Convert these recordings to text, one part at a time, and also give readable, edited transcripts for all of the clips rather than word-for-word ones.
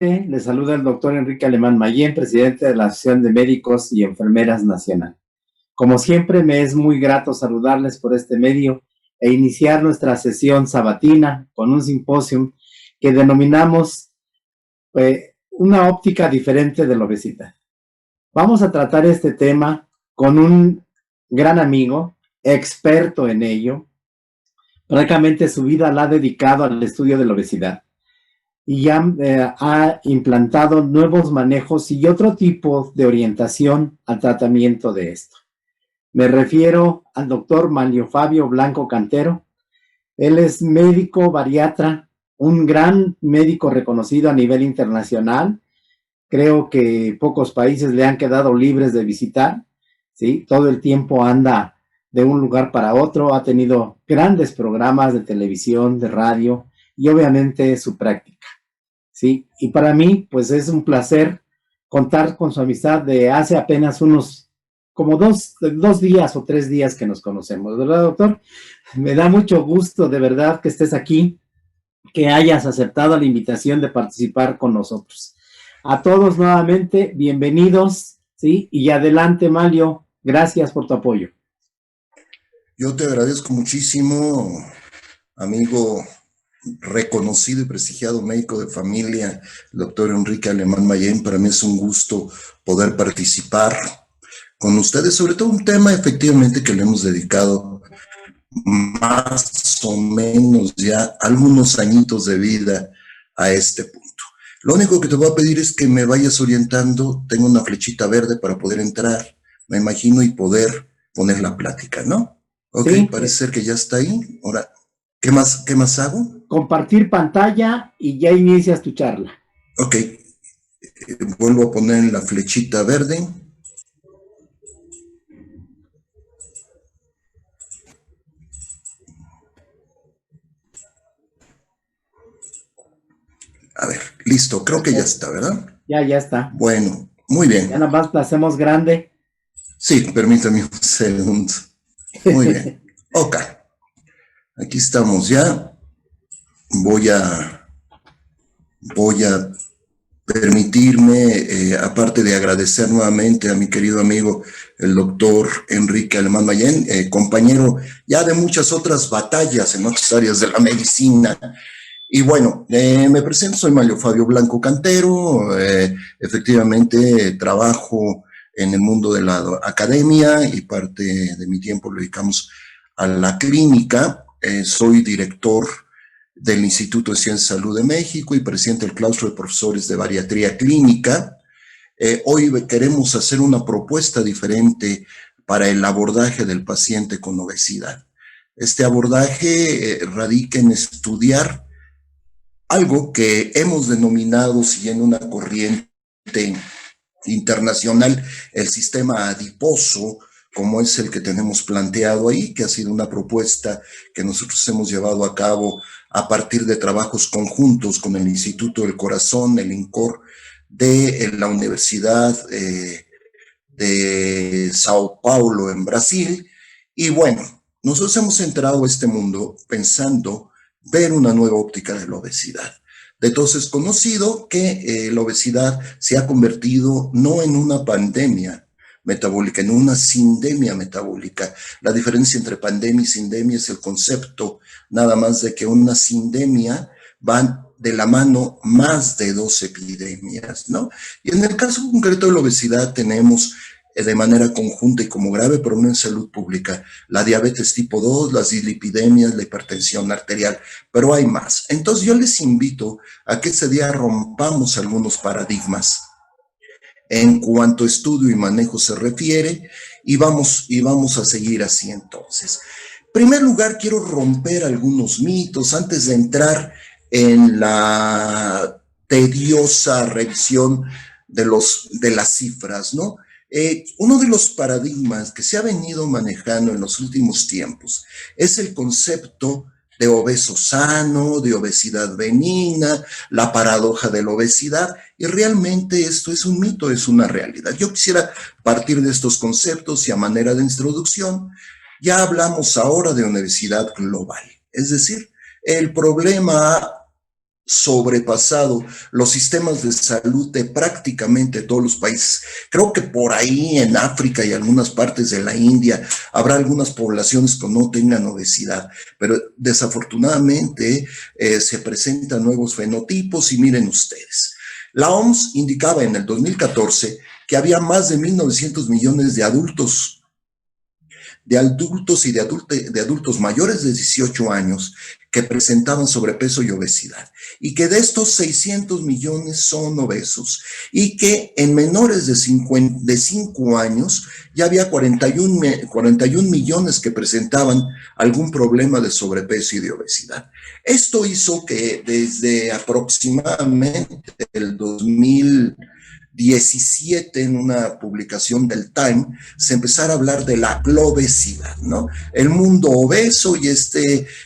Le saluda el doctor Enrique Alemán Mayén, presidente de la Asociación de Médicos y Enfermeras Nacional. Como siempre, me es muy grato saludarles por este medio e iniciar nuestra sesión sabatina con un simposio que denominamos una óptica diferente de la obesidad. Vamos a tratar este tema con un gran amigo, experto en ello. Prácticamente su vida la ha dedicado al estudio de la obesidad y ya ha implantado nuevos manejos y otro tipo de orientación al tratamiento de esto. Me refiero al doctor Manlio Fabio Blanco Cantero. Él es médico bariatra, un gran médico reconocido a nivel internacional. Creo que pocos países le han quedado libres de visitar, ¿sí? Todo el tiempo anda de un lugar para otro, ha tenido grandes programas de televisión, de radio y obviamente su práctica, ¿sí? Y para mí, pues es un placer contar con su amistad de hace apenas unos como dos días o 3 días que nos conocemos, ¿verdad, doctor? Me da mucho gusto, de verdad, que estés aquí, que hayas aceptado la invitación de participar con nosotros. A todos nuevamente, bienvenidos, ¿sí? Y adelante, Manlio, gracias por tu apoyo. Yo te agradezco muchísimo, amigo reconocido y prestigiado médico de familia, el doctor Enrique Alemán Mayén. Para mí es un gusto poder participar con ustedes, sobre todo un tema efectivamente que le hemos dedicado más o menos ya algunos añitos de vida a este punto. Lo único que te voy a pedir es que me vayas orientando. Tengo una flechita verde para poder entrar, me imagino, y poder poner la plática, ¿no? Ok, Sí, parece ser que ya está ahí. Ahora, ¿qué más hago? compartir pantalla y ya inicias tu charla. Ok, vuelvo a poner la flechita verde. A ver, listo, creo que ya Perfecto. está, ¿verdad? Ya está. Bueno, muy Ya bien. nada más la hacemos grande. Sí, permítame un segundo. Muy bien. Ok, aquí estamos ya. Voy a permitirme, aparte de agradecer nuevamente a mi querido amigo, el doctor Enrique Alemán Mayén, compañero ya de muchas otras batallas en otras áreas de la medicina. Y bueno, me presento, soy Manlio Fabio Blanco Cantero. Efectivamente trabajo en el mundo de la academia y parte de mi tiempo lo dedicamos a la clínica. Soy director del Instituto de Ciencia y Salud de México y presidente del claustro de profesores de bariatría clínica. Hoy queremos hacer una propuesta diferente para el abordaje del paciente con obesidad. Este abordaje radica en estudiar algo que hemos denominado, siguiendo una corriente internacional, el sistema adiposo, como es el que tenemos planteado ahí, que ha sido una propuesta que nosotros hemos llevado a cabo a partir de trabajos conjuntos con el Instituto del Corazón, el INCOR, de la Universidad de Sao Paulo en Brasil. Y bueno, nosotros hemos entrado a este mundo pensando ver una nueva óptica de la obesidad. De todos es conocido que la obesidad se ha convertido no en una pandemia metabólica, en una sindemia metabólica. La diferencia entre pandemia y sindemia es el concepto nada más de que una sindemia va de la mano más de 2 epidemias, ¿no? Y en el caso concreto de la obesidad tenemos de manera conjunta y como grave problema en salud pública, la diabetes tipo 2, las dislipidemias, la hipertensión arterial, pero hay más. Entonces yo les invito a que ese día rompamos algunos paradigmas en cuanto a estudio y manejo se refiere y vamos a seguir así entonces. En primer lugar, quiero romper algunos mitos antes de entrar en la tediosa revisión de las cifras, ¿no? Uno de los paradigmas que se ha venido manejando en los últimos tiempos es el concepto de obeso sano, de obesidad benigna, la paradoja de la obesidad, y realmente esto es un mito, es una realidad. Yo quisiera partir de estos conceptos y a manera de introducción, ya hablamos ahora de una obesidad global, es decir, el problema sobrepasado los sistemas de salud de prácticamente todos los países. Creo que por ahí en África y algunas partes de la India habrá algunas poblaciones que no tengan obesidad, pero desafortunadamente se presentan nuevos fenotipos y miren ustedes. La OMS indicaba en el 2014 que había más de 1.900 millones de adultos y de adultos mayores de 18 años que presentaban sobrepeso y obesidad, y que de estos 600 millones son obesos, y que en menores de 5 años ya había 41 millones que presentaban algún problema de sobrepeso y de obesidad. Esto hizo que desde aproximadamente el 2017, en una publicación del Time, se empezara a hablar de la globesidad, ¿no? El mundo obeso, y esta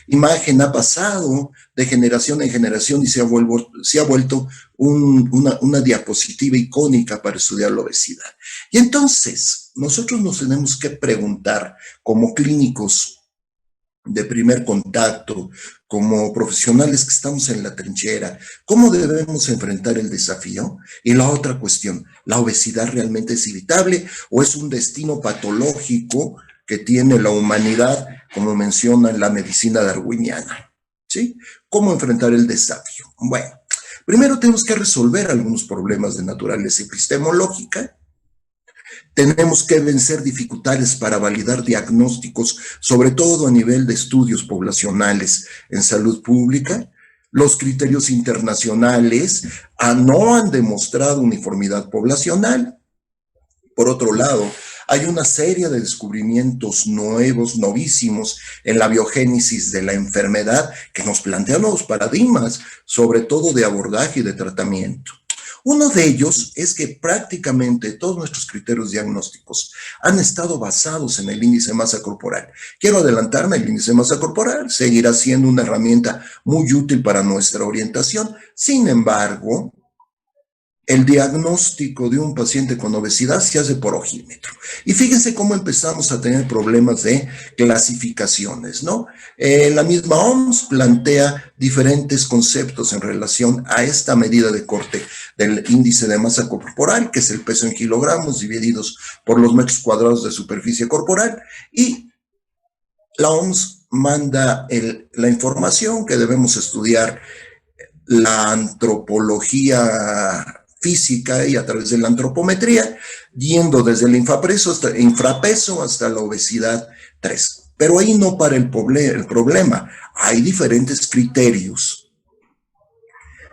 imagen ha pasado de generación en generación y se ha vuelto una diapositiva icónica para estudiar la obesidad. Y entonces, nosotros nos tenemos que preguntar, como clínicos de primer contacto, como profesionales que estamos en la trinchera, ¿cómo debemos enfrentar el desafío? Y la otra cuestión, ¿la obesidad realmente es evitable o es un destino patológico que tiene la humanidad, como menciona en la medicina darwiniana? ¿Sí? ¿Cómo enfrentar el desafío? Bueno, primero tenemos que resolver algunos problemas de naturaleza epistemológica. Tenemos que vencer dificultades para validar diagnósticos, sobre todo a nivel de estudios poblacionales en salud pública. Los criterios internacionales no han demostrado uniformidad poblacional. Por otro lado, hay una serie de descubrimientos nuevos, novísimos, en la biogénesis de la enfermedad que nos plantean nuevos paradigmas, sobre todo de abordaje y de tratamiento. Uno de ellos es que prácticamente todos nuestros criterios diagnósticos han estado basados en el índice de masa corporal. Quiero adelantarme, el índice de masa corporal seguirá siendo una herramienta muy útil para nuestra orientación. Sin embargo, el diagnóstico de un paciente con obesidad se hace por ojímetro. Y fíjense cómo empezamos a tener problemas de clasificaciones, ¿no? La misma OMS plantea diferentes conceptos en relación a esta medida de corte del índice de masa corporal, que es el peso en kilogramos divididos por los metros cuadrados de superficie corporal, y la OMS manda la información que debemos estudiar la antropología física y a través de la antropometría, yendo desde el infrapeso hasta la obesidad 3. Pero ahí no para el problema. Hay diferentes criterios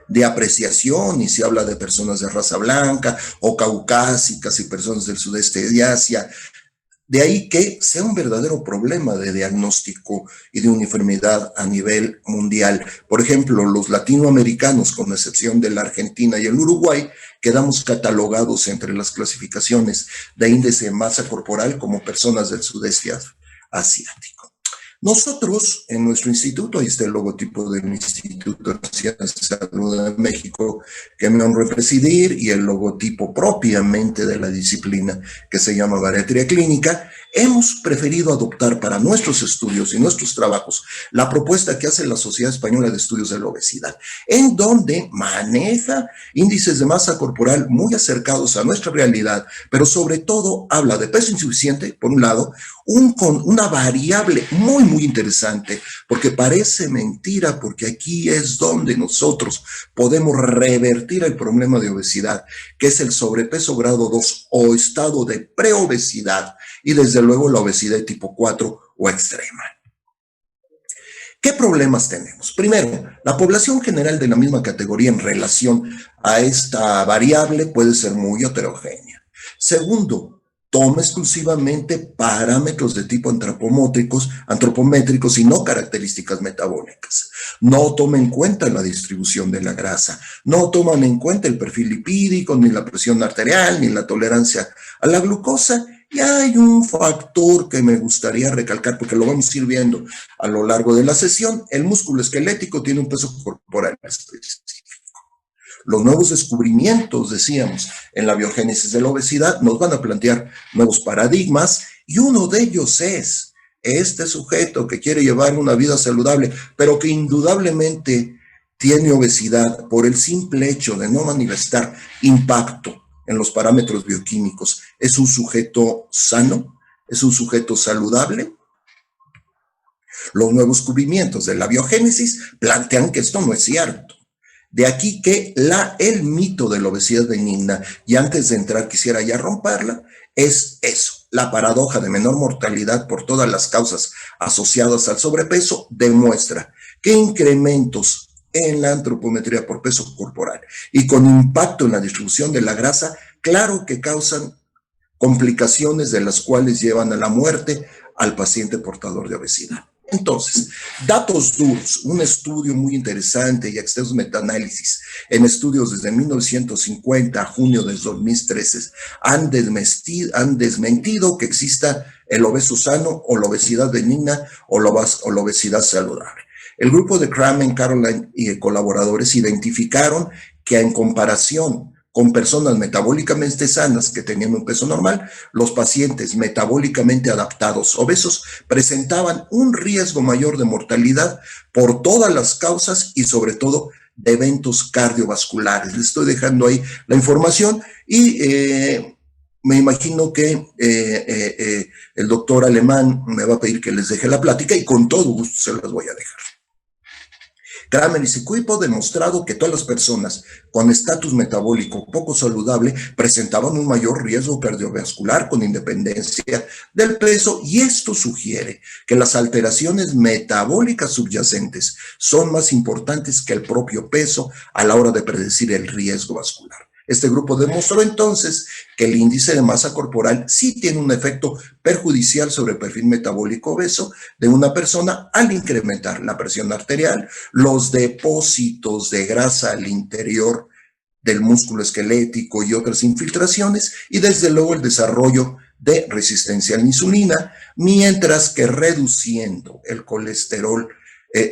de apreciación, y se habla de personas de raza blanca o caucásicas y personas del sudeste de Asia. De ahí que sea un verdadero problema de diagnóstico y de uniformidad a nivel mundial. Por ejemplo, los latinoamericanos, con excepción de la Argentina y el Uruguay, quedamos catalogados entre las clasificaciones de índice de masa corporal como personas del sudeste asiático. Nosotros, en nuestro instituto, ahí está el logotipo del Instituto Nacional de Salud de México, que me honro presidir, y el logotipo propiamente de la disciplina que se llama bariatría clínica, hemos preferido adoptar para nuestros estudios y nuestros trabajos la propuesta que hace la Sociedad Española de Estudios de la Obesidad, en donde maneja índices de masa corporal muy acercados a nuestra realidad, pero sobre todo habla de peso insuficiente, por un lado, con una variable muy interesante, porque parece mentira, porque aquí es donde nosotros podemos revertir el problema de obesidad, que es el sobrepeso grado 2 o estado de preobesidad, y desde luego la obesidad de tipo 4 o extrema. ¿Qué problemas tenemos? Primero, la población general de la misma categoría en relación a esta variable puede ser muy heterogénea. Segundo, toma exclusivamente parámetros de tipo antropométricos y no características metabólicas. No toma en cuenta la distribución de la grasa, no toman en cuenta el perfil lipídico, ni la presión arterial, ni la tolerancia a la glucosa. Y hay un factor que me gustaría recalcar, porque lo vamos a ir viendo a lo largo de la sesión. El músculo esquelético tiene un peso corporal específico. Los nuevos descubrimientos, decíamos, en la biogénesis de la obesidad nos van a plantear nuevos paradigmas, y uno de ellos es este sujeto que quiere llevar una vida saludable, pero que indudablemente tiene obesidad por el simple hecho de no manifestar impacto en los parámetros bioquímicos, ¿es un sujeto sano? ¿Es un sujeto saludable? Los nuevos descubrimientos de la biogénesis plantean que esto no es cierto. De aquí que el mito de la obesidad benigna, y antes de entrar quisiera ya romperla, es eso, la paradoja de menor mortalidad por todas las causas asociadas al sobrepeso demuestra que incrementos en la antropometría por peso corporal y con impacto en la distribución de la grasa, claro que causan complicaciones de las cuales llevan a la muerte al paciente portador de obesidad. Entonces, datos duros, un estudio muy interesante y extensos metaanálisis en estudios desde 1950 a junio de 2013 han desmentido que exista el obeso sano o la obesidad benigna o la obesidad saludable. El grupo de Kramen, Caroline y colaboradores identificaron que en comparación con personas metabólicamente sanas que tenían un peso normal, los pacientes metabólicamente adaptados obesos presentaban un riesgo mayor de mortalidad por todas las causas y sobre todo de eventos cardiovasculares. Les estoy dejando ahí la información y me imagino que el doctor Alemán me va a pedir que les deje la plática y con todo gusto se las voy a dejar. Kramer y su equipo demostrado que todas las personas con estatus metabólico poco saludable presentaban un mayor riesgo cardiovascular con independencia del peso, y esto sugiere que las alteraciones metabólicas subyacentes son más importantes que el propio peso a la hora de predecir el riesgo vascular. Este grupo demostró entonces que el índice de masa corporal sí tiene un efecto perjudicial sobre el perfil metabólico obeso de una persona al incrementar la presión arterial, los depósitos de grasa al interior del músculo esquelético y otras infiltraciones, y desde luego el desarrollo de resistencia a la insulina, mientras que reduciendo el colesterol.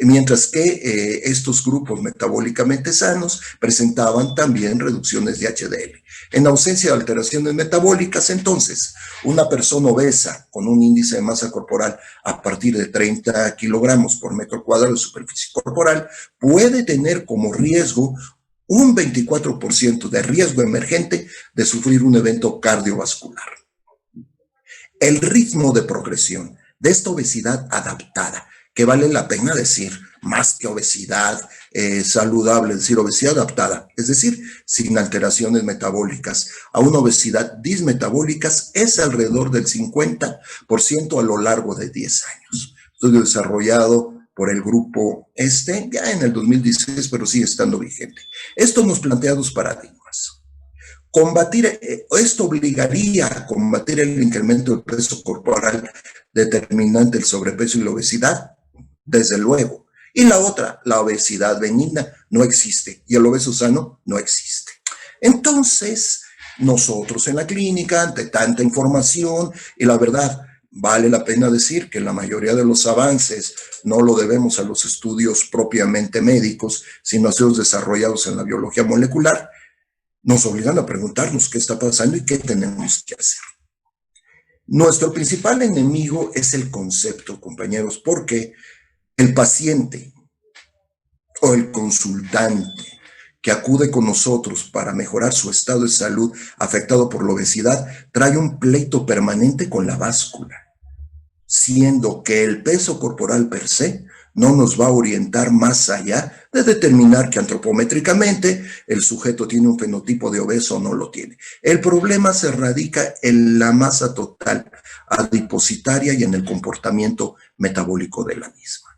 Mientras que estos grupos metabólicamente sanos presentaban también reducciones de HDL. En ausencia de alteraciones metabólicas, entonces, una persona obesa con un índice de masa corporal a partir de 30 kilogramos por metro cuadrado de superficie corporal puede tener como riesgo un 24% de riesgo emergente de sufrir un evento cardiovascular. El ritmo de progresión de esta obesidad adaptada, que vale la pena decir, más que obesidad saludable, es decir, obesidad adaptada, es decir, sin alteraciones metabólicas, a una obesidad dismetabólicas, es alrededor del 50% a lo largo de 10 años. Estudio desarrollado por el grupo ya en el 2016, pero sigue estando vigente. Esto nos plantea dos paradigmas. Esto obligaría a combatir el incremento del peso corporal determinante del sobrepeso y la obesidad, desde luego. Y la otra, la obesidad benigna, no existe, y el obeso sano no existe. Entonces, nosotros en la clínica, ante tanta información, y la verdad, vale la pena decir que la mayoría de los avances no lo debemos a los estudios propiamente médicos, sino a estudios desarrollados en la biología molecular, nos obligan a preguntarnos qué está pasando y qué tenemos que hacer. Nuestro principal enemigo es el concepto, compañeros, porque el paciente o el consultante que acude con nosotros para mejorar su estado de salud afectado por la obesidad trae un pleito permanente con la báscula, siendo que el peso corporal per se no nos va a orientar más allá de determinar que antropométricamente el sujeto tiene un fenotipo de obeso o no lo tiene. El problema se radica en la masa total adipositaria y en el comportamiento metabólico de la misma.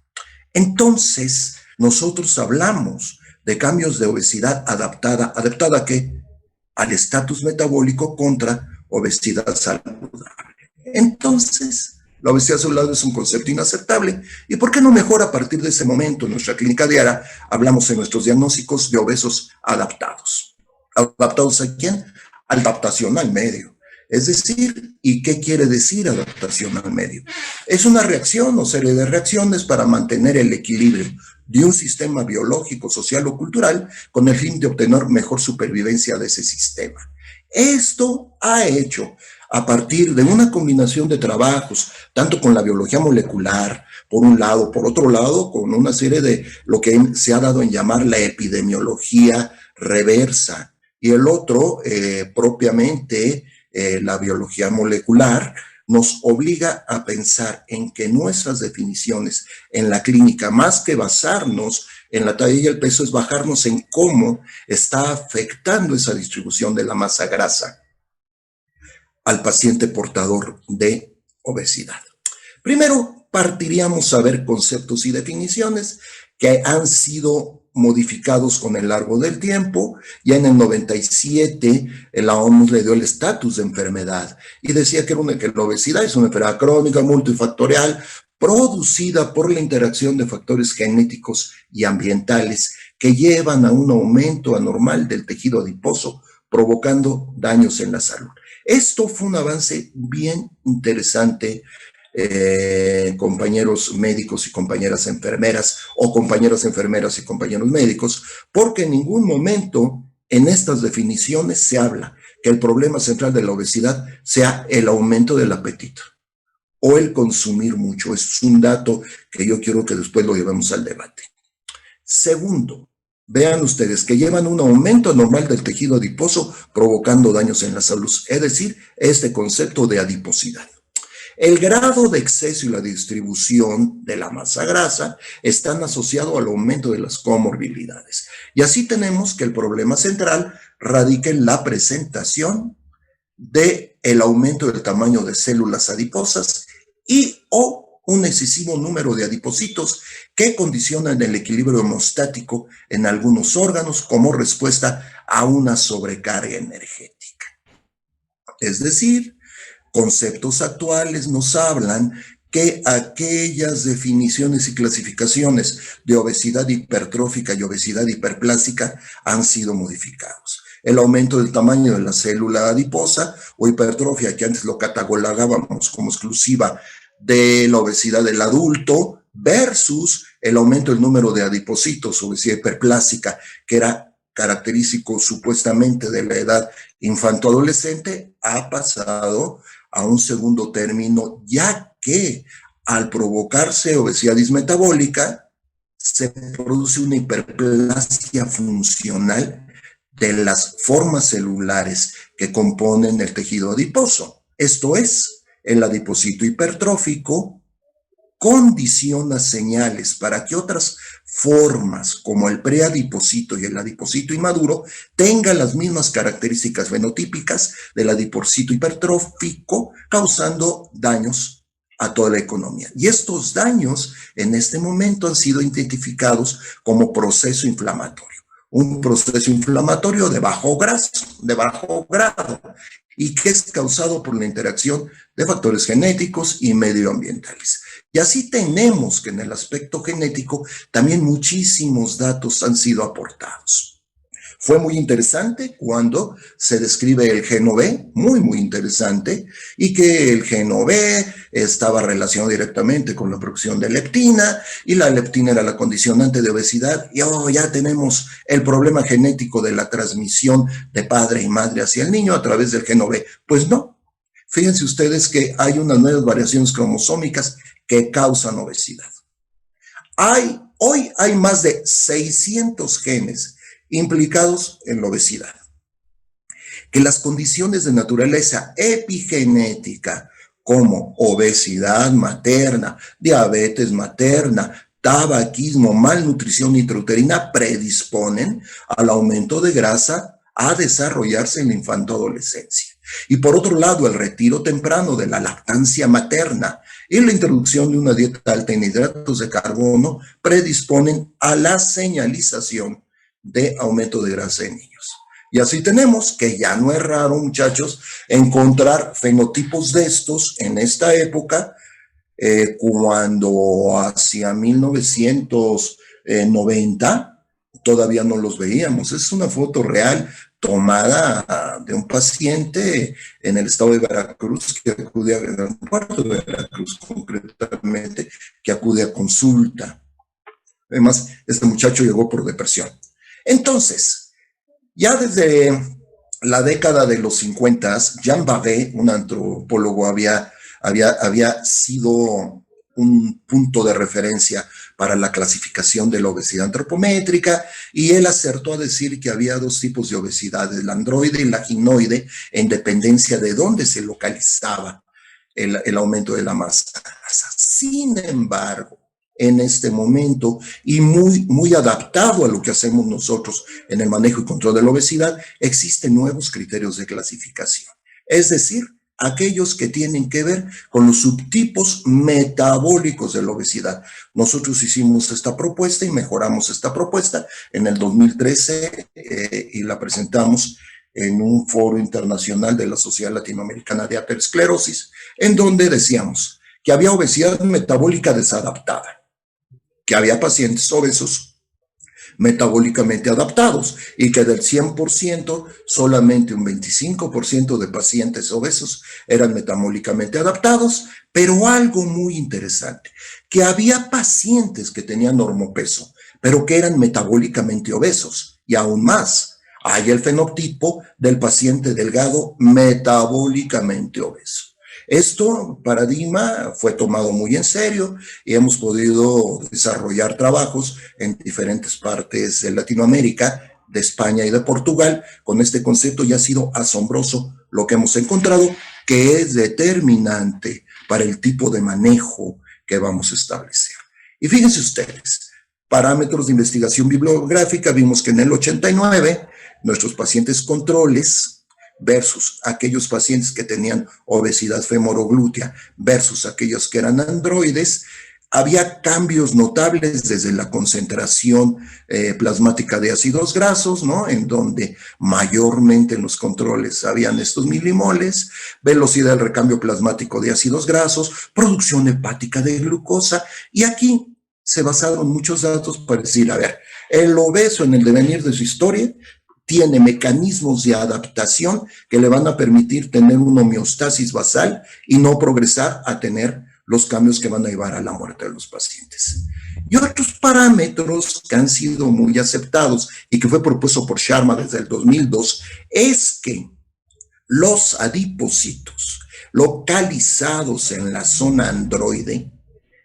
Entonces, nosotros hablamos de cambios de obesidad adaptada. ¿Adaptada a qué? Al estatus metabólico contra obesidad saludable. Entonces, la obesidad saludable es un concepto inaceptable. ¿Y por qué no mejor a partir de ese momento en nuestra clínica diaria hablamos en nuestros diagnósticos de obesos adaptados? ¿Adaptados a quién? Adaptación al medio. Es decir, ¿y qué quiere decir adaptación al medio? Es una reacción o serie de reacciones para mantener el equilibrio de un sistema biológico, social o cultural con el fin de obtener mejor supervivencia de ese sistema. Esto ha hecho a partir de una combinación de trabajos, tanto con la biología molecular, por un lado. Por otro lado, con una serie de lo que se ha dado en llamar la epidemiología reversa, y el otro, propiamente, la biología molecular, nos obliga a pensar en que nuestras definiciones en la clínica, más que basarnos en la talla y el peso, es bajarnos en cómo está afectando esa distribución de la masa grasa al paciente portador de obesidad. Primero, partiríamos a ver conceptos y definiciones que han sido modificados con el largo del tiempo. Ya en el 97 la OMS le dio el estatus de enfermedad y decía que la obesidad es una enfermedad crónica multifactorial producida por la interacción de factores genéticos y ambientales que llevan a un aumento anormal del tejido adiposo, provocando daños en la salud. Esto fue un avance bien interesante, compañeros médicos y compañeras enfermeras, o compañeras enfermeras y compañeros médicos, porque en ningún momento en estas definiciones se habla que el problema central de la obesidad sea el aumento del apetito o el consumir mucho. Es un dato que yo quiero que después lo llevemos al debate. Segundo, vean ustedes que llevan un aumento normal del tejido adiposo provocando daños en la salud, es decir, este concepto de adiposidad. El grado de exceso y la distribución de la masa grasa están asociados al aumento de las comorbilidades. Y así tenemos que el problema central radica en la presentación del aumento del tamaño de células adiposas y o un excesivo número de adipocitos que condicionan el equilibrio hemostático en algunos órganos como respuesta a una sobrecarga energética. Es decir, conceptos actuales nos hablan que aquellas definiciones y clasificaciones de obesidad hipertrófica y obesidad hiperplástica han sido modificados. El aumento del tamaño de la célula adiposa o hipertrofia, que antes lo catalogábamos como exclusiva de la obesidad del adulto, versus el aumento del número de adipocitos, obesidad hiperplástica, que era característico supuestamente de la edad infanto-adolescente, ha pasado a un segundo término, ya que al provocarse obesidad dismetabólica, se produce una hiperplasia funcional de las formas celulares que componen el tejido adiposo. Esto es, el adipocito hipertrófico condiciona señales para que otras formas como el preadipocito y el adipocito inmaduro tengan las mismas características fenotípicas del adipocito hipertrófico, causando daños a toda la economía. Y estos daños en este momento han sido identificados como proceso inflamatorio. Un proceso inflamatorio de bajo grado, y que es causado por la interacción de factores genéticos y medioambientales. Y así tenemos que en el aspecto genético también muchísimos datos han sido aportados. Fue muy interesante cuando se describe el geno B, muy interesante, y que el geno B estaba relacionado directamente con la producción de leptina, y la leptina era la condicionante de obesidad, y ya tenemos el problema genético de la transmisión de padre y madre hacia el niño a través del geno B. Pues no, fíjense ustedes que hay unas nuevas variaciones cromosómicas que causan obesidad. Hoy hay más de 600 genes implicados en la obesidad, que las condiciones de naturaleza epigenética como obesidad materna, diabetes materna, tabaquismo, malnutrición intrauterina predisponen al aumento de grasa a desarrollarse en la infantoadolescencia. Y por otro lado, el retiro temprano de la lactancia materna y la introducción de una dieta alta en hidratos de carbono predisponen a la señalización de aumento de grasa en niños. Y así tenemos que ya no es raro, muchachos, encontrar fenotipos de estos en esta época, cuando hacia 1990 todavía no los veíamos. Es una foto real tomada de un paciente en el estado de Veracruz que acude a Puerto de Veracruz concretamente, que acude a consulta. Además, este muchacho llegó por depresión. Entonces, ya desde la década de los 50, Jean Barré, un antropólogo, había sido un punto de referencia para la clasificación de la obesidad antropométrica, y él acertó a decir que había dos tipos de obesidad, el androide y la ginoide, en dependencia de dónde se localizaba el aumento de la masa grasa. Sin embargo, en este momento, y muy adaptado a lo que hacemos nosotros en el manejo y control de la obesidad, existen nuevos criterios de clasificación. Es decir, aquellos que tienen que ver con los subtipos metabólicos de la obesidad. Nosotros hicimos esta propuesta y mejoramos esta propuesta en el 2013 y la presentamos en un foro internacional de la Sociedad Latinoamericana de Aterosclerosis, en donde decíamos que había obesidad metabólica desadaptada, que había pacientes obesos metabólicamente adaptados y que del 100% solamente un 25% de pacientes obesos eran metabólicamente adaptados, pero algo muy interesante, que había pacientes que tenían normopeso, pero que eran metabólicamente obesos, y aún más, hay el fenotipo del paciente delgado metabólicamente obeso. Esto paradigma fue tomado muy en serio y hemos podido desarrollar trabajos en diferentes partes de Latinoamérica, de España y de Portugal con este concepto, y ha sido asombroso lo que hemos encontrado, que es determinante para el tipo de manejo que vamos a establecer. Y fíjense ustedes, parámetros de investigación bibliográfica, vimos que en el 89 nuestros pacientes controles versus aquellos pacientes que tenían obesidad femoroglútea versus aquellos que eran androides, había cambios notables desde la concentración plasmática de ácidos grasos, ¿no? En donde mayormente en los controles habían estos milimoles, velocidad del recambio plasmático de ácidos grasos, producción hepática de glucosa, y aquí se basaron muchos datos para decir, a ver, el obeso en el devenir de su historia tiene mecanismos de adaptación que le van a permitir tener una homeostasis basal y no progresar a tener los cambios que van a llevar a la muerte de los pacientes. Y otros parámetros que han sido muy aceptados y que fue propuesto por Sharma desde el 2002 es que los adipocitos localizados en la zona androide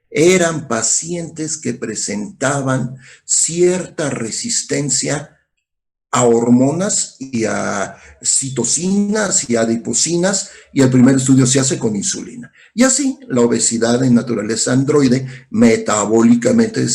eran pacientes que presentaban cierta resistencia a hormonas y a citocinas y adipocinas, y el primer estudio se hace con insulina. Y así, la obesidad en naturaleza androide metabólicamente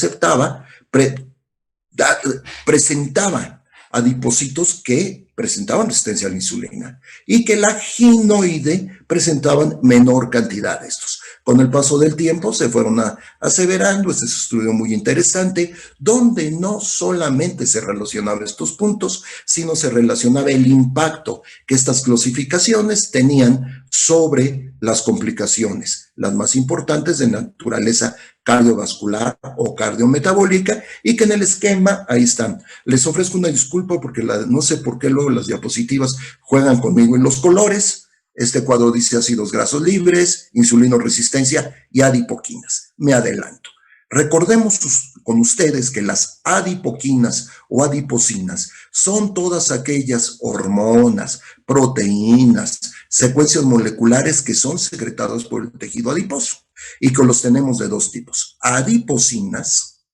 presentaba adipocitos que presentaban resistencia a la insulina y que la ginoide presentaban menor cantidad de estos. Con el paso del tiempo se fueron aseverando, este es un estudio muy interesante, donde no solamente se relacionaban estos puntos, sino se relacionaba el impacto que estas clasificaciones tenían sobre las complicaciones, las más importantes de naturaleza cardiovascular o cardiometabólica, y que en el esquema, ahí están. Les ofrezco una disculpa porque no sé por qué luego las diapositivas juegan conmigo en los colores. Este cuadro dice ácidos grasos libres, insulinoresistencia y adipoquinas. Me adelanto. Recordemos con ustedes que las adipoquinas o adipocinas son todas aquellas hormonas, proteínas, secuencias moleculares que son secretadas por el tejido adiposo y que los tenemos de dos tipos. Adipocinas,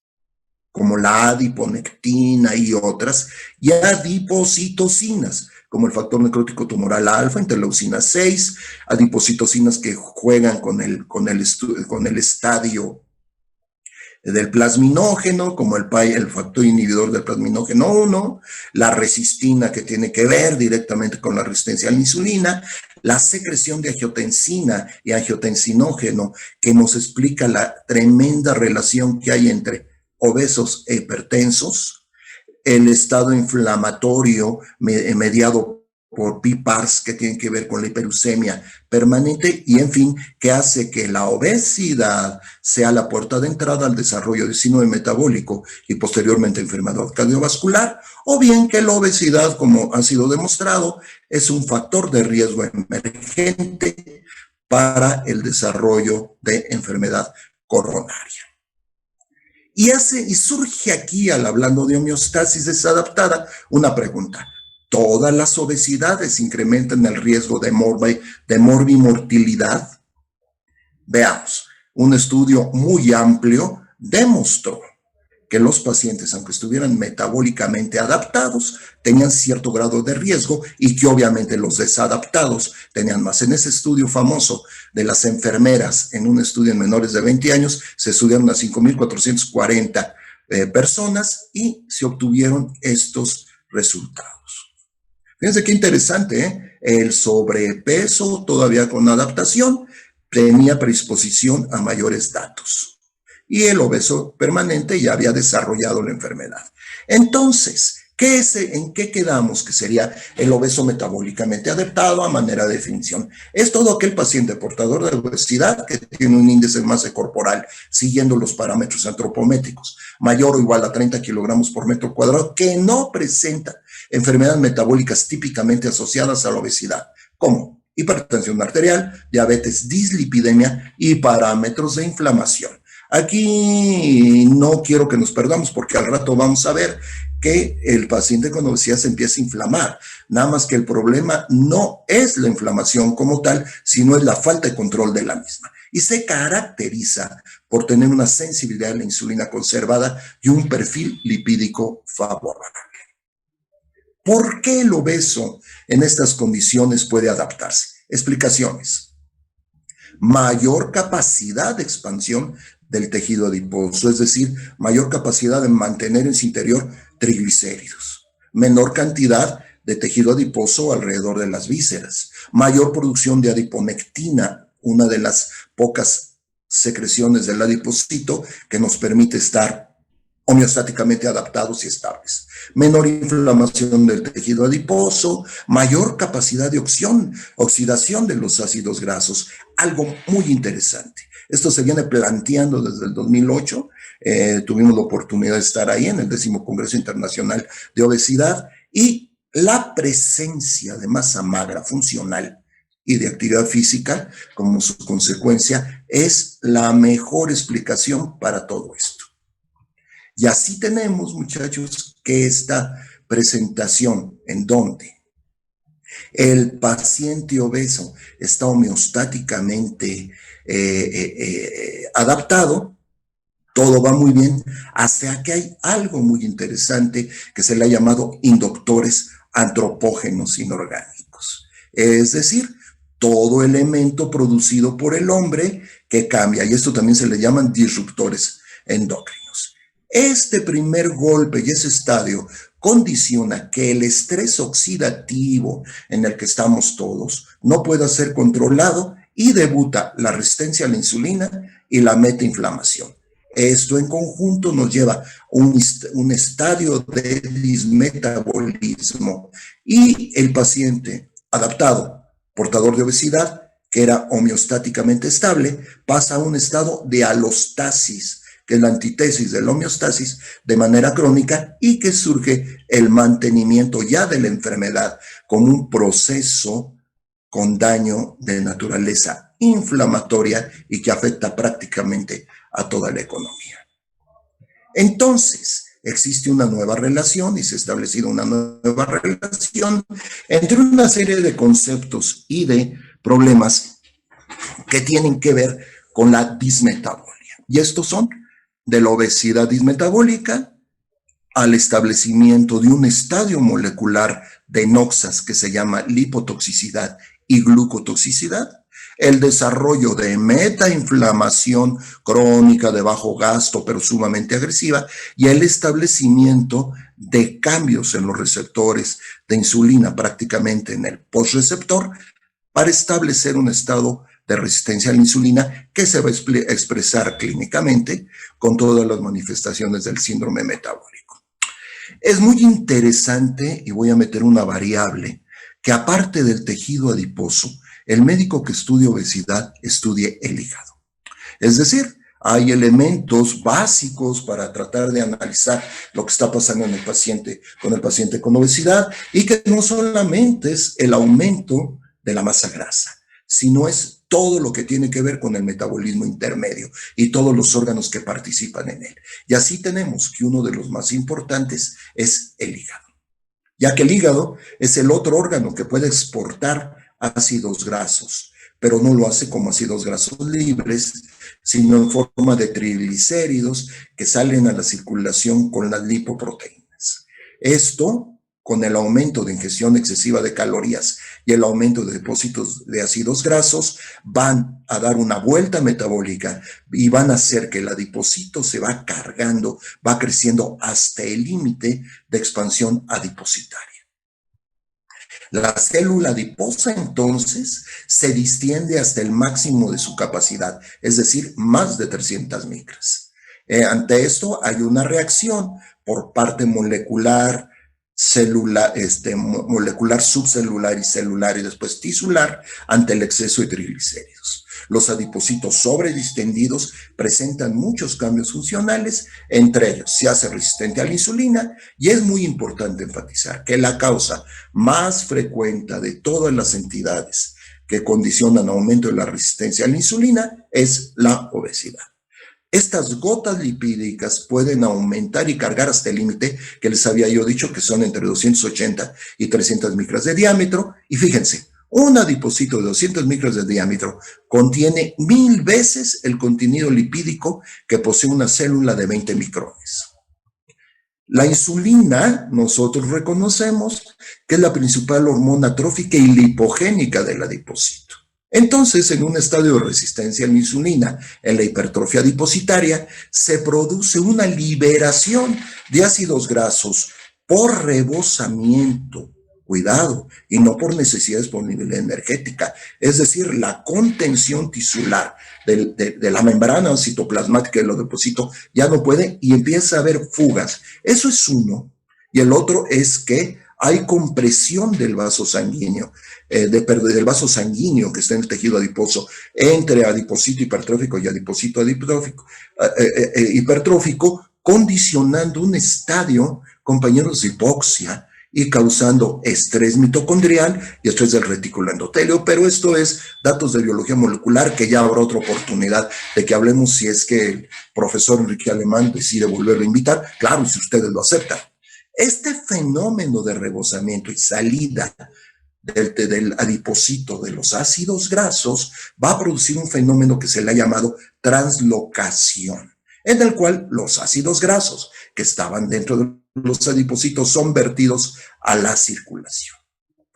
como la adiponectina y otras, y adipocitocinas, como el factor necrótico tumoral alfa, interleucina 6, adipocitocinas que juegan con el estadio del plasminógeno, como el factor inhibidor del plasminógeno 1, la resistina que tiene que ver directamente con la resistencia a la insulina, la secreción de angiotensina y angiotensinógeno, que nos explica la tremenda relación que hay entre obesos e hipertensos, el estado inflamatorio mediado por PPARs que tienen que ver con la hiperuricemia permanente y, en fin, que hace que la obesidad sea la puerta de entrada al desarrollo de síndrome metabólico y posteriormente enfermedad cardiovascular, o bien que la obesidad, como ha sido demostrado, es un factor de riesgo emergente para el desarrollo de enfermedad coronaria. Y surge aquí, hablando de homeostasis desadaptada, una pregunta. ¿Todas las obesidades incrementan el riesgo de morbimortalidad? Veamos. un estudio muy amplio demostró que los pacientes, aunque estuvieran metabólicamente adaptados, tenían cierto grado de riesgo y que obviamente los desadaptados tenían más. En ese estudio famoso de las enfermeras, en un estudio en menores de 20 años, se estudiaron a 5,440 personas y se obtuvieron estos resultados. Fíjense qué interesante, ¿eh? El sobrepeso, todavía con adaptación, tenía predisposición a mayores datos. Y el obeso permanente ya había desarrollado la enfermedad. Entonces, ¿en qué quedamos? Que sería el obeso metabólicamente adaptado a manera de definición. Es todo aquel paciente portador de obesidad que tiene un índice de masa corporal siguiendo los parámetros antropométricos mayor o igual a 30 kilogramos por metro cuadrado, que no presenta enfermedades metabólicas típicamente asociadas a la obesidad, como hipertensión arterial, diabetes, dislipidemia y parámetros de inflamación. Aquí no quiero que nos perdamos porque al rato vamos a ver que el paciente con obesidad se empieza a inflamar. Nada más que el problema no es la inflamación como tal, sino es la falta de control de la misma. Y se caracteriza por tener una sensibilidad a la insulina conservada y un perfil lipídico favorable. ¿Por qué el obeso en estas condiciones puede adaptarse? Explicaciones. Mayor capacidad de expansión del tejido adiposo, es decir, mayor capacidad de mantener en su interior triglicéridos, menor cantidad de tejido adiposo alrededor de las vísceras, mayor producción de adiponectina, una de las pocas secreciones del adipocito que nos permite estar homeostáticamente adaptados y estables, menor inflamación del tejido adiposo, mayor capacidad de oxidación de los ácidos grasos, algo muy interesante. Esto se viene planteando desde el 2008, tuvimos la oportunidad de estar ahí en el 10º Congreso Internacional de Obesidad, y la presencia de masa magra funcional y de actividad física como su consecuencia es la mejor explicación para todo esto. Y así tenemos, muchachos, que esta presentación en donde el paciente obeso está homeostáticamente adaptado, todo va muy bien, hasta que hay algo muy interesante que se le ha llamado inductores antropógenos inorgánicos. Es decir, todo elemento producido por el hombre que cambia, y esto también se le llaman disruptores endócrinos. Este primer golpe y ese estadio condiciona que el estrés oxidativo en el que estamos todos no pueda ser controlado y debuta la resistencia a la insulina y la metainflamación. Esto en conjunto nos lleva a un estadio de dismetabolismo y el paciente adaptado, portador de obesidad, que era homeostáticamente estable, pasa a un estado de alostasis, que es la antítesis de la homeostasis, de manera crónica, y que surge el mantenimiento ya de la enfermedad como un proceso con daño de naturaleza inflamatoria y que afecta prácticamente a toda la economía. Entonces, existe una nueva relación y se ha establecido una nueva relación entre una serie de conceptos y de problemas que tienen que ver con la dismetabolia. Y estos son de la obesidad dismetabólica al establecimiento de un estadio molecular de noxas que se llama lipotoxicidad y glucotoxicidad, el desarrollo de metainflamación crónica de bajo gasto pero sumamente agresiva y el establecimiento de cambios en los receptores de insulina prácticamente en el postreceptor para establecer un estado de resistencia a la insulina que se va a expresar clínicamente con todas las manifestaciones del síndrome metabólico. Es muy interesante, y voy a meter una variable, que aparte del tejido adiposo, el médico que estudia obesidad estudie el hígado. Es decir, hay elementos básicos para tratar de analizar lo que está pasando en el paciente con obesidad, y que no solamente es el aumento de la masa grasa, sino es todo lo que tiene que ver con el metabolismo intermedio y todos los órganos que participan en él. Y así tenemos que uno de los más importantes es el hígado, ya que el hígado es el otro órgano que puede exportar ácidos grasos, pero no lo hace como ácidos grasos libres, sino en forma de triglicéridos que salen a la circulación con las lipoproteínas. Esto, con el aumento de ingestión excesiva de calorías y el aumento de depósitos de ácidos grasos, van a dar una vuelta metabólica y van a hacer que el adipocito se va cargando, va creciendo hasta el límite de expansión adipositaria. La célula adiposa entonces se distiende hasta el máximo de su capacidad, es decir, más de 300 micras. Ante esto hay una reacción por parte molecular, molecular subcelular y celular y después tisular ante el exceso de triglicéridos. Los adipocitos sobredistendidos presentan muchos cambios funcionales, entre ellos se hace resistente a la insulina y es muy importante enfatizar que la causa más frecuente de todas las entidades que condicionan aumento de la resistencia a la insulina es la obesidad. Estas gotas lipídicas pueden aumentar y cargar hasta el límite que les había yo dicho que son entre 280 y 300 micras de diámetro. Y fíjense, un adipocito de 200 micras de diámetro contiene 1000 veces el contenido lipídico que posee una célula de 20 micrones. La insulina, nosotros reconocemos que es la principal hormona trófica y lipogénica del adipocito. Entonces, en un estadio de resistencia a la insulina, en la hipertrofia adipositaria, se produce una liberación de ácidos grasos por rebosamiento, cuidado, y no por necesidad de disponibilidad energética, es decir, la contención tisular de la membrana citoplasmática del adipocito ya no puede y empieza a haber fugas. Eso es uno. Y el otro es que hay compresión del vaso sanguíneo, del vaso sanguíneo que está en el tejido adiposo, entre adipocito hipertrófico y adipocito hipertrófico, condicionando un estadio, compañeros, de hipoxia y causando estrés mitocondrial y estrés del retículo endotelio. Pero esto es datos de biología molecular que ya habrá otra oportunidad de que hablemos si es que el profesor Enrique Alemán decide volverlo a invitar, claro, si ustedes lo aceptan. Este fenómeno de rebosamiento y salida del adipocito de los ácidos grasos va a producir un fenómeno que se le ha llamado translocación, en el cual los ácidos grasos que estaban dentro de los adipocitos son vertidos a la circulación.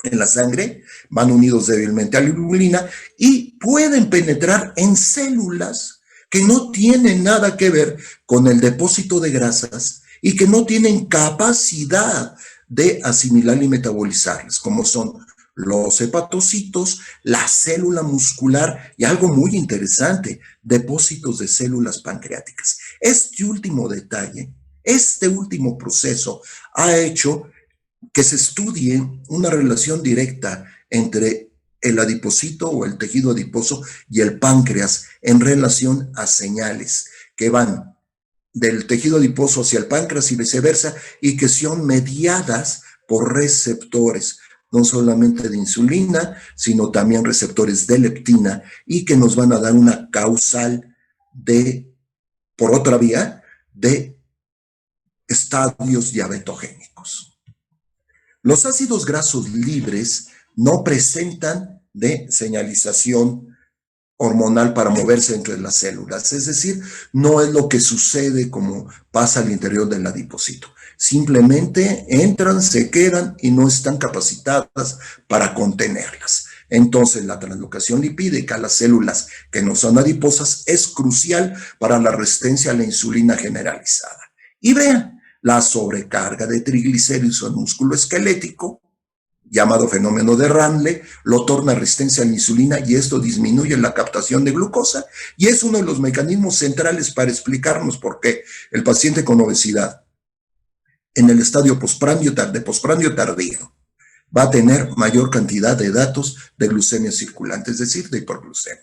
En la sangre van unidos débilmente a la globulina y pueden penetrar en células que no tienen nada que ver con el depósito de grasas y que no tienen capacidad de asimilar y metabolizarlas, como son los hepatocitos, la célula muscular y algo muy interesante, depósitos de células pancreáticas. Este último detalle, este último proceso ha hecho que se estudie una relación directa entre el adipocito o el tejido adiposo y el páncreas en relación a señales que van del tejido adiposo hacia el páncreas y viceversa, y que son mediadas por receptores, no solamente de insulina, sino también receptores de leptina, y que nos van a dar una causal por otra vía, de estadios diabetogénicos. Los ácidos grasos libres no presentan de señalización hormonal para moverse entre las células, es decir, no es lo que sucede como pasa al interior del adipocito. Simplemente entran, se quedan y no están capacitadas para contenerlas. Entonces, la translocación lipídica a las células que no son adiposas es crucial para la resistencia a la insulina generalizada. Y vean, la sobrecarga de triglicéridos al músculo esquelético, llamado fenómeno de Randle, lo torna resistencia a la insulina y esto disminuye la captación de glucosa y es uno de los mecanismos centrales para explicarnos por qué el paciente con obesidad en el estadio postprandio tardío va a tener mayor cantidad de datos de glucemia circulante, es decir, de hiperglucemia.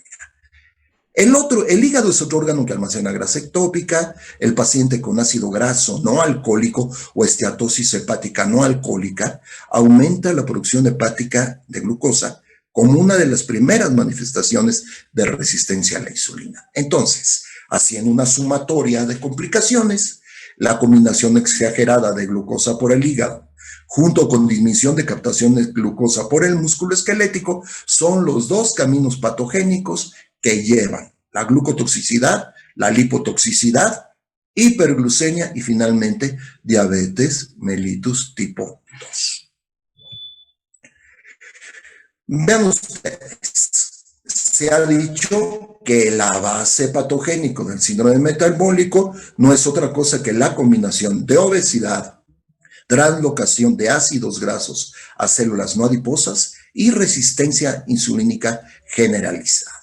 El hígado es otro órgano que almacena grasa ectópica. El paciente con ácido graso no alcohólico o esteatosis hepática no alcohólica aumenta la producción hepática de glucosa como una de las primeras manifestaciones de resistencia a la insulina. Entonces, haciendo una sumatoria de complicaciones, la combinación exagerada de glucosa por el hígado junto con disminución de captación de glucosa por el músculo esquelético son los dos caminos patogénicos que llevan la glucotoxicidad, la lipotoxicidad, hiperglucemia y finalmente diabetes mellitus tipo 2. Vean ustedes, se ha dicho que la base patogénica del síndrome metabólico no es otra cosa que la combinación de obesidad, translocación de ácidos grasos a células no adiposas y resistencia insulínica generalizada.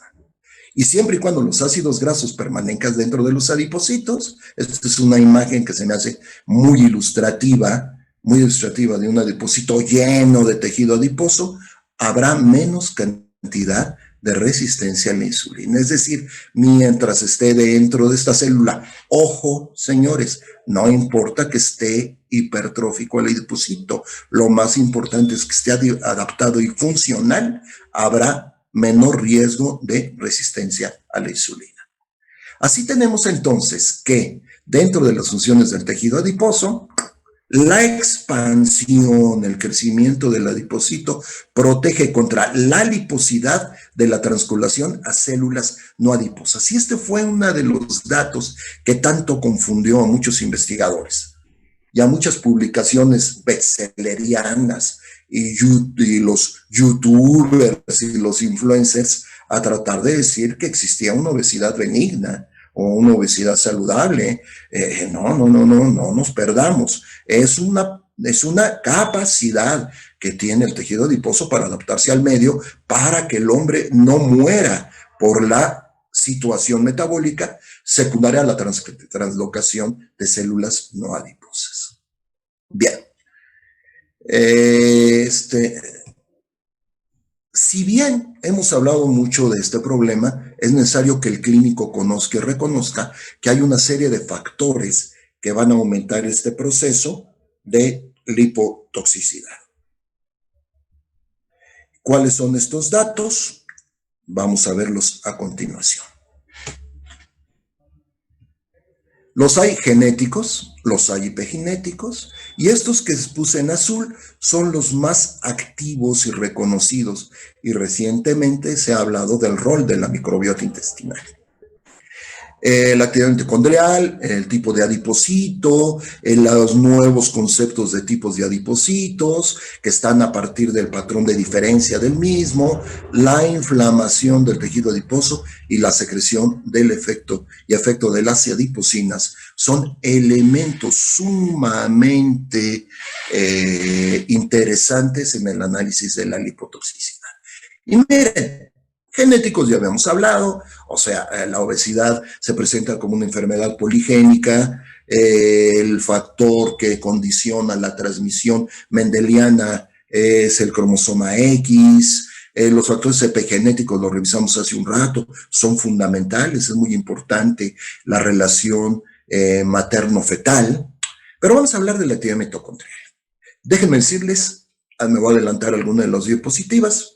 Y siempre y cuando los ácidos grasos permanezcan dentro de los adipocitos, esta es una imagen que se me hace muy ilustrativa de un adipocito lleno de tejido adiposo, habrá menos cantidad de resistencia a la insulina. Es decir, mientras esté dentro de esta célula, ojo, señores, no importa que esté hipertrófico el adipocito, lo más importante es que esté adaptado y funcional, habrá menor riesgo de resistencia a la insulina. Así tenemos entonces que dentro de las funciones del tejido adiposo, la expansión, el crecimiento del adipocito protege contra la liposidad de la transcolación a células no adiposas. Y este fue uno de los datos que tanto confundió a muchos investigadores y a muchas publicaciones bestsellerianas y los youtubers y los influencers a tratar de decir que existía una obesidad benigna o una obesidad saludable. No nos perdamos. Es una capacidad que tiene el tejido adiposo para adaptarse al medio para que el hombre no muera por la situación metabólica secundaria a la translocación de células no adiposas. Bien. Si bien hemos hablado mucho de este problema, es necesario que el clínico conozca y reconozca que hay una serie de factores que van a aumentar este proceso de lipotoxicidad. ¿Cuáles son estos datos? Vamos a verlos a continuación. Los hay genéticos, los hay epigenéticos, y estos que puse en azul son los más activos y reconocidos, y recientemente se ha hablado del rol de la microbiota intestinal. La actividad mitocondrial, el tipo de adipocito, los nuevos conceptos de tipos de adipocitos que están a partir del patrón de diferencia del mismo, la inflamación del tejido adiposo y la secreción del efecto de las adipocinas son elementos sumamente interesantes en el análisis de la lipotoxicidad. Y miren, genéticos ya habíamos hablado, o sea, la obesidad se presenta como una enfermedad poligénica, el factor que condiciona la transmisión mendeliana es el cromosoma X, los factores epigenéticos los revisamos hace un rato, son fundamentales, es muy importante la relación materno-fetal, pero vamos a hablar de la actividad mitocondrial. Déjenme decirles, me voy a adelantar algunas de las diapositivas,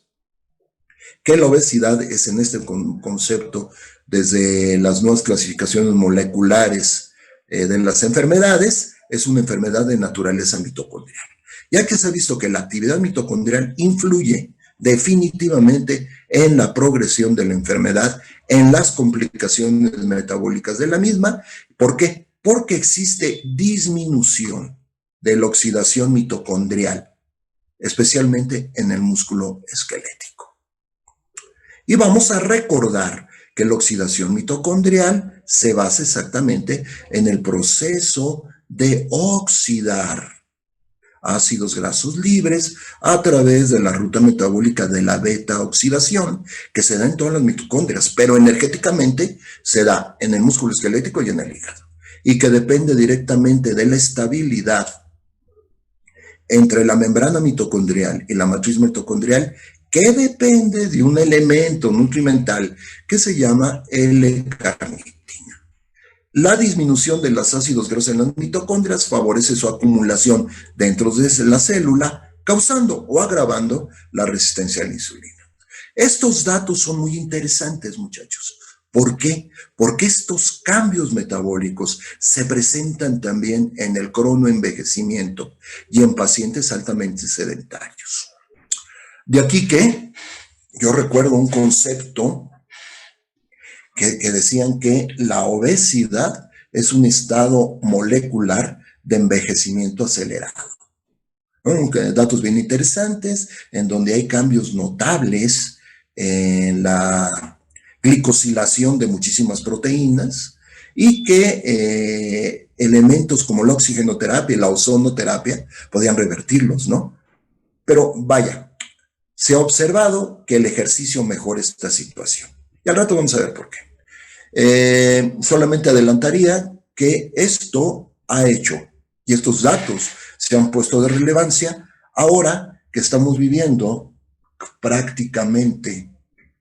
que la obesidad es en este concepto, desde las nuevas clasificaciones moleculares de las enfermedades, es una enfermedad de naturaleza mitocondrial. Ya que se ha visto que la actividad mitocondrial influye definitivamente en la progresión de la enfermedad, en las complicaciones metabólicas de la misma. ¿Por qué? Porque existe disminución de la oxidación mitocondrial, especialmente en el músculo esquelético. Y vamos a recordar que la oxidación mitocondrial se basa exactamente en el proceso de oxidar ácidos grasos libres a través de la ruta metabólica de la beta-oxidación, que se da en todas las mitocondrias, pero energéticamente se da en el músculo esquelético y en el hígado, y que depende directamente de la estabilidad entre la membrana mitocondrial y la matriz mitocondrial, que depende de un elemento nutrimental que se llama L-carnitina. La disminución de los ácidos grasos en las mitocondrias favorece su acumulación dentro de la célula, causando o agravando la resistencia a la insulina. Estos datos son muy interesantes, muchachos. ¿Por qué? Porque estos cambios metabólicos se presentan también en el cronoenvejecimiento y en pacientes altamente sedentarios. De aquí que yo recuerdo un concepto que decían que la obesidad es un estado molecular de envejecimiento acelerado. Datos bien interesantes, en donde hay cambios notables en la glicosilación de muchísimas proteínas y que elementos como la oxigenoterapia y la ozonoterapia podían revertirlos, ¿no? Pero vaya, se ha observado que el ejercicio mejora esta situación. Y al rato vamos a ver por qué. Solamente adelantaría que esto ha hecho, y estos datos se han puesto de relevancia, ahora que estamos viviendo prácticamente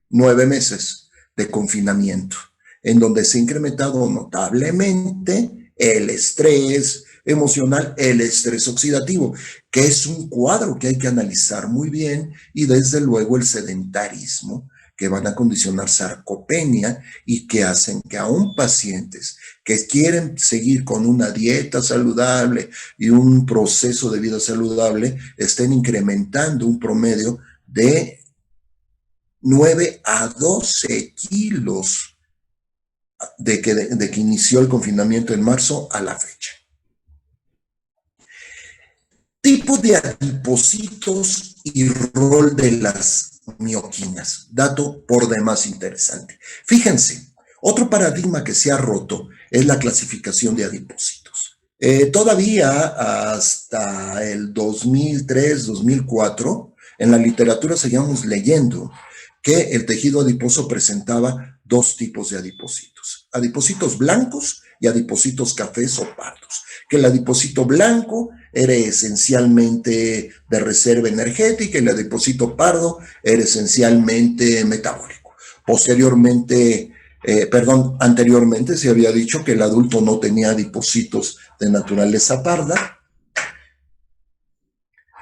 9 meses de confinamiento, en donde se ha incrementado notablemente el estrés emocional, el estrés oxidativo, que es un cuadro que hay que analizar muy bien, y desde luego el sedentarismo, que van a condicionar sarcopenia y que hacen que aún pacientes que quieren seguir con una dieta saludable y un proceso de vida saludable estén incrementando un promedio de 9 a 12 kilos de que inició el confinamiento en marzo a la fecha. Tipo de adipocitos y rol de las mioquinas, dato por demás interesante. Fíjense, otro paradigma que se ha roto es la clasificación de adipocitos. Todavía hasta el 2003, 2004, en la literatura seguíamos leyendo que el tejido adiposo presentaba dos tipos de adipocitos: adipocitos blancos y adipocitos cafés o pardos. Que el adipocito blanco era esencialmente de reserva energética y el adipocito pardo era esencialmente metabólico. Anteriormente se había dicho que el adulto no tenía adipocitos de naturaleza parda.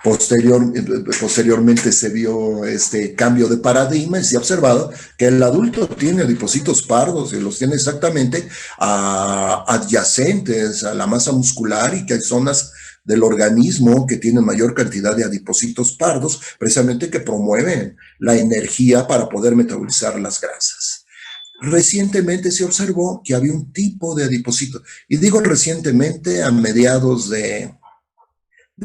Posteriormente se vio este cambio de paradigma y se ha observado que el adulto tiene adipocitos pardos y los tiene exactamente adyacentes a la masa muscular, y que hay zonas del organismo que tienen mayor cantidad de adipocitos pardos, precisamente que promueven la energía para poder metabolizar las grasas. Recientemente se observó que había un tipo de adipocito, y digo recientemente, a mediados de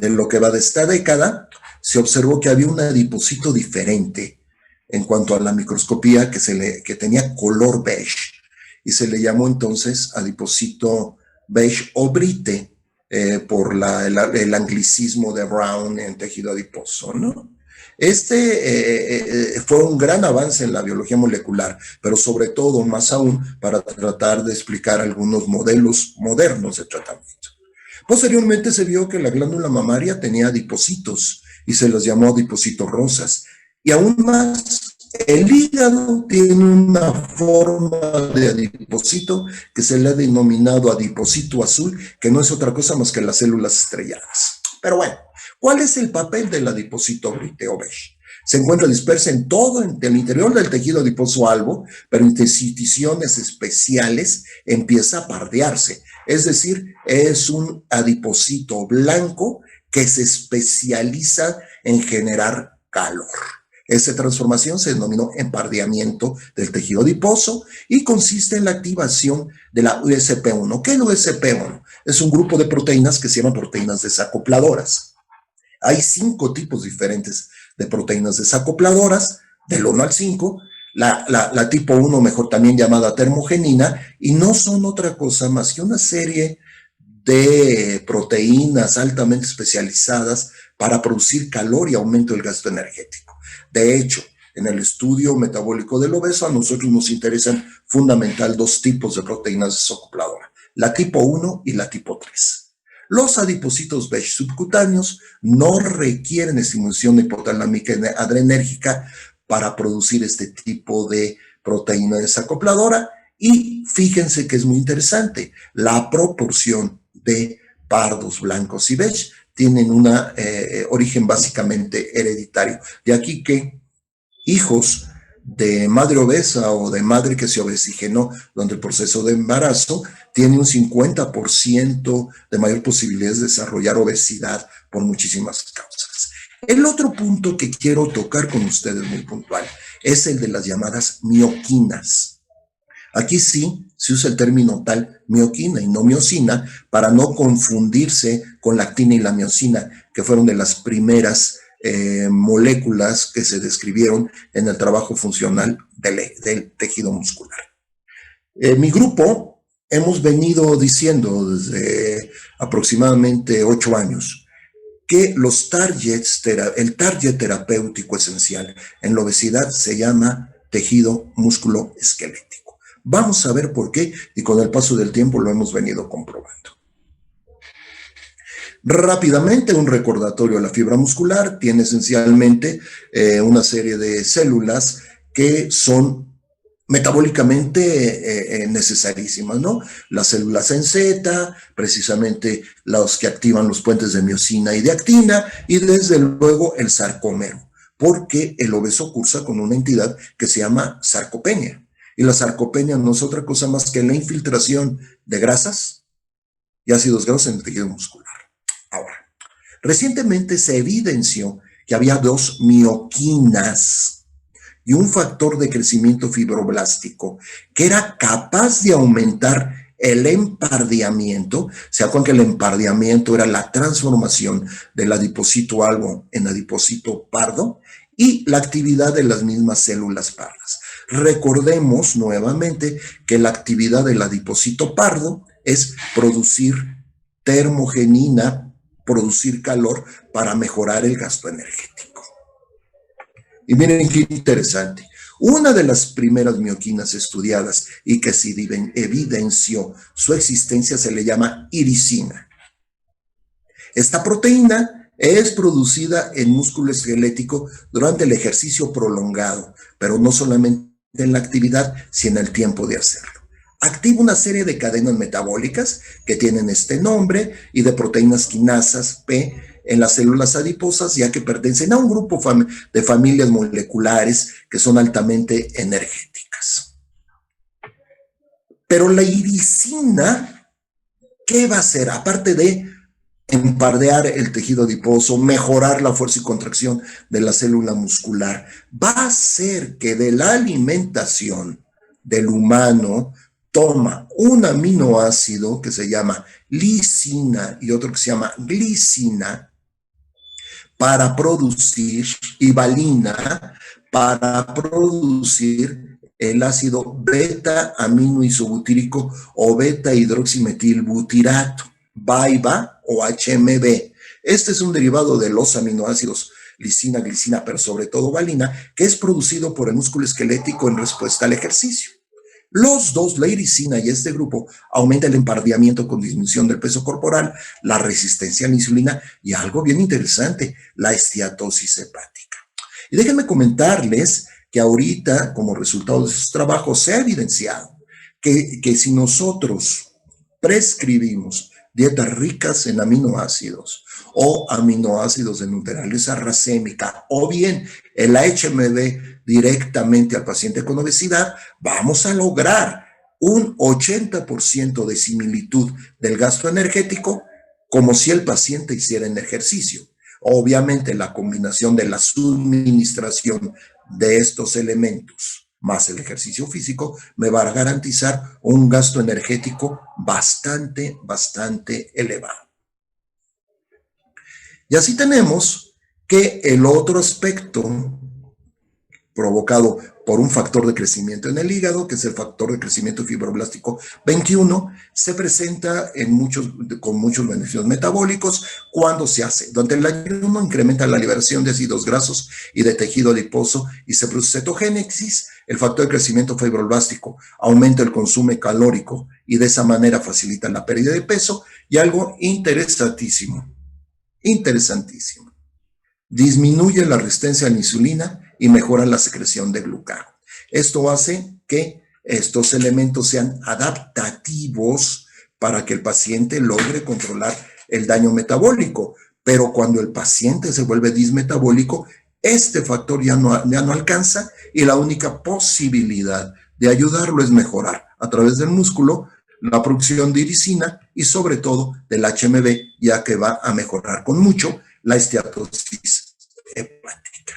lo que va de esta década, se observó que había un adipocito diferente en cuanto a la microscopía, que tenía color beige, y se le llamó entonces adipocito beige o brite, por el anglicismo de Brown en tejido adiposo, ¿no? Fue un gran avance en la biología molecular, pero sobre todo, más aún, para tratar de explicar algunos modelos modernos de tratamiento. Posteriormente se vio que la glándula mamaria tenía adipocitos y se los llamó adipocitos rosas. Y aún más, el hígado tiene una forma de adipocito que se le ha denominado adipocito azul, que no es otra cosa más que las células estrelladas. Pero bueno, ¿cuál es el papel del adipocito brite o beige? Se encuentra dispersa en todo el interior del tejido adiposo albo, pero en intersticios especiales empieza a pardearse. Es decir, es un adipocito blanco que se especializa en generar calor. Esta transformación se denominó empardeamiento del tejido adiposo y consiste en la activación de la USP1. ¿Qué es la USP1? Es un grupo de proteínas que se llaman proteínas desacopladoras. Hay 5 tipos diferentes de proteínas desacopladoras, del 1 al 5. La tipo 1, mejor también llamada termogenina, y no son otra cosa más que una serie de proteínas altamente especializadas para producir calor y aumento del gasto energético. De hecho, en el estudio metabólico del obeso, a nosotros nos interesan fundamental 2 tipos de proteínas desacopladoras: la tipo 1 y la tipo 3. Los adipocitos beige subcutáneos no requieren estimulación hipotalámica adrenérgica para producir este tipo de proteína desacopladora, y fíjense que es muy interesante, la proporción de pardos, blancos y beige tienen un origen básicamente hereditario. De aquí que hijos de madre obesa o de madre que se obesigenó durante el proceso de embarazo tiene un 50% de mayor posibilidad de desarrollar obesidad por muchísimas causas. El otro punto que quiero tocar con ustedes muy puntual es el de las llamadas mioquinas. Aquí sí se usa el término tal mioquina y no miocina para no confundirse con la actina y la miocina, que fueron de las primeras moléculas que se describieron en el trabajo funcional del tejido muscular. Mi grupo hemos venido diciendo desde aproximadamente 8 años que el target terapéutico esencial en la obesidad se llama tejido músculo esquelético. Vamos a ver por qué y con el paso del tiempo lo hemos venido comprobando. Rápidamente, un recordatorio: la fibra muscular tiene esencialmente una serie de células que son metabólicamente necesarísimas, ¿no? Las células en Z, precisamente los que activan los puentes de miocina y de actina, y desde luego el sarcómero, porque el obeso cursa con una entidad que se llama sarcopenia. Y la sarcopenia no es otra cosa más que la infiltración de grasas y ácidos grasos en el tejido muscular. Ahora, recientemente se evidenció que había 2 mioquinas y un factor de crecimiento fibroblástico que era capaz de aumentar el empardeamiento. ¿Se acuerdan que el empardeamiento era la transformación del adipocito albo en adipocito pardo? Y la actividad de las mismas células pardas. Recordemos nuevamente que la actividad del adipocito pardo es producir termogenina, producir calor para mejorar el gasto energético. Y miren qué interesante. Una de las primeras mioquinas estudiadas y que se evidenció su existencia se le llama iricina. Esta proteína es producida en músculo esquelético durante el ejercicio prolongado, pero no solamente en la actividad, sino en el tiempo de hacerlo. Activa una serie de cadenas metabólicas que tienen este nombre y de proteínas quinasas P en las células adiposas, ya que pertenecen a un grupo de familias moleculares que son altamente energéticas. Pero la iricina, ¿qué va a hacer? Aparte de empardear el tejido adiposo, mejorar la fuerza y contracción de la célula muscular, va a hacer que de la alimentación del humano toma un aminoácido que se llama lisina y otro que se llama glicina para producir, y valina para producir el ácido beta aminoisobutírico o beta hidroximetilbutirato, BAIBA o HMB. Este es un derivado de los aminoácidos lisina, glicina, pero sobre todo valina, que es producido por el músculo esquelético en respuesta al ejercicio. Los dos, la iricina y este grupo, aumenta el empardeamiento con disminución del peso corporal, la resistencia a la insulina y algo bien interesante, la esteatosis hepática. Y déjenme comentarles que ahorita, como resultado de sus trabajos, se ha evidenciado que si nosotros prescribimos dietas ricas en aminoácidos o aminoácidos de naturaleza racémica o bien el HMB directamente al paciente con obesidad, vamos a lograr un 80% de similitud del gasto energético como si el paciente hiciera en ejercicio. Obviamente la combinación de la suministración de estos elementos más el ejercicio físico me va a garantizar un gasto energético bastante elevado. Y así tenemos que el otro aspecto provocado por un factor de crecimiento en el hígado, que es el factor de crecimiento fibroblástico 21, se presenta con muchos beneficios metabólicos cuando se hace. Durante el ayuno incrementa la liberación de ácidos grasos y de tejido adiposo y se produce cetogénesis. El factor de crecimiento fibroblástico aumenta el consumo calórico y de esa manera facilita la pérdida de peso. Y algo interesantísimo, disminuye la resistencia a la insulina y mejora la secreción de glucagón. Esto hace que estos elementos sean adaptativos para que el paciente logre controlar el daño metabólico. Pero cuando el paciente se vuelve dismetabólico, este factor ya no alcanza y la única posibilidad de ayudarlo es mejorar a través del músculo la producción de iricina y sobre todo del HMB, ya que va a mejorar con mucho la esteatosis hepática.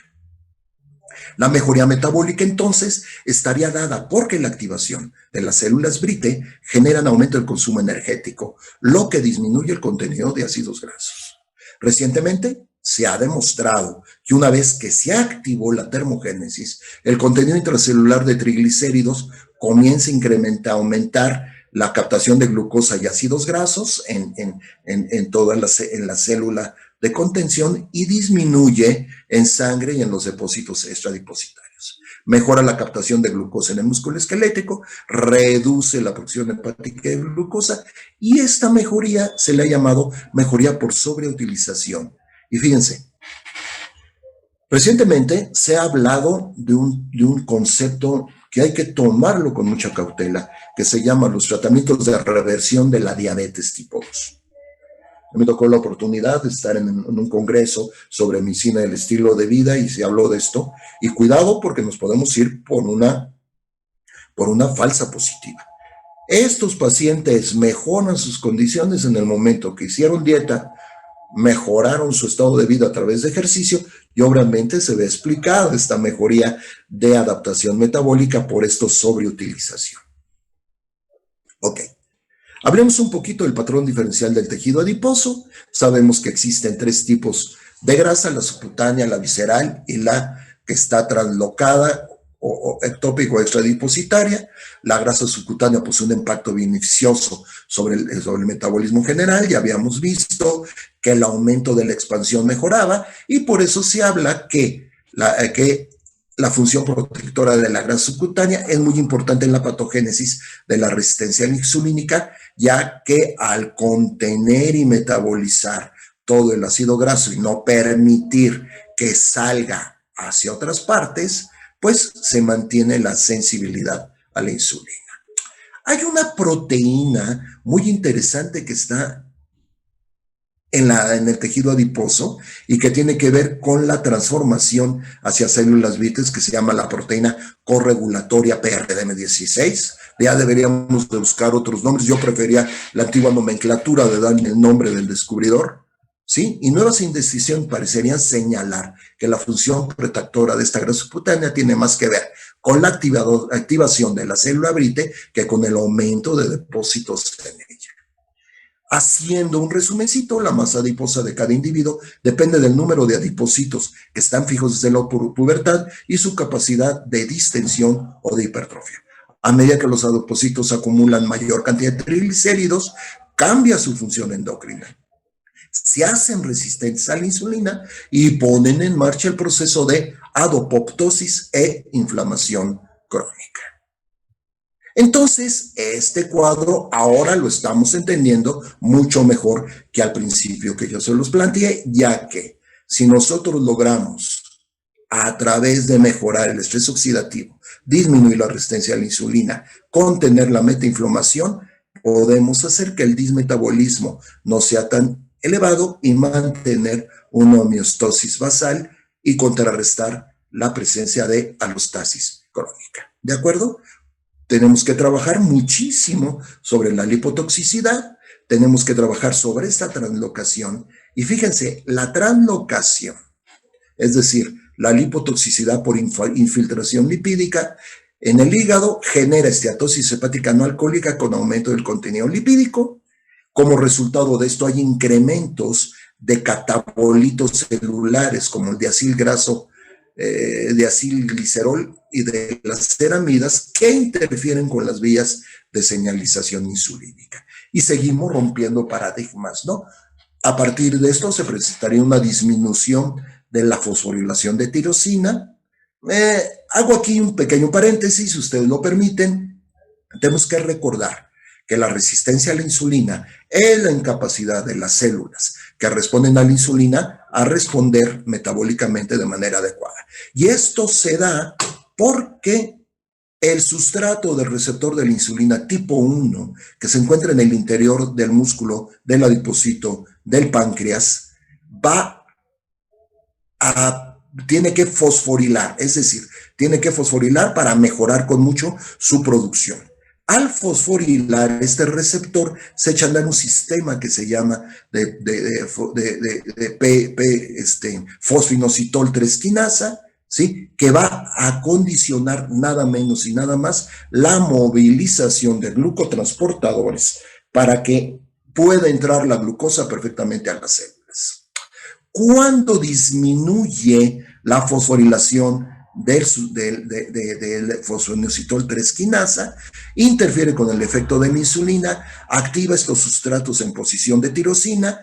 La mejoría metabólica entonces estaría dada porque la activación de las células Brite generan aumento del consumo energético, lo que disminuye el contenido de ácidos grasos. Recientemente se ha demostrado que una vez que se activó la termogénesis, el contenido intracelular de triglicéridos comienza a aumentar la captación de glucosa y ácidos grasos en toda la célula de contención y disminuye en sangre y en los depósitos extradipositarios. Mejora la captación de glucosa en el músculo esquelético, reduce la producción hepática de glucosa y esta mejoría se le ha llamado mejoría por sobreutilización. Y fíjense, recientemente se ha hablado de un concepto que hay que tomarlo con mucha cautela, que se llama los tratamientos de reversión de la diabetes tipo 2. Me tocó la oportunidad de estar en un congreso sobre medicina del estilo de vida y se habló de esto. Y cuidado porque nos podemos ir por una falsa positiva. Estos pacientes mejoran sus condiciones en el momento que hicieron dieta, mejoraron su estado de vida a través de ejercicio y obviamente se ve explicada esta mejoría de adaptación metabólica por esto sobreutilización. Ok. Hablemos un poquito del patrón diferencial del tejido adiposo. Sabemos que existen 3 tipos de grasa, la subcutánea, la visceral y la que está translocada o ectópica o extradipositaria. La grasa subcutánea posee un impacto beneficioso sobre el metabolismo general. Ya habíamos visto que el aumento de la expansión mejoraba y por eso se habla que la función protectora de la grasa subcutánea es muy importante en la patogénesis de la resistencia insulínica, ya que al contener y metabolizar todo el ácido graso y no permitir que salga hacia otras partes, pues se mantiene la sensibilidad a la insulina. Hay una proteína muy interesante que está en el tejido adiposo y que tiene que ver con la transformación hacia células vitres que se llama la proteína corregulatoria PRDM16. Ya deberíamos de buscar otros nombres. Yo prefería la antigua nomenclatura de darle el nombre del descubridor, ¿sí? Y nuevas investigaciones parecerían señalar que la función protectora de esta grasa subcutánea tiene más que ver con la activación de la célula Brite que con el aumento de depósitos en ella. Haciendo un resumencito, la masa adiposa de cada individuo depende del número de adipocitos que están fijos desde la pubertad y su capacidad de distensión o de hipertrofia. A medida que los adipocitos acumulan mayor cantidad de triglicéridos, cambia su función endocrina. Se hacen resistentes a la insulina y ponen en marcha el proceso de adipoptosis e inflamación crónica. Entonces, este cuadro ahora lo estamos entendiendo mucho mejor que al principio que yo se los planteé, ya que si nosotros logramos, a través de mejorar el estrés oxidativo, disminuir la resistencia a la insulina, contener la metainflamación, podemos hacer que el dismetabolismo no sea tan elevado y mantener una homeostasis basal y contrarrestar la presencia de alostasis crónica. ¿De acuerdo? Tenemos que trabajar muchísimo sobre la lipotoxicidad, tenemos que trabajar sobre esta translocación. Y fíjense, la translocación, es decir, la lipotoxicidad por infiltración lipídica en el hígado genera esteatosis hepática no alcohólica con aumento del contenido lipídico. Como resultado de esto hay incrementos de catabolitos celulares como el diacilgraso, diacilglicerol y de las ceramidas que interfieren con las vías de señalización insulínica. Y seguimos rompiendo paradigmas, ¿no? A partir de esto se presentaría una disminución de la fosforilación de tirosina. Hago aquí un pequeño paréntesis, si ustedes lo permiten. Tenemos que recordar que la resistencia a la insulina es la incapacidad de las células que responden a la insulina a responder metabólicamente de manera adecuada. Y esto se da porque el sustrato del receptor de la insulina tipo 1, que se encuentra en el interior del músculo del adipocito del páncreas, tiene que fosforilar, es decir, tiene que fosforilar para mejorar con mucho su producción. Al fosforilar este receptor se echa a andar un sistema que se llama fosfinositol 3 quinasa, ¿sí? Que va a condicionar nada menos y nada más la movilización de glucotransportadores para que pueda entrar la glucosa perfectamente a las células. Cuando disminuye la fosforilación del fosfoninositol 3 quinasa, interfiere con el efecto de la insulina, activa estos sustratos en posición de tirosina,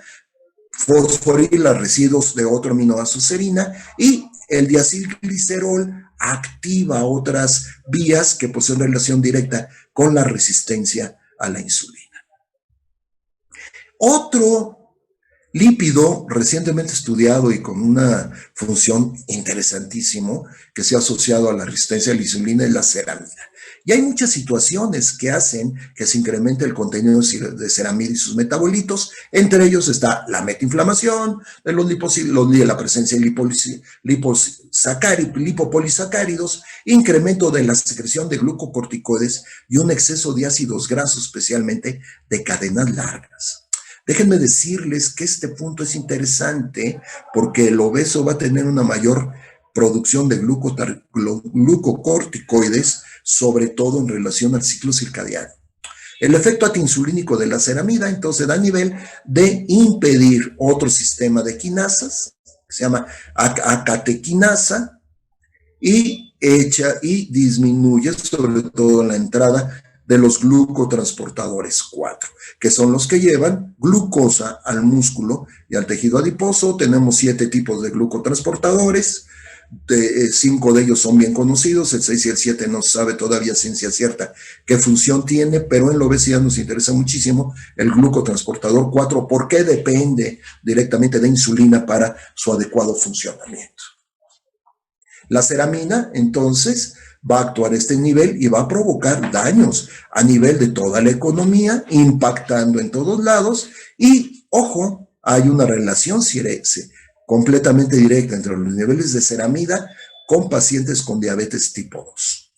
fosforila residuos de otro aminoácido serina y el diacilglicerol activa otras vías que poseen relación directa con la resistencia a la insulina. Otro lípido recientemente estudiado y con una función interesantísimo que se ha asociado a la resistencia a la insulina es la ceramida. Y hay muchas situaciones que hacen que se incremente el contenido de ceramida y sus metabolitos. Entre ellos está la metainflamación de la presencia de lipopolisacáridos, incremento de la secreción de glucocorticoides y un exceso de ácidos grasos, especialmente de cadenas largas. Déjenme decirles que este punto es interesante porque el obeso va a tener una mayor producción de glucocorticoides, sobre todo en relación al ciclo circadiano. El efecto antiinsulínico de la ceramida, entonces, da nivel de impedir otro sistema de quinasas, que se llama acatequinasa, y disminuye sobre todo la entrada de los glucotransportadores 4, que son los que llevan glucosa al músculo y al tejido adiposo. Tenemos 7 tipos de glucotransportadores. 5 de ellos son bien conocidos, el 6 y el 7 no se sabe todavía ciencia cierta qué función tiene, pero en la obesidad nos interesa muchísimo el glucotransportador 4 porque depende directamente de insulina para su adecuado funcionamiento. La ceramina, entonces, va a actuar a este nivel y va a provocar daños a nivel de toda la economía, impactando en todos lados y, ojo, hay una relación completamente directa entre los niveles de ceramida con pacientes con diabetes tipo 2.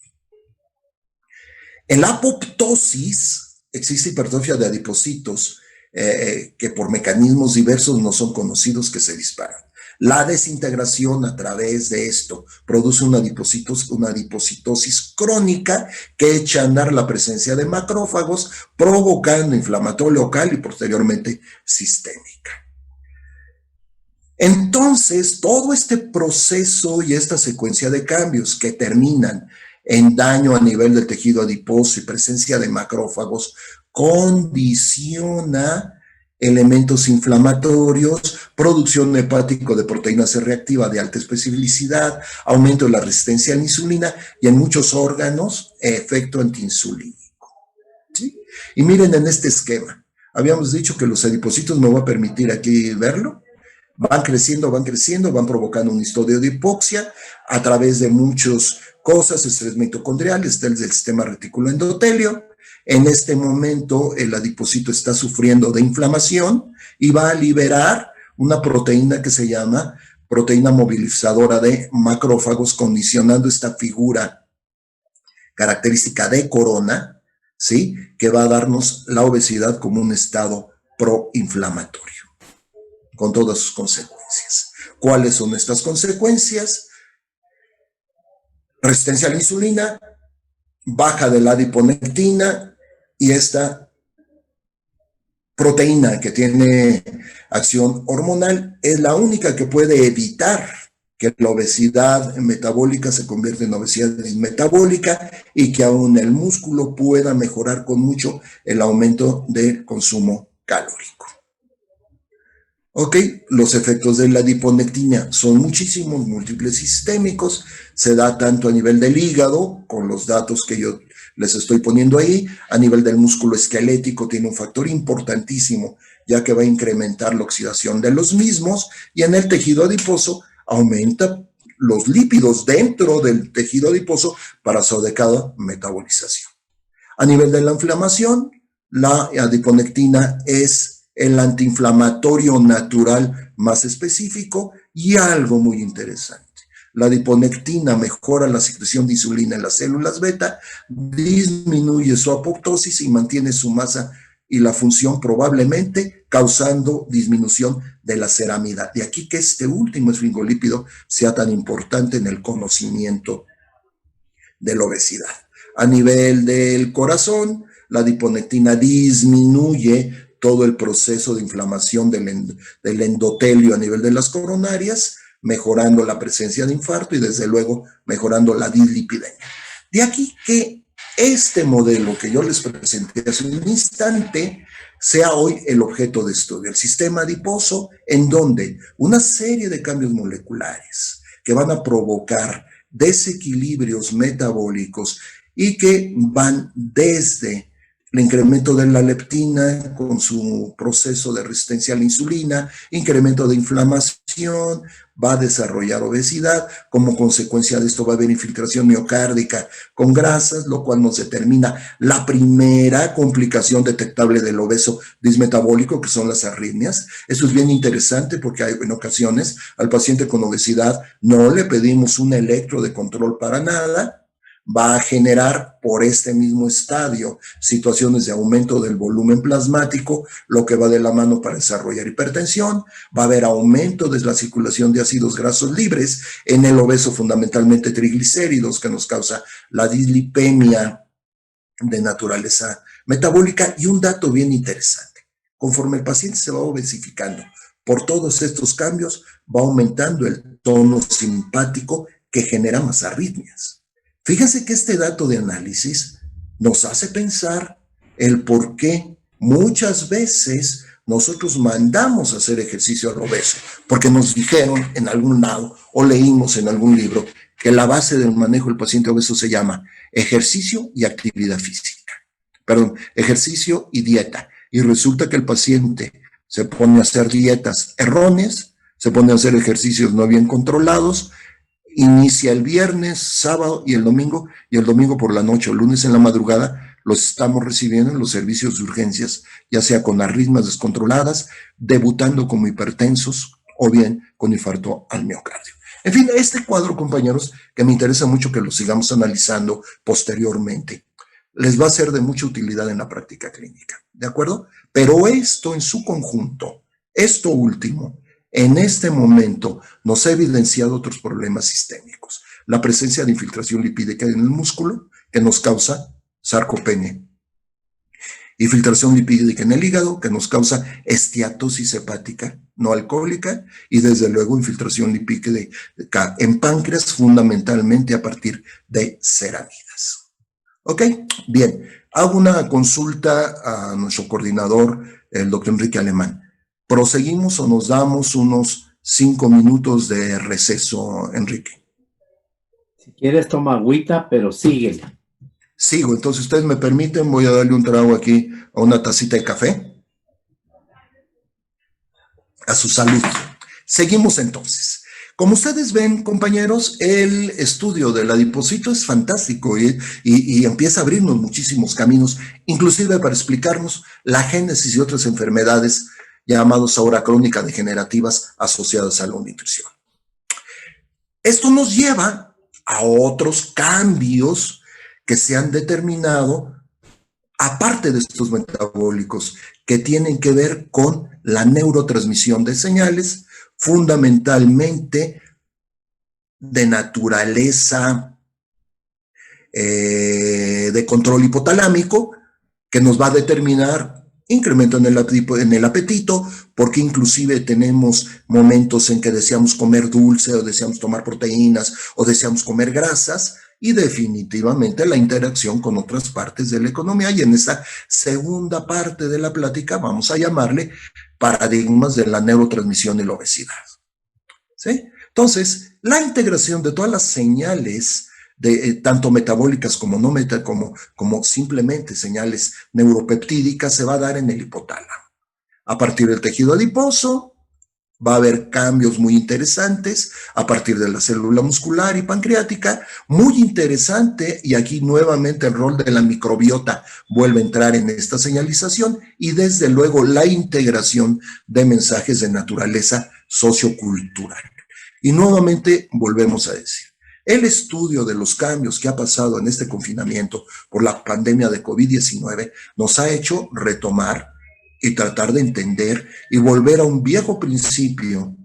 En la apoptosis existe hipertrofia de adipocitos que por mecanismos diversos no son conocidos que se disparan. La desintegración a través de esto produce una adipocitosis crónica que echa a andar la presencia de macrófagos, provocando inflamación local y posteriormente sistémica. Entonces, todo este proceso y esta secuencia de cambios que terminan en daño a nivel del tejido adiposo y presencia de macrófagos condiciona elementos inflamatorios, producción hepático de proteína C reactiva de alta especificidad, aumento de la resistencia a la insulina y en muchos órganos efecto antiinsulínico. ¿Sí? Y miren en este esquema, habíamos dicho que los adipocitos, me voy a permitir aquí verlo, van creciendo, van provocando un episodio de hipoxia a través de muchas cosas, estrés mitocondrial, estrés del sistema reticuloendotelio. En este momento el adipocito está sufriendo de inflamación y va a liberar una proteína que se llama proteína movilizadora de macrófagos, condicionando esta figura característica de corona, ¿sí? Que va a darnos la obesidad como un estado proinflamatorio, con todas sus consecuencias. ¿Cuáles son estas consecuencias? Resistencia a la insulina, baja de la adiponectina y esta proteína que tiene acción hormonal es la única que puede evitar que la obesidad metabólica se convierta en obesidad metabólica y que aún el músculo pueda mejorar con mucho el aumento del consumo calórico. Ok, los efectos de la adiponectina son muchísimos, múltiples y sistémicos. Se da tanto a nivel del hígado, con los datos que yo les estoy poniendo ahí, a nivel del músculo esquelético tiene un factor importantísimo, ya que va a incrementar la oxidación de los mismos, y en el tejido adiposo aumenta los lípidos dentro del tejido adiposo para su adecuada metabolización. A nivel de la inflamación, la adiponectina es el antiinflamatorio natural más específico y algo muy interesante. La adiponectina mejora la secreción de insulina en las células beta, disminuye su apoptosis y mantiene su masa y la función probablemente causando disminución de la ceramida. De aquí que este último esfingolípido sea tan importante en el conocimiento de la obesidad. A nivel del corazón, la adiponectina disminuye todo el proceso de inflamación del endotelio a nivel de las coronarias, mejorando la presencia de infarto y desde luego mejorando la dislipidemia. De aquí que este modelo que yo les presenté hace un instante sea hoy el objeto de estudio, el sistema adiposo, en donde una serie de cambios moleculares que van a provocar desequilibrios metabólicos y que van desde el incremento de la leptina con su proceso de resistencia a la insulina, incremento de inflamación, va a desarrollar obesidad, como consecuencia de esto va a haber infiltración miocárdica con grasas, lo cual nos determina la primera complicación detectable del obeso dismetabólico, que son las arritmias. Eso es bien interesante porque en ocasiones al paciente con obesidad no le pedimos un electro de control para nada, va a generar por este mismo estadio situaciones de aumento del volumen plasmático, lo que va de la mano para desarrollar hipertensión, va a haber aumento de la circulación de ácidos grasos libres en el obeso, fundamentalmente triglicéridos, que nos causa la dislipemia de naturaleza metabólica. Y un dato bien interesante, conforme el paciente se va obesificando, por todos estos cambios va aumentando el tono simpático que genera más arritmias. Fíjense que este dato de análisis nos hace pensar el por qué muchas veces nosotros mandamos a hacer ejercicio al obeso, porque nos dijeron en algún lado o leímos en algún libro que la base del manejo del paciente obeso se llama ejercicio y actividad física. Perdón, ejercicio y dieta. Y resulta que el paciente se pone a hacer dietas erróneas, se pone a hacer ejercicios no bien controlados, inicia el viernes, sábado y el domingo por la noche o lunes en la madrugada los estamos recibiendo en los servicios de urgencias, ya sea con arritmias descontroladas, debutando como hipertensos o bien con infarto al miocardio. En fin, este cuadro, compañeros, que me interesa mucho que lo sigamos analizando posteriormente, les va a ser de mucha utilidad en la práctica clínica, ¿de acuerdo? Pero esto en su conjunto, esto último, en este momento nos ha evidenciado otros problemas sistémicos. La presencia de infiltración lipídica en el músculo que nos causa sarcopenia. Infiltración lipídica en el hígado que nos causa esteatosis hepática no alcohólica y desde luego infiltración lipídica en páncreas fundamentalmente a partir de ceramidas. ¿Ok? Bien, hago una consulta a nuestro coordinador, el doctor Enrique Alemán. ¿Proseguimos o nos damos unos 5 minutos de receso, Enrique? Si quieres, toma agüita, pero síguele. Sigo, entonces ustedes me permiten, voy a darle un trago aquí a una tacita de café. A su salud. Seguimos entonces. Como ustedes ven, compañeros, el estudio del adipocito es fantástico y empieza a abrirnos muchísimos caminos, inclusive para explicarnos la génesis de otras enfermedades llamadas ahora crónicas degenerativas asociadas a la nutrición. Esto nos lleva a otros cambios que se han determinado, aparte de estos metabólicos, que tienen que ver con la neurotransmisión de señales, fundamentalmente de naturaleza de control hipotalámico, que nos va a determinar incremento en el apetito, porque inclusive tenemos momentos en que deseamos comer dulce o deseamos tomar proteínas o deseamos comer grasas, y definitivamente la interacción con otras partes de la economía. Y en esta segunda parte de la plática vamos a llamarle paradigmas de la neurotransmisión y la obesidad. ¿Sí? Entonces, la integración de todas las señales, tanto metabólicas como no como simplemente señales neuropeptídicas, se va a dar en el hipotálamo. A partir del tejido adiposo, va a haber cambios muy interesantes a partir de la célula muscular y pancreática, muy interesante, y aquí nuevamente el rol de la microbiota vuelve a entrar en esta señalización, y desde luego la integración de mensajes de naturaleza sociocultural. Y nuevamente volvemos a decir, el estudio de los cambios que ha pasado en este confinamiento por la pandemia de COVID-19 nos ha hecho retomar y tratar de entender y volver a un viejo principio.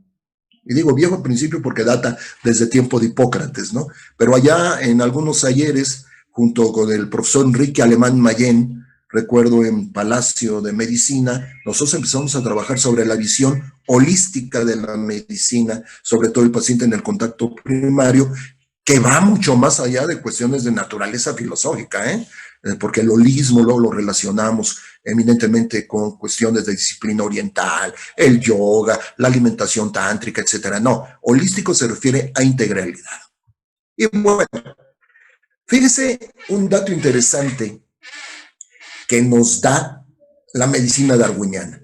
Y digo viejo principio porque data desde tiempo de Hipócrates, ¿no? Pero allá en algunos ayeres, junto con el profesor Enrique Alemán Mayén, recuerdo en Palacio de Medicina, nosotros empezamos a trabajar sobre la visión holística de la medicina, sobre todo el paciente en el contacto primario, que va mucho más allá de cuestiones de naturaleza filosófica, porque el holismo luego lo relacionamos eminentemente con cuestiones de disciplina oriental, el yoga, la alimentación tántrica, etcétera. No, holístico se refiere a integralidad. Y bueno, fíjese un dato interesante que nos da la medicina darwiniana.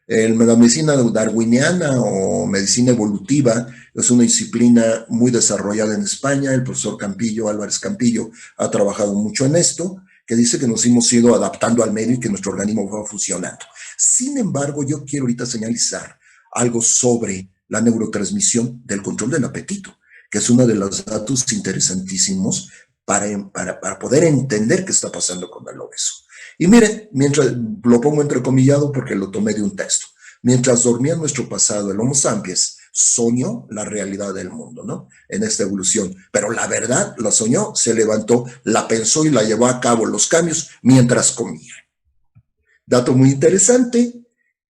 La medicina darwiniana o medicina evolutiva es una disciplina muy desarrollada en España. El profesor Campillo, Álvarez Campillo, ha trabajado mucho en esto, que dice que nos hemos ido adaptando al medio y que nuestro organismo va funcionando. Sin embargo, yo quiero ahorita señalizar algo sobre la neurotransmisión del control del apetito, que es uno de los datos interesantísimos para poder entender qué está pasando con el obeso. Y miren, mientras lo pongo entrecomillado porque lo tomé de un texto, mientras dormía en nuestro pasado el Homo sapiens, soñó la realidad del mundo, ¿no? En esta evolución. Pero la verdad la soñó, se levantó, la pensó y la llevó a cabo los cambios mientras comía. Dato muy interesante.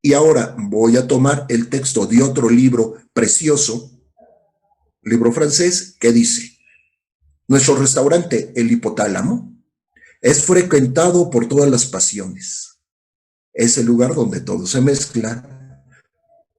Y ahora voy a tomar el texto de otro libro precioso, libro francés, que dice: nuestro restaurante, el hipotálamo, es frecuentado por todas las pasiones. Es el lugar donde todo se mezcla,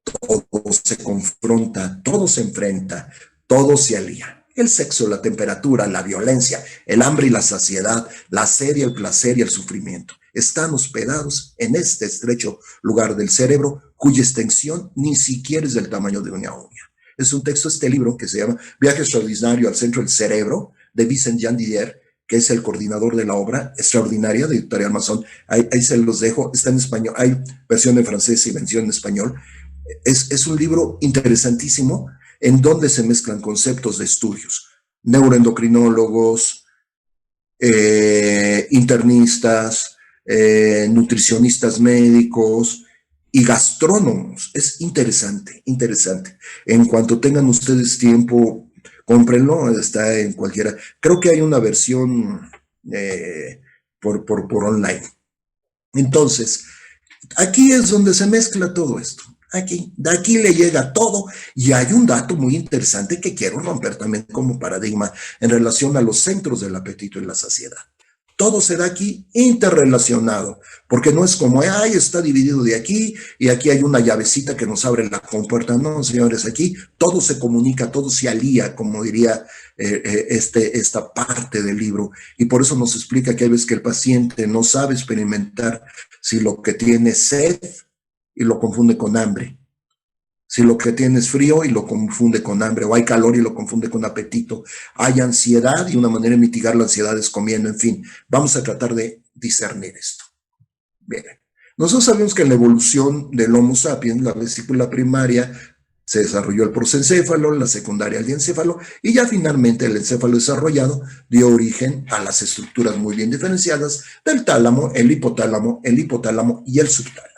todo se confronta, todo se enfrenta, todo se alía. El sexo, la temperatura, la violencia, el hambre y la saciedad, la sed y el placer y el sufrimiento están hospedados en este estrecho lugar del cerebro, cuya extensión ni siquiera es del tamaño de una uña. Es un texto, este libro, que se llama Viaje extraordinario al centro del cerebro, de Vincent Jean Didier, que es el coordinador de la obra extraordinaria de Editorial Masson. Ahí se los dejo, está en español, hay versión en francés y versión en español. Es un libro interesantísimo en donde se mezclan conceptos de estudios, neuroendocrinólogos, internistas, nutricionistas médicos y gastrónomos. Es interesante, interesante. En cuanto tengan ustedes tiempo, cómprenlo, está en cualquiera. Creo que hay una versión por online. Entonces, aquí es donde se mezcla todo esto. Aquí, de aquí le llega todo. Y hay un dato muy interesante que quiero romper también como paradigma en relación a los centros del apetito y la saciedad. Todo se da aquí interrelacionado, porque no es como, ay, está dividido de aquí y aquí hay una llavecita que nos abre la compuerta. No, señores, aquí todo se comunica, todo se alía, como diría esta parte del libro. Y por eso nos explica que hay veces que el paciente no sabe experimentar si lo que tiene es sed y lo confunde con hambre. Si lo que tiene es frío y lo confunde con hambre, o hay calor y lo confunde con apetito, hay ansiedad y una manera de mitigar la ansiedad es comiendo, en fin, vamos a tratar de discernir esto. Bien, nosotros sabemos que en la evolución del Homo sapiens, la vesícula primaria se desarrolló el prosencéfalo, la secundaria el diencéfalo, y ya finalmente el encéfalo desarrollado dio origen a las estructuras muy bien diferenciadas del tálamo y el subtálamo.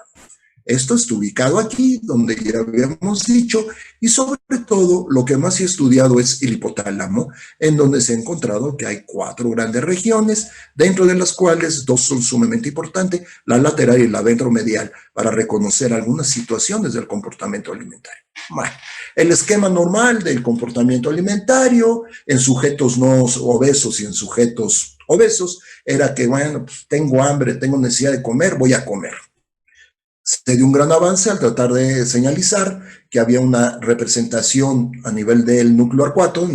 Esto está ubicado aquí, donde ya habíamos dicho, y sobre todo lo que más he estudiado es el hipotálamo, en donde se ha encontrado que hay 4 grandes regiones, dentro de las cuales 2 son sumamente importantes, la lateral y la ventromedial, para reconocer algunas situaciones del comportamiento alimentario. Bueno, el esquema normal del comportamiento alimentario en sujetos no obesos y en sujetos obesos era que, bueno, pues tengo hambre, tengo necesidad de comer, voy a comer. Se dio un gran avance al tratar de señalizar que había una representación a nivel del núcleo arcuato,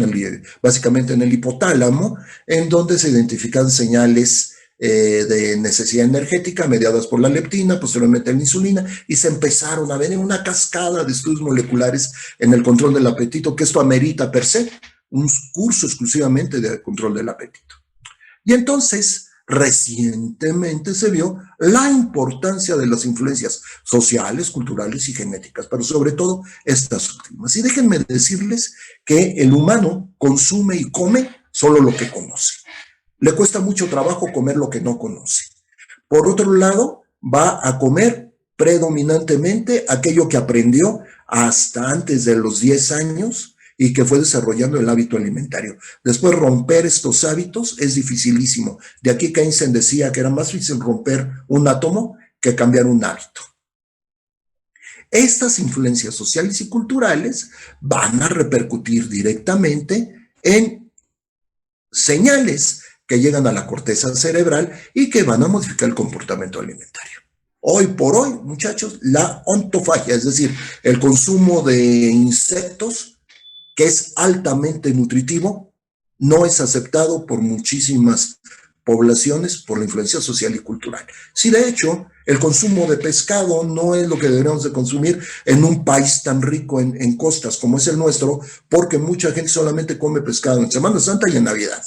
básicamente en el hipotálamo, en donde se identifican señales de necesidad energética mediadas por la leptina, posteriormente la insulina, y se empezaron a ver una cascada de estudios moleculares en el control del apetito, que esto amerita per se un curso exclusivamente de control del apetito. Y entonces, recientemente se vio la importancia de las influencias sociales, culturales y genéticas, pero sobre todo estas últimas. Y déjenme decirles que el humano consume y come solo lo que conoce. Le cuesta mucho trabajo comer lo que no conoce. Por otro lado, va a comer predominantemente aquello que aprendió hasta antes de los 10 años y que fue desarrollando el hábito alimentario. Después romper estos hábitos es dificilísimo. De aquí que Einstein decía que era más difícil romper un átomo que cambiar un hábito. Estas influencias sociales y culturales van a repercutir directamente en señales que llegan a la corteza cerebral y que van a modificar el comportamiento alimentario. Hoy por hoy, muchachos, la ontofagia, es decir, el consumo de insectos, que es altamente nutritivo, no es aceptado por muchísimas poblaciones por la influencia social y cultural. Sí, de hecho, el consumo de pescado no es lo que deberíamos de consumir en un país tan rico en costas como es el nuestro, porque mucha gente solamente come pescado en Semana Santa y en Navidad.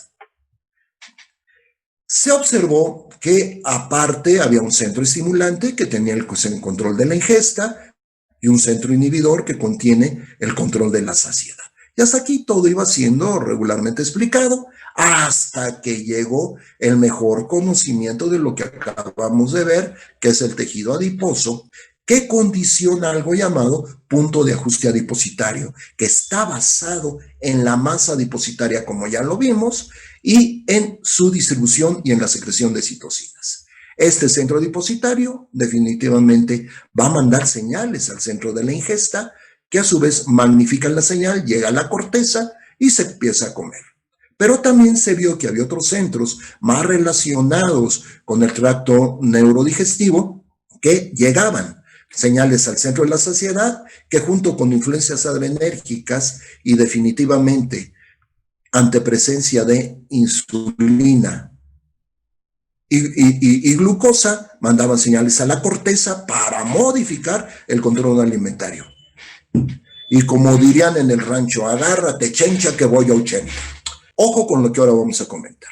Se observó que aparte había un centro estimulante que tenía el control de la ingesta y un centro inhibidor que contiene el control de la saciedad. Y hasta aquí todo iba siendo regularmente explicado hasta que llegó el mejor conocimiento de lo que acabamos de ver, que es el tejido adiposo, que condiciona algo llamado punto de ajuste adipositario, que está basado en la masa adipositaria, como ya lo vimos, y en su distribución y en la secreción de citocinas. Este centro adipositario definitivamente va a mandar señales al centro de la ingesta, que a su vez magnifican la señal, llega a la corteza y se empieza a comer. Pero también se vio que había otros centros más relacionados con el tracto neurodigestivo que llegaban señales al centro de la saciedad, que junto con influencias adrenérgicas y definitivamente ante presencia de insulina y glucosa, mandaban señales a la corteza para modificar el control alimentario. Y como dirían en el rancho, agárrate, chencha, que voy a 80. Ojo con lo que ahora vamos a comentar.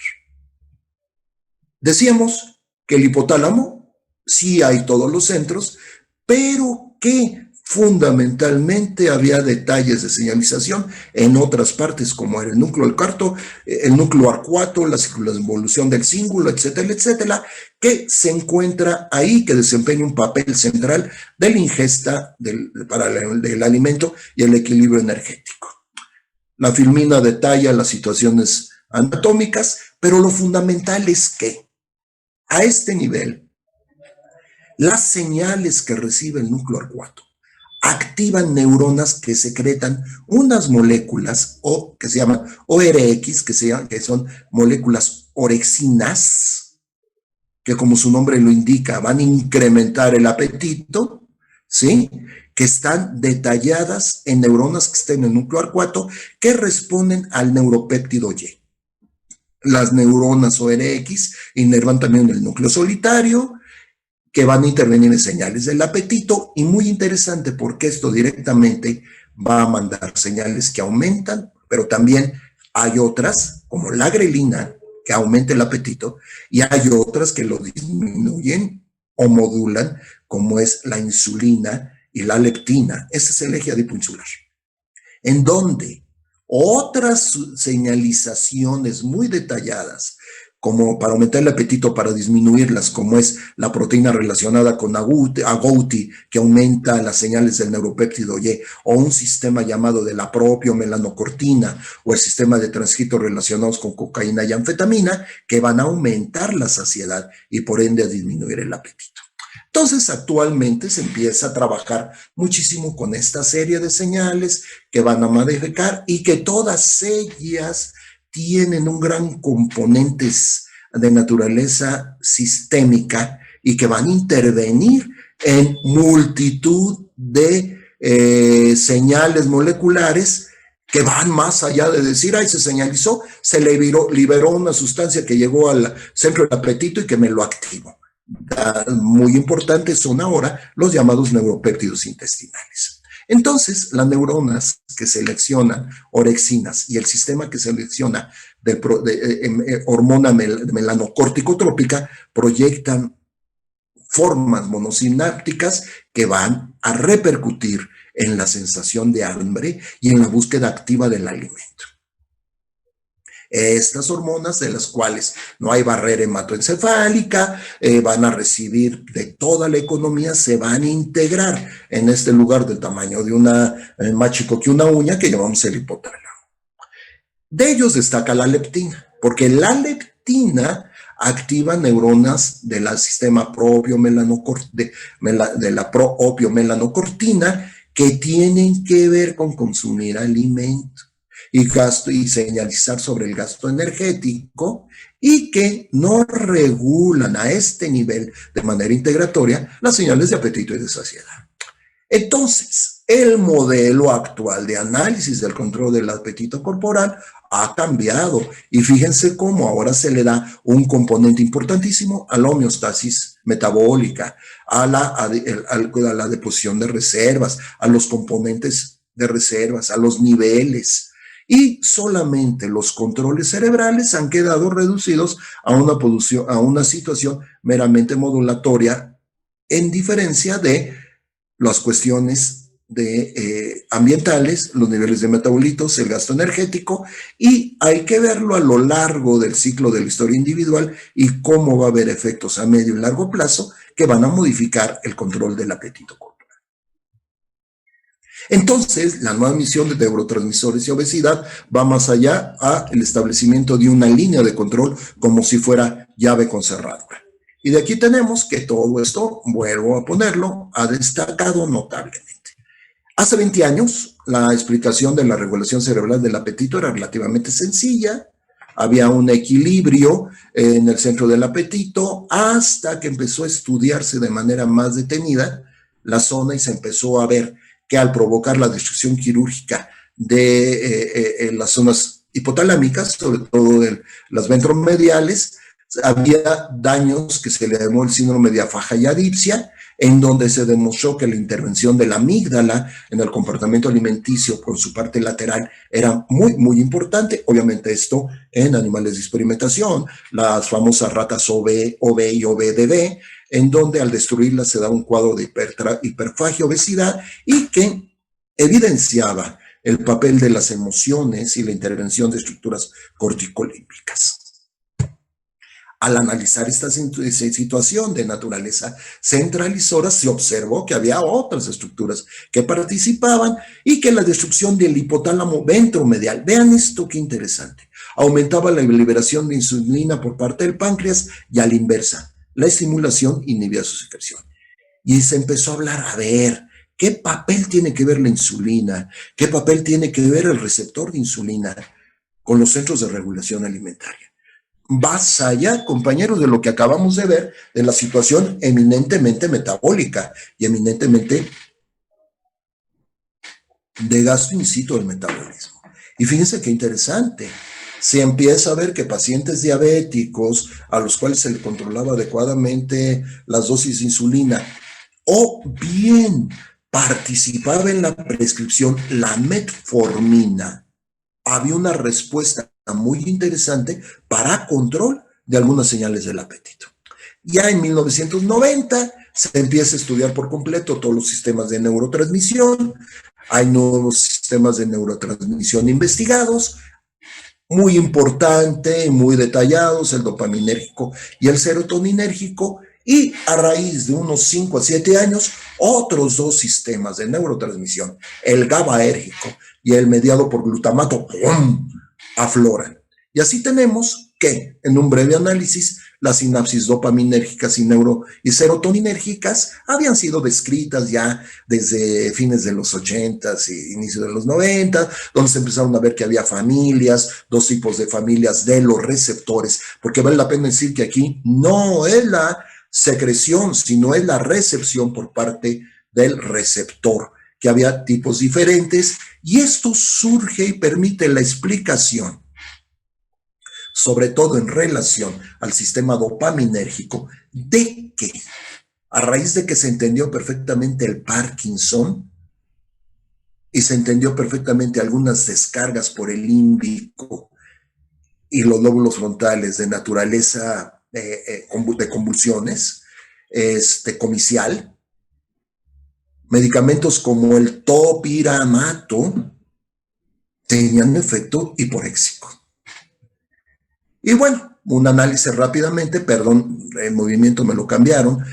Decíamos que el hipotálamo, sí hay todos los centros, pero que fundamentalmente había detalles de señalización en otras partes, como era el núcleo del carto, el núcleo arcuato, la circunvolución del cíngulo, etcétera, etcétera, que se encuentra ahí, que desempeña un papel central de la ingesta del alimento y el equilibrio energético. La filmina detalla las situaciones anatómicas, pero lo fundamental es que a este nivel, las señales que recibe el núcleo arcuato activan neuronas que secretan unas moléculas que se llaman ORX, que son moléculas orexinas, que como su nombre lo indica, van a incrementar el apetito, ¿sí? Que están detalladas en neuronas que estén en el núcleo arcuato que responden al neuropéptido Y. Las neuronas ORX inervan también el núcleo solitario, que van a intervenir en señales del apetito, y muy interesante porque esto directamente va a mandar señales que aumentan, pero también hay otras, como la grelina, que aumenta el apetito, y hay otras que lo disminuyen o modulan, como es la insulina y la leptina. Ese es el eje adipoinsular. En donde otras señalizaciones muy detalladas, como para aumentar el apetito, para disminuirlas, como es la proteína relacionada con agouti, que aumenta las señales del neuropéptido Y, o un sistema llamado de la propia melanocortina, o el sistema de transcritos relacionados con cocaína y anfetamina, que van a aumentar la saciedad y por ende a disminuir el apetito. Entonces, actualmente se empieza a trabajar muchísimo con esta serie de señales que van a modificar y que todas ellas tienen un gran componente de naturaleza sistémica y que van a intervenir en multitud de señales moleculares que van más allá de decir, ay, se señalizó, se liberó una sustancia que llegó al centro del apetito y que me lo activó. Muy importantes son ahora los llamados neuropéptidos intestinales. Entonces, las neuronas que seleccionan orexinas y el sistema que selecciona hormona melanocórtico-trópica proyectan formas monosinápticas que van a repercutir en la sensación de hambre y en la búsqueda activa del alimento. Estas hormonas, de las cuales no hay barrera hematoencefálica, van a recibir de toda la economía, se van a integrar en este lugar del tamaño de una, más chico que una uña, que llamamos el hipotálamo. De ellos destaca la leptina, porque la leptina activa neuronas del sistema de la proopiomelanocortina, que tienen que ver con consumir alimentos y señalizar sobre el gasto energético, y que no regulan a este nivel de manera integratoria las señales de apetito y de saciedad. Entonces, el modelo actual de análisis del control del apetito corporal ha cambiado, y fíjense cómo ahora se le da un componente importantísimo a la homeostasis metabólica, a la deposición de reservas, a los componentes de reservas, a los niveles, y solamente los controles cerebrales han quedado reducidos a una situación meramente modulatoria, en diferencia de las cuestiones ambientales, los niveles de metabolitos, el gasto energético, y hay que verlo a lo largo del ciclo de la historia individual y cómo va a haber efectos a medio y largo plazo que van a modificar el control del apetito corporal. Entonces, la nueva misión de neurotransmisores y obesidad va más allá al establecimiento de una línea de control como si fuera llave con cerradura. Y de aquí tenemos que todo esto, vuelvo a ponerlo, ha destacado notablemente. Hace 20 años, la explicación de la regulación cerebral del apetito era relativamente sencilla. Había un equilibrio en el centro del apetito, hasta que empezó a estudiarse de manera más detenida la zona, y se empezó a ver que al provocar la destrucción quirúrgica de las zonas hipotalámicas, sobre todo de las ventromediales, había daños que se le llamó el síndrome de afasia y adipsia, en donde se demostró que la intervención de la amígdala en el comportamiento alimenticio por su parte lateral era muy, muy importante. Obviamente esto en animales de experimentación, las famosas ratas OB y OBDB, en donde al destruirlas se da un cuadro de hiperfagia, obesidad, y que evidenciaba el papel de las emociones y la intervención de estructuras corticolímbicas. Al analizar esta situación de naturaleza centralizadora, se observó que había otras estructuras que participaban, y que la destrucción del hipotálamo ventromedial, vean esto qué interesante, aumentaba la liberación de insulina por parte del páncreas, y a la inversa, la estimulación inhibía su secreción. Y se empezó a hablar, a ver, ¿qué papel tiene que ver la insulina? ¿Qué papel tiene que ver el receptor de insulina con los centros de regulación alimentaria? Más allá, compañeros, de lo que acabamos de ver, de la situación eminentemente metabólica y eminentemente de gasto in situ del metabolismo. Y fíjense qué interesante. Se empieza a ver que pacientes diabéticos a los cuales se les controlaba adecuadamente las dosis de insulina, o bien participaba en la prescripción la metformina, había una respuesta muy interesante para control de algunas señales del apetito. Ya en 1990 se empieza a estudiar por completo todos los sistemas de neurotransmisión. Hay nuevos sistemas de neurotransmisión investigados, muy importante, muy detallados, el dopaminérgico y el serotoninérgico, y a raíz de unos 5 a 7 años, otros dos sistemas de neurotransmisión, el GABAérgico y el mediado por glutamato, ¡pum!, afloran. Y así tenemos que, en un breve análisis, las sinapsis dopaminérgicas y serotoninérgicas habían sido descritas ya desde fines de los 80s y inicio de los 90, donde se empezaron a ver que había familias, dos tipos de familias de los receptores, porque vale la pena decir que aquí no es la secreción, sino es la recepción por parte del receptor, que había tipos diferentes, y esto surge y permite la explicación, sobre todo en relación al sistema dopaminérgico, de que a raíz de que se entendió perfectamente el Parkinson y se entendió perfectamente algunas descargas por el límbico y los lóbulos frontales de naturaleza de convulsiones, comicial, medicamentos como el topiramato tenían efecto hiporéxico. Y bueno, un análisis rápidamente, perdón, el movimiento me lo cambiaron,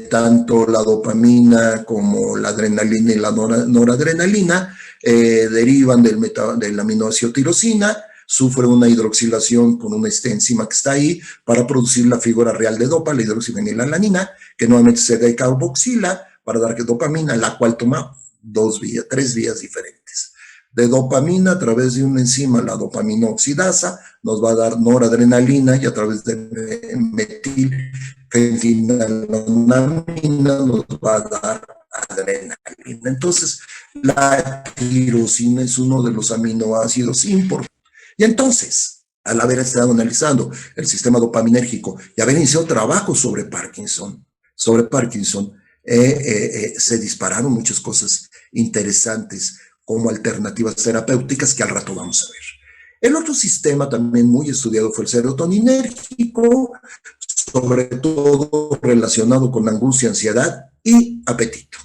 tanto la dopamina como la adrenalina y la noradrenalina derivan del aminoácido tirosina, sufre una hidroxilación con una enzima que está ahí para producir la figura real de dopa, la hidroxivenilalanina, que nuevamente se decarboxila para dar dopamina, la cual toma tres vías diferentes. De dopamina a través de una enzima, la dopamina oxidasa, nos va a dar noradrenalina y a través de metilfenilalanina nos va a dar adrenalina. Entonces, la tirosina es uno de los aminoácidos importantes. Y entonces, al haber estado analizando el sistema dopaminérgico y haber iniciado trabajo sobre Parkinson, se dispararon muchas cosas interesantes como alternativas terapéuticas que al rato vamos a ver. El otro sistema también muy estudiado fue el serotoninérgico, sobre todo relacionado con angustia, ansiedad y apetito.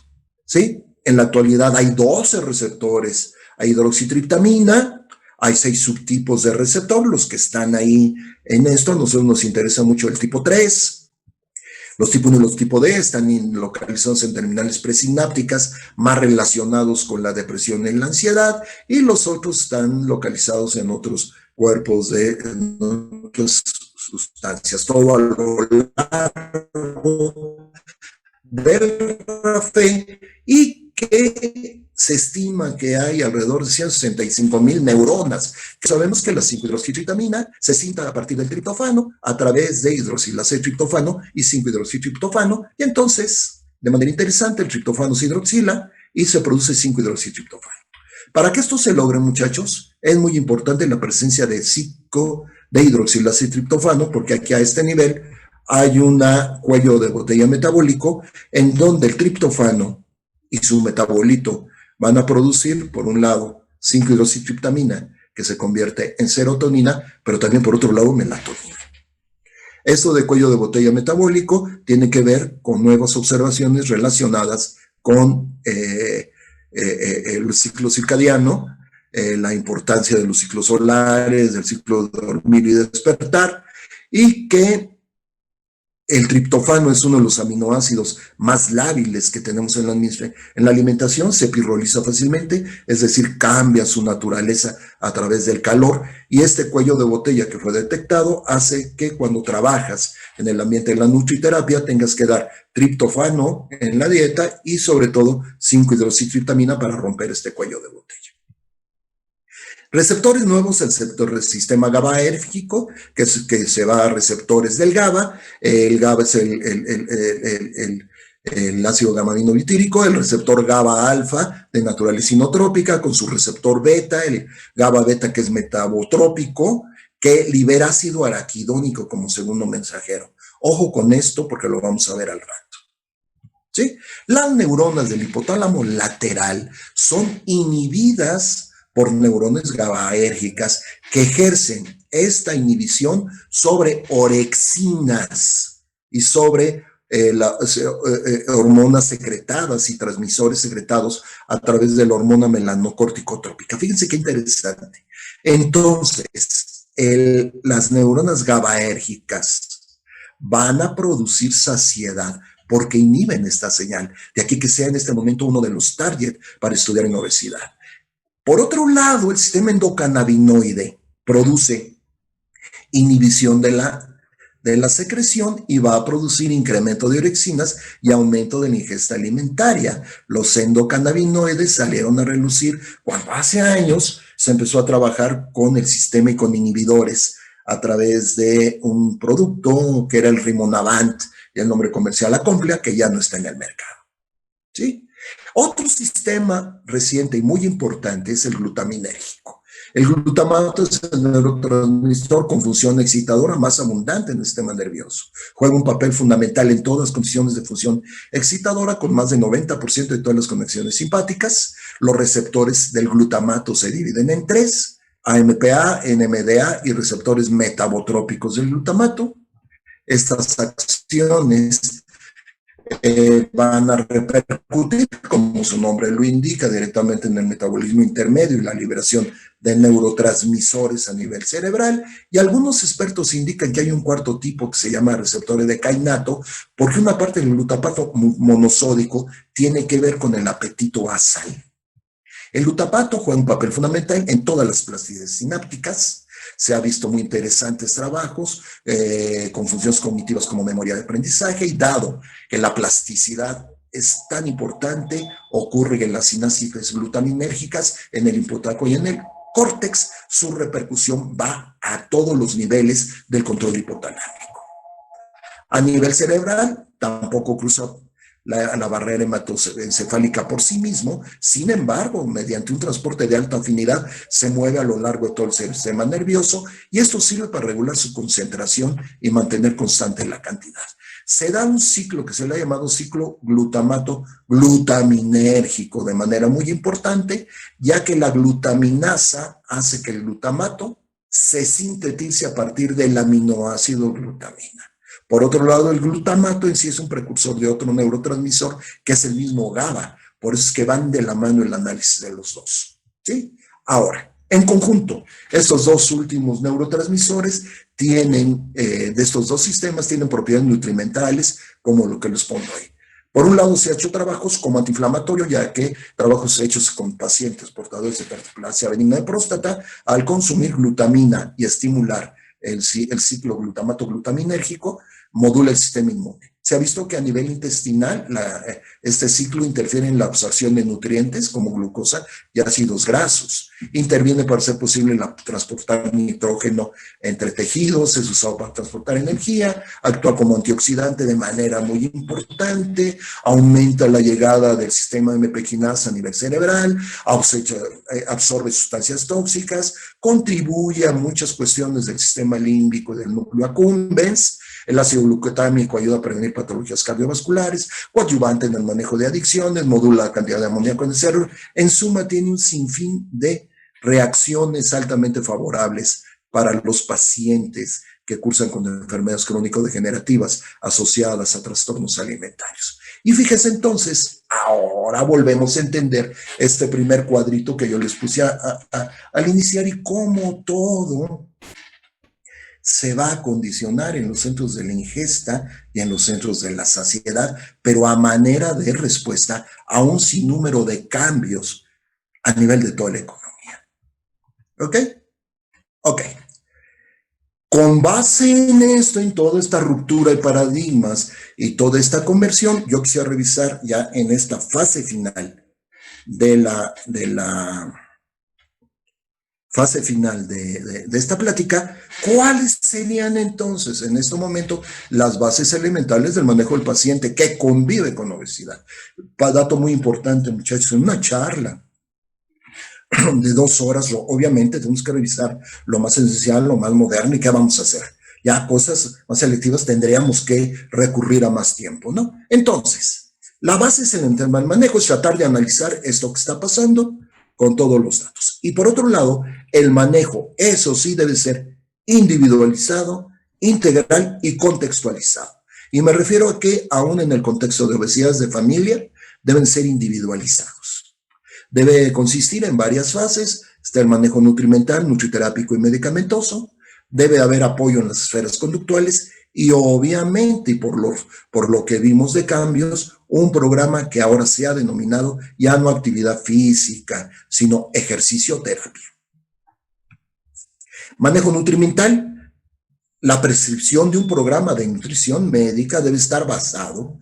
¿Sí? En la actualidad hay 12 receptores a hidroxitriptamina, hay 6 subtipos de receptor, los que están ahí en esto. A nosotros nos interesa mucho el tipo 3. Los tipo 1 y los tipo D están localizados en terminales presinápticas, más relacionados con la depresión y la ansiedad, y los otros están localizados en otros cuerpos de otras sustancias. Todo a lo largo del RAFE, y que se estima que hay alrededor de 165,000 neuronas. Sabemos que la 5-hidroxitriptamina se sinta a partir del triptofano a través de hidroxilasa de triptofano y 5-hidroxitriptofano, y entonces, de manera interesante, el triptofano se hidroxila y se produce 5-hidroxitriptofano. Para que esto se logre, muchachos, es muy importante la presencia de hidroxilasa y triptofano, porque aquí a este nivel hay un cuello de botella metabólico en donde el triptofano y su metabolito van a producir, por un lado, 5-hidroxitriptamina, que se convierte en serotonina, pero también, por otro lado, melatonina. Esto de cuello de botella metabólico tiene que ver con nuevas observaciones relacionadas con el ciclo circadiano, la importancia de los ciclos solares, del ciclo de dormir y despertar, y que el triptofano es uno de los aminoácidos más lábiles que tenemos en la alimentación, se pirroliza fácilmente, es decir, cambia su naturaleza a través del calor, y este cuello de botella que fue detectado hace que cuando trabajas en el ambiente de la nutriterapia tengas que dar triptofano en la dieta y sobre todo 5-hidroxitriptamina para romper este cuello de botella. Receptores nuevos, el sistema GABAérgico, que se va a receptores del GABA. El GABA es el ácido gamma-aminobutírico, el receptor GABA alfa de naturaleza inotrópica, con su receptor beta, el GABA beta, que es metabotrópico, que libera ácido araquidónico como segundo mensajero. Ojo con esto porque lo vamos a ver al rato. ¿Sí? Las neuronas del hipotálamo lateral son inhibidas por neuronas GABAérgicas que ejercen esta inhibición sobre orexinas y sobre hormonas secretadas y transmisores secretados a través de la hormona melanocorticotrópica. Fíjense qué interesante. Entonces, las neuronas GABAérgicas van a producir saciedad porque inhiben esta señal. De aquí que sea en este momento uno de los targets para estudiar en obesidad. Por otro lado, el sistema endocannabinoide produce inhibición de la secreción y va a producir incremento de orexinas y aumento de la ingesta alimentaria. Los endocannabinoides salieron a relucir cuando hace años se empezó a trabajar con el sistema y con inhibidores a través de un producto que era el Rimonabant y el nombre comercial Acomplia, que ya no está en el mercado. ¿Sí? Otro sistema reciente y muy importante es el glutaminérgico. El glutamato es el neurotransmisor con función excitadora más abundante en el sistema nervioso. Juega un papel fundamental en todas las condiciones de función excitadora, con más del 90% de todas las conexiones simpáticas. Los receptores del glutamato se dividen en 3, AMPA, NMDA y receptores metabotrópicos del glutamato. Estas acciones van a repercutir, como su nombre lo indica, directamente en el metabolismo intermedio y la liberación de neurotransmisores a nivel cerebral. Y algunos expertos indican que hay un cuarto tipo que se llama receptores de kainato, porque una parte del glutamato monosódico tiene que ver con el apetito a sal. El glutamato juega un papel fundamental en todas las plasticidades sinápticas. Se ha visto muy interesantes trabajos con funciones cognitivas como memoria de aprendizaje, y dado que la plasticidad es tan importante, ocurre en las sinapsis glutaminérgicas, en el hipotálamo y en el córtex, su repercusión va a todos los niveles del control hipotalámico. A nivel cerebral, tampoco cruza la barrera hematoencefálica por sí mismo. Sin embargo, mediante un transporte de alta afinidad, se mueve a lo largo de todo el sistema nervioso, y esto sirve para regular su concentración y mantener constante la cantidad. Se da un ciclo que se le ha llamado ciclo glutamato-glutaminérgico de manera muy importante, ya que la glutaminasa hace que el glutamato se sintetice a partir del aminoácido glutamina. Por otro lado, el glutamato en sí es un precursor de otro neurotransmisor que es el mismo GABA. Por eso es que van de la mano el análisis de los dos, ¿sí? Ahora, en conjunto, estos dos últimos neurotransmisores tienen, de estos dos sistemas, tienen propiedades nutrimentales, como lo que les pongo ahí. Por un lado, se han hecho trabajos como antiinflamatorio, ya que trabajos hechos con pacientes portadores de hiperplasia benigna de próstata, al consumir glutamina y estimular el ciclo glutamato-glutaminérgico, modula el sistema inmune. Se ha visto que a nivel intestinal este ciclo interfiere en la absorción de nutrientes como glucosa y ácidos grasos. Interviene para hacer posible transportar nitrógeno entre tejidos, es usado para transportar energía, actúa como antioxidante de manera muy importante, aumenta la llegada del sistema MP quinasa a nivel cerebral, absorbe sustancias tóxicas, contribuye a muchas cuestiones del sistema límbico y del núcleo accumbens. El ácido glucotámico ayuda a prevenir patologías cardiovasculares, coadyuvante en el manejo de adicciones, modula la cantidad de amoníaco en el cerebro. En suma, tiene un sinfín de reacciones altamente favorables para los pacientes que cursan con enfermedades crónico-degenerativas asociadas a trastornos alimentarios. Y fíjense entonces, ahora volvemos a entender este primer cuadrito que yo les puse al iniciar, y cómo todo se va a condicionar en los centros de la ingesta y en los centros de la saciedad, pero a manera de respuesta a un sinnúmero de cambios a nivel de toda la economía. ¿Ok? Ok. Con base en esto, en toda esta ruptura de paradigmas y toda esta conversión, yo quisiera revisar ya en esta fase final de esta plática, ¿cuáles serían entonces en este momento las bases elementales del manejo del paciente que convive con obesidad? Dato muy importante, muchachos, en una charla de 2 horas, obviamente tenemos que revisar lo más esencial, lo más moderno, y qué vamos a hacer. Ya cosas más selectivas tendríamos que recurrir a más tiempo, ¿no? Entonces, la base elemental del manejo es tratar de analizar esto que está pasando con todos los datos. Y por otro lado, el manejo, eso sí, debe ser individualizado, integral y contextualizado. Y me refiero a que, aún en el contexto de obesidades de familia, deben ser individualizados. Debe consistir en varias fases. Está el manejo nutrimental, nutriterápico y medicamentoso. Debe haber apoyo en las esferas conductuales y, obviamente, y por lo que vimos de cambios, un programa que ahora se ha denominado ya no actividad física, sino ejercicio terapia. Manejo nutrimental. La prescripción de un programa de nutrición médica debe estar basado,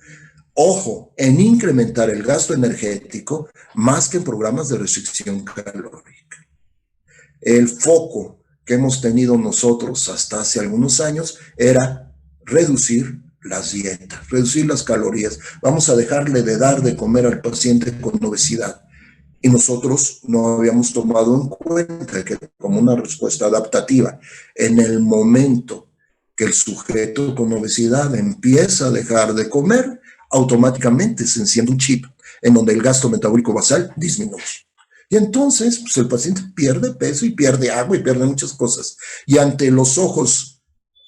ojo, en incrementar el gasto energético más que en programas de restricción calórica. El foco que hemos tenido nosotros hasta hace algunos años era reducir las dietas, reducir las calorías. Vamos a dejarle de dar de comer al paciente con obesidad. Y nosotros no habíamos tomado en cuenta que, como una respuesta adaptativa, en el momento que el sujeto con obesidad empieza a dejar de comer, automáticamente se enciende un chip en donde el gasto metabólico basal disminuye. Y entonces, pues, el paciente pierde peso y pierde agua y pierde muchas cosas. Y ante los ojos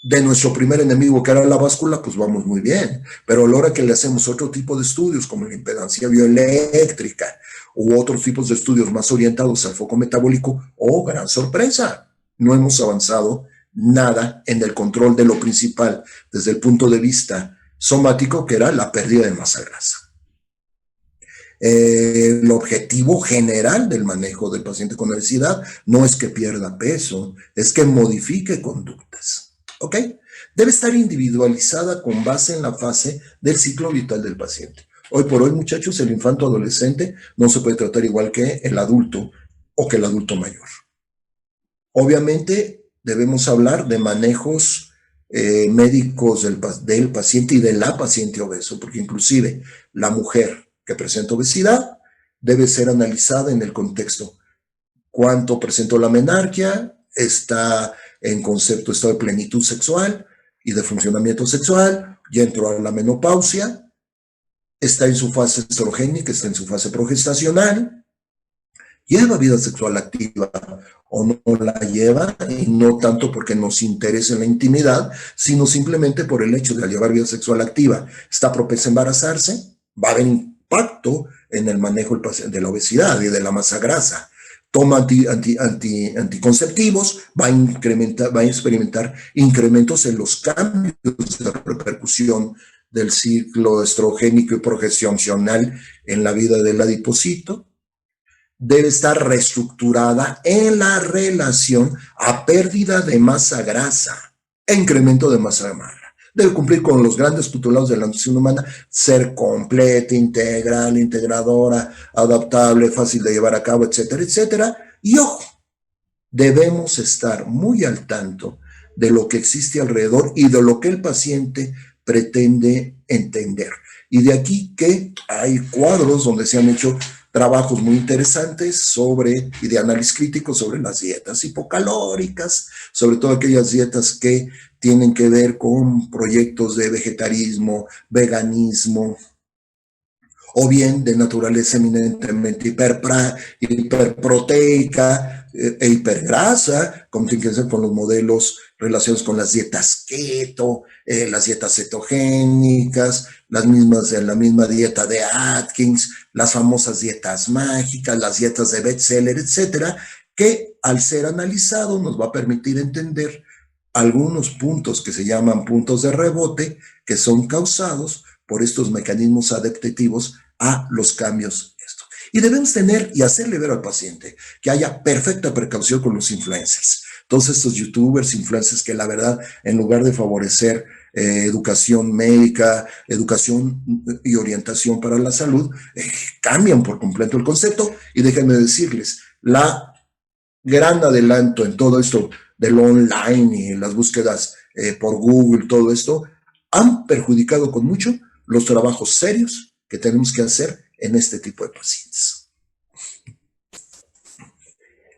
de nuestro primer enemigo, que era la báscula, pues vamos muy bien. Pero a la hora que le hacemos otro tipo de estudios, como la impedancia bioeléctrica, u otros tipos de estudios más orientados al foco metabólico, oh, gran sorpresa, no hemos avanzado nada en el control de lo principal desde el punto de vista somático, que era la pérdida de masa grasa. El objetivo general del manejo del paciente con obesidad no es que pierda peso, es que modifique conductas. ¿Ok? Debe estar individualizada con base en la fase del ciclo vital del paciente. Hoy por hoy, muchachos, el infanto adolescente no se puede tratar igual que el adulto o que el adulto mayor. Obviamente, debemos hablar de manejos médicos del paciente y de la paciente obeso, porque inclusive la mujer que presenta obesidad debe ser analizada en el contexto. ¿Cuánto presentó la menarquia? ¿Está en concepto estado de plenitud sexual y de funcionamiento sexual? ¿Ya entró a la menopausia? ¿Está en su fase estrogénica? ¿Está en su fase progestacional? ¿Lleva vida sexual activa o no la lleva? Y no tanto porque nos interese la intimidad, sino simplemente por el hecho de llevar vida sexual activa. ¿Está propensa a embarazarse? Va a haber impacto en el manejo de la obesidad y de la masa grasa. Toma anticonceptivos, va a experimentar incrementos en los cambios de repercusión del ciclo estrogénico y progestacional en la vida del adipocito. Debe estar reestructurada en la relación a pérdida de masa grasa e incremento de masa magra. Debe cumplir con los grandes postulados de la nutrición humana, ser completa, integral, integradora, adaptable, fácil de llevar a cabo, etcétera, etcétera. Y ojo, debemos estar muy al tanto de lo que existe alrededor y de lo que el paciente pretende entender. Y de aquí que hay cuadros donde se han hecho trabajos muy interesantes y de análisis crítico sobre las dietas hipocalóricas, sobre todo aquellas dietas que tienen que ver con proyectos de vegetarismo, veganismo, o bien de naturaleza eminentemente hiperproteica e hipergrasa, como tiene que ser con los modelos relacionados con las dietas keto, las dietas cetogénicas, la misma dieta de Atkins, las famosas dietas mágicas, las dietas de bestseller, etcétera, que al ser analizado nos va a permitir entender algunos puntos que se llaman puntos de rebote, que son causados por estos mecanismos adaptativos a los cambios. Y debemos tener y hacerle ver al paciente que haya perfecta precaución con los influencers. Todos estos youtubers, influencers que la verdad, en lugar de favorecer educación médica, educación y orientación para la salud, cambian por completo el concepto. Y déjenme decirles, la gran adelanto en todo esto del online y las búsquedas por Google, todo esto, han perjudicado con mucho los trabajos serios que tenemos que hacer en este tipo de pacientes.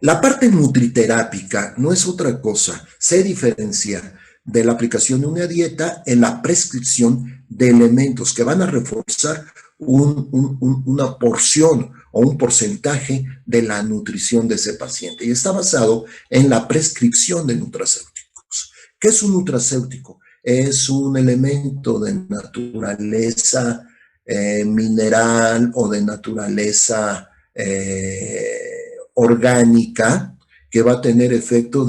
La parte nutriterápica no es otra cosa, se diferencia de la aplicación de una dieta en la prescripción de elementos que van a reforzar una porción o un porcentaje de la nutrición de ese paciente, y está basado en la prescripción de nutracéuticos. ¿Qué es un nutracéutico? Es un elemento de naturaleza mineral o de naturaleza orgánica que va a tener efecto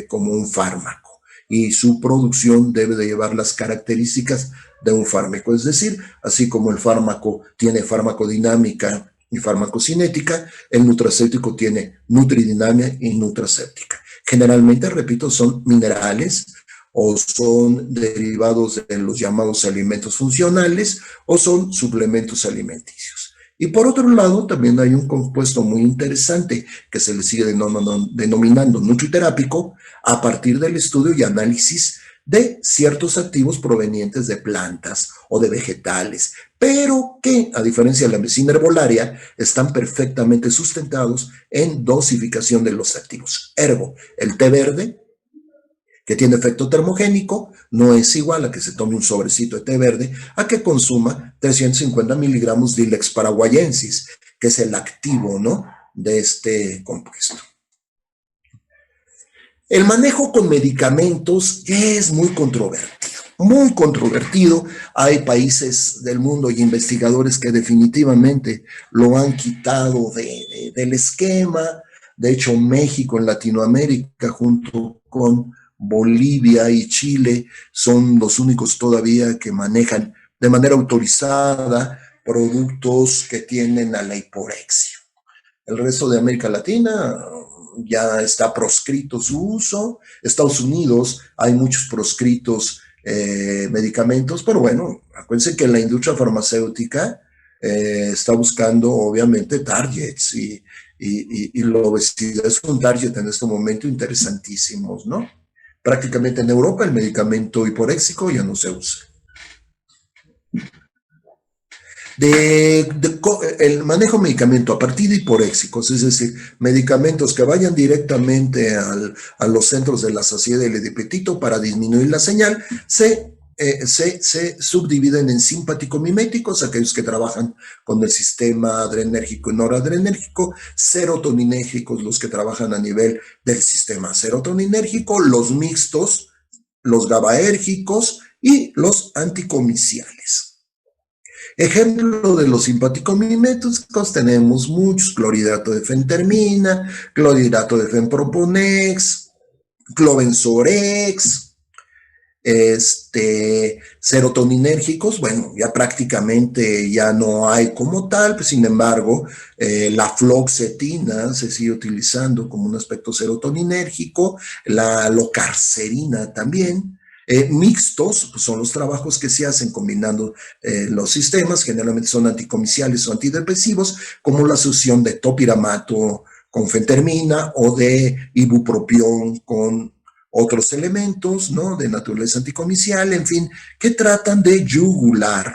como un fármaco, y su producción debe de llevar las características de un fármaco. Es decir, así como el fármaco tiene farmacodinámica y farmacocinética, el nutracéutico tiene nutridinamia y nutracéptica. Generalmente, repito, son minerales o son derivados de los llamados alimentos funcionales o son suplementos alimenticios. Y por otro lado, también hay un compuesto muy interesante que se le sigue denominando nutriterápico a partir del estudio y análisis de ciertos activos provenientes de plantas o de vegetales, pero que, a diferencia de la medicina herbolaria, están perfectamente sustentados en dosificación de los activos. Ergo, el té verde, que tiene efecto termogénico, no es igual a que se tome un sobrecito de té verde a que consuma 350 miligramos de Ilex paraguayensis, que es el activo, ¿no?, de este compuesto. El manejo con medicamentos es muy controvertido, muy controvertido. Hay países del mundo y investigadores que definitivamente lo han quitado del esquema. De hecho, México en Latinoamérica, junto con Bolivia y Chile, son los únicos todavía que manejan de manera autorizada productos que tienden a la hiporexia. El resto de América Latina ya está proscrito su uso. Estados Unidos hay muchos proscritos medicamentos, pero bueno, acuérdense que la industria farmacéutica está buscando obviamente targets y la obesidad es un target en este momento interesantísimos, ¿no? Prácticamente en Europa el medicamento hiporéxico ya no se usa. El manejo de medicamento a partir de hiporéxicos, es decir, medicamentos que vayan directamente a los centros de la saciedad y el apetito para disminuir la señal, se subdividen en simpático-miméticos, aquellos que trabajan con el sistema adrenérgico y noradrenérgico, serotoninérgicos, los que trabajan a nivel del sistema serotoninérgico, los mixtos, los GABAérgicos y los anticomiciales. Ejemplo de los simpático-miméticos tenemos muchos: clorhidrato de fentermina, clorhidrato de fenproponex, clobenzorex, serotoninérgicos, bueno, ya prácticamente ya no hay como tal, pues, sin embargo, la fluoxetina se sigue utilizando como un aspecto serotoninérgico, la locarcerina también. Mixtos, pues son los trabajos que se hacen combinando los sistemas, generalmente son anticomiciales o antidepresivos, como la asociación de topiramato con fentermina o de ibupropión con otros elementos, ¿no?, de naturaleza anticomicial, en fin, que tratan de yugular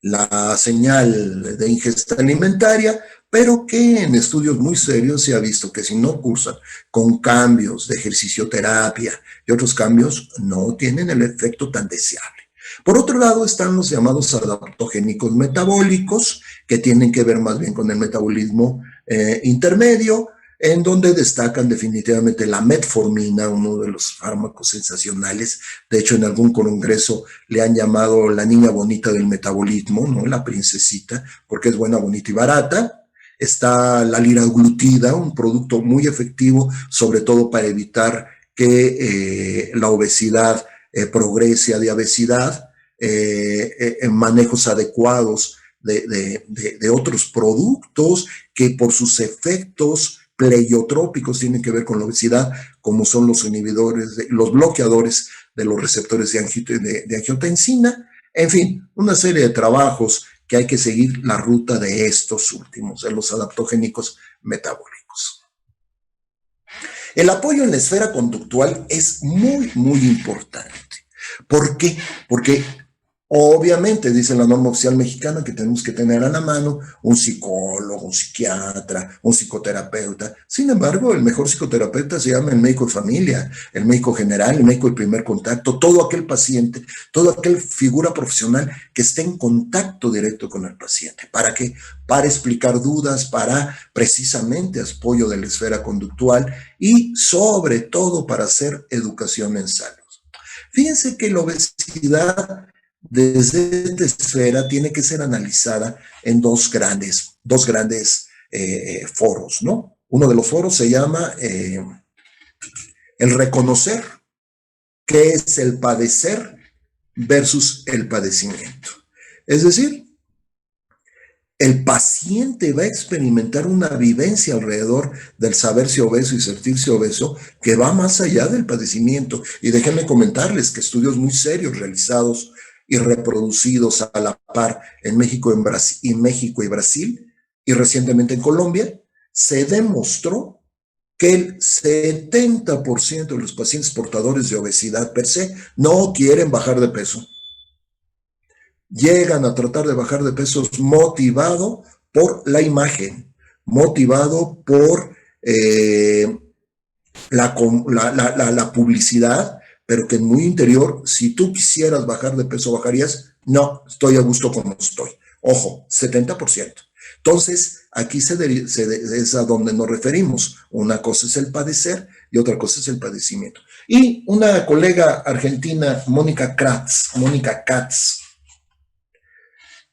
la señal de ingesta alimentaria, pero que en estudios muy serios se ha visto que si no cursan con cambios de ejercicioterapia y otros cambios, no tienen el efecto tan deseable. Por otro lado están los llamados adaptogénicos metabólicos, que tienen que ver más bien con el metabolismo intermedio, en donde destacan definitivamente la metformina, uno de los fármacos sensacionales. De hecho, en algún congreso le han llamado la niña bonita del metabolismo, ¿no?, la princesita, porque es buena, bonita y barata. Está la liraglutida, un producto muy efectivo, sobre todo para evitar que la obesidad progrese a diabesidad, en manejos adecuados de otros productos que por sus efectos pleiotrópicos tienen que ver con la obesidad, como son los inhibidores, los bloqueadores de los receptores de angiotensina. En fin, una serie de trabajos que hay que seguir la ruta de estos últimos, de los adaptogénicos metabólicos. El apoyo en la esfera conductual es muy, muy importante. ¿Por qué? Porque obviamente dice la norma oficial mexicana que tenemos que tener a la mano un psicólogo, un psiquiatra, un psicoterapeuta. Sin embargo, el mejor psicoterapeuta se llama el médico de familia, el médico general, el médico de primer contacto, todo aquel paciente, toda aquella figura profesional que esté en contacto directo con el paciente. ¿Para qué? Para explicar dudas, para precisamente apoyo de la esfera conductual y sobre todo para hacer educación en salud. Fíjense que la obesidad desde esta esfera tiene que ser analizada en dos grandes foros, ¿no? Uno de los foros se llama el reconocer, que es el padecer versus el padecimiento. Es decir, el paciente va a experimentar una vivencia alrededor del saberse obeso y sentirse obeso que va más allá del padecimiento. Y déjenme comentarles que estudios muy serios realizados y reproducidos a la par en México y Brasil, y recientemente en Colombia, se demostró que el 70% de los pacientes portadores de obesidad per se no quieren bajar de peso. Llegan a tratar de bajar de peso motivado por la imagen, motivado por la publicidad, pero que en muy interior, si tú quisieras bajar de peso, ¿bajarías? No, estoy a gusto como estoy. Ojo, 70%. Entonces, aquí es a donde nos referimos. Una cosa es el padecer y otra cosa es el padecimiento. Y una colega argentina, Mónica Katz,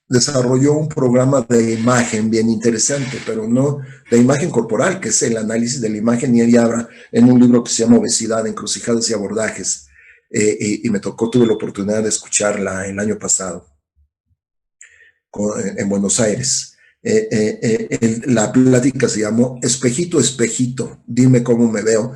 desarrolló un programa de imagen bien interesante, pero no de imagen corporal, que es el análisis de la imagen, y ella habla en un libro que se llama Obesidad, Encrucijadas y Abordajes, y tuve la oportunidad de escucharla el año pasado en Buenos Aires. La plática se llamó Espejito, espejito, dime cómo me veo,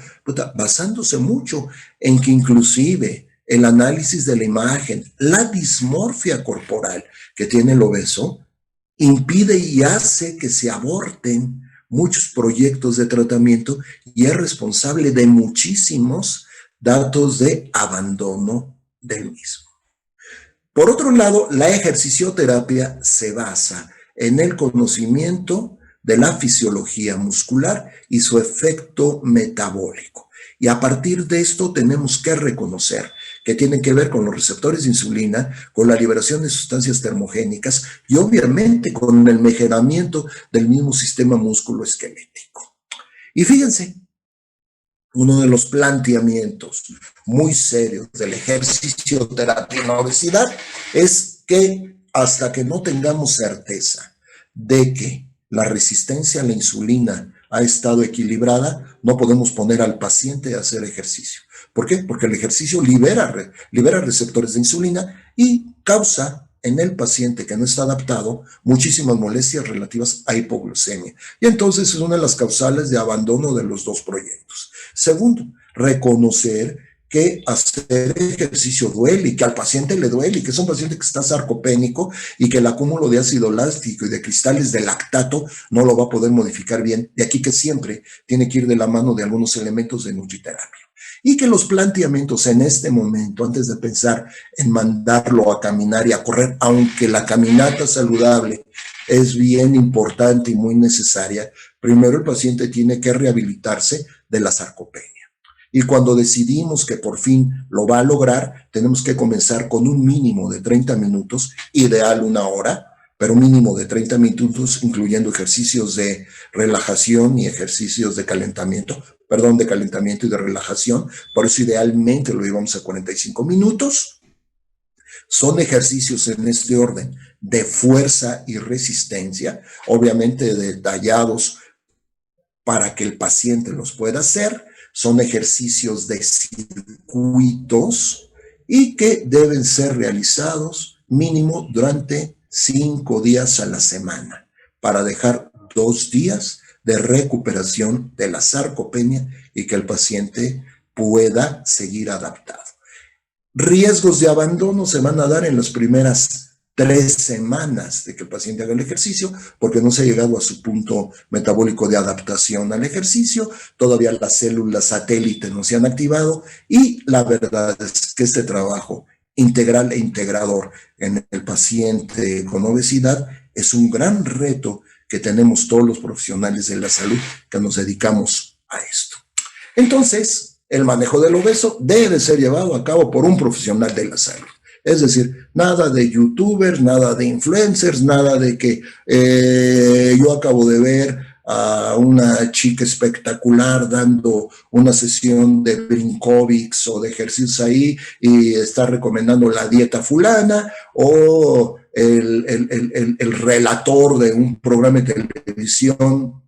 basándose mucho en que inclusive el análisis de la imagen, la dismorfia corporal que tiene el obeso, impide y hace que se aborten muchos proyectos de tratamiento y es responsable de muchísimos datos de abandono del mismo. Por otro lado, la ejercicioterapia se basa en el conocimiento de la fisiología muscular y su efecto metabólico. Y a partir de esto tenemos que reconocer que tienen que ver con los receptores de insulina, con la liberación de sustancias termogénicas y obviamente con el mejoramiento del mismo sistema músculo-esquelético. Y fíjense, uno de los planteamientos muy serios del ejercicio terapia en la obesidad es que hasta que no tengamos certeza de que la resistencia a la insulina ha estado equilibrada, no podemos poner al paciente a hacer ejercicio. ¿Por qué? Porque el ejercicio libera receptores de insulina y causa en el paciente que no está adaptado muchísimas molestias relativas a hipoglucemia. Y entonces es una de las causales de abandono de los dos proyectos. Segundo, reconocer que hacer ejercicio duele y que al paciente le duele y que es un paciente que está sarcopénico y que el acúmulo de ácido láctico y de cristales de lactato no lo va a poder modificar bien. De aquí que siempre tiene que ir de la mano de algunos elementos de nutriterapia. Y que los planteamientos en este momento, antes de pensar en mandarlo a caminar y a correr, aunque la caminata saludable es bien importante y muy necesaria, primero el paciente tiene que rehabilitarse de la sarcopenia. Y cuando decidimos que por fin lo va a lograr, tenemos que comenzar con un mínimo de 30 minutos, ideal una hora, pero mínimo de 30 minutos, incluyendo ejercicios de relajación y ejercicios de calentamiento y de relajación. Por eso idealmente lo llevamos a 45 minutos. Son ejercicios en este orden de fuerza y resistencia, obviamente detallados para que el paciente los pueda hacer. Son ejercicios de circuitos y que deben ser realizados mínimo durante 5 días a la semana para dejar 2 días de recuperación de la sarcopenia y que el paciente pueda seguir adaptado. Riesgos de abandono se van a dar en las primeras 3 semanas de que el paciente haga el ejercicio, porque no se ha llegado a su punto metabólico de adaptación al ejercicio, todavía las células satélite no se han activado y la verdad es que este trabajo integral e integrador en el paciente con obesidad es un gran reto que tenemos todos los profesionales de la salud que nos dedicamos a esto. Entonces, el manejo del obeso debe ser llevado a cabo por un profesional de la salud. Es decir, nada de youtubers, nada de influencers, nada de que yo acabo de ver a una chica espectacular dando una sesión de brincovics o de ejercicios ahí y está recomendando la dieta fulana, o el relator de un programa de televisión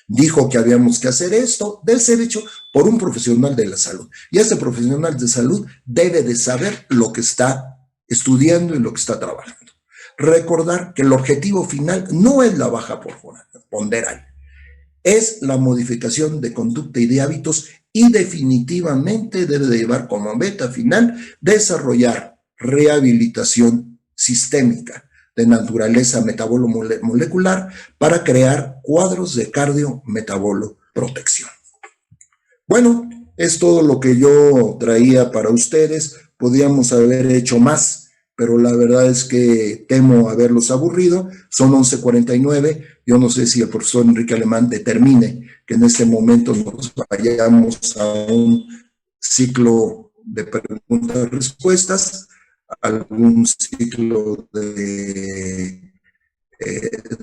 dijo que habíamos que hacer esto. Debe ser hecho por un profesional de la salud. Y este profesional de salud debe de saber lo que está estudiando y lo que está trabajando. Recordar que el objetivo final no es la baja ponderal, es la modificación de conducta y de hábitos, y definitivamente debe de llevar como meta final desarrollar rehabilitación sistémica de naturaleza metabolo-molecular para crear cuadros de cardio-metabolo-protección. Bueno, es todo lo que yo traía para ustedes. Podíamos haber hecho más, pero la verdad es que temo haberlos aburrido. Son 11:49. Yo no sé si el profesor Enrique Alemán determine que en este momento nos vayamos a un ciclo de preguntas y respuestas, algún ciclo de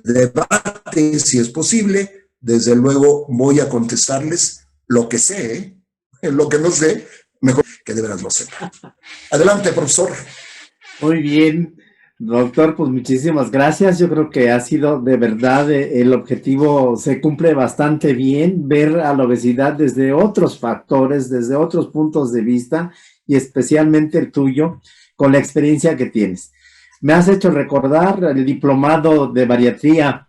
debate, si es posible. Desde luego voy a contestarles lo que sé, Lo que no sé, mejor que de veras lo sepa. Adelante, profesor. Muy bien, doctor, pues muchísimas gracias. Yo creo que ha sido de verdad el objetivo se cumple bastante bien, ver a la obesidad desde otros factores, desde otros puntos de vista y especialmente el tuyo con la experiencia que tienes. Me has hecho recordar el diplomado de bariatría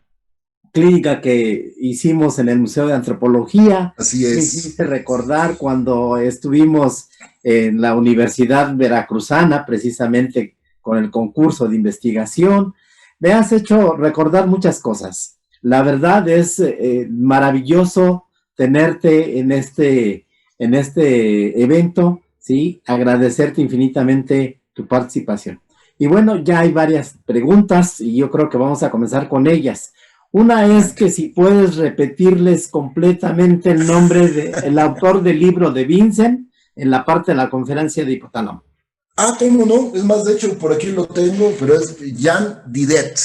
clínica que hicimos en el Museo de Antropología. Así Me es. hiciste recordar cuando estuvimos en la Universidad Veracruzana, precisamente con el concurso de investigación. Me has hecho recordar muchas cosas. La verdad es maravilloso tenerte en este evento, ¿sí? Agradecerte infinitamente tu participación. Y bueno, ya hay varias preguntas y yo creo que vamos a comenzar con ellas. Una es que si puedes repetirles completamente el nombre del autor del libro de Vincent en la parte de la conferencia de hipotálamo. Ah, ¿cómo no? Es más, de hecho, por aquí lo tengo, pero es Jean Didet.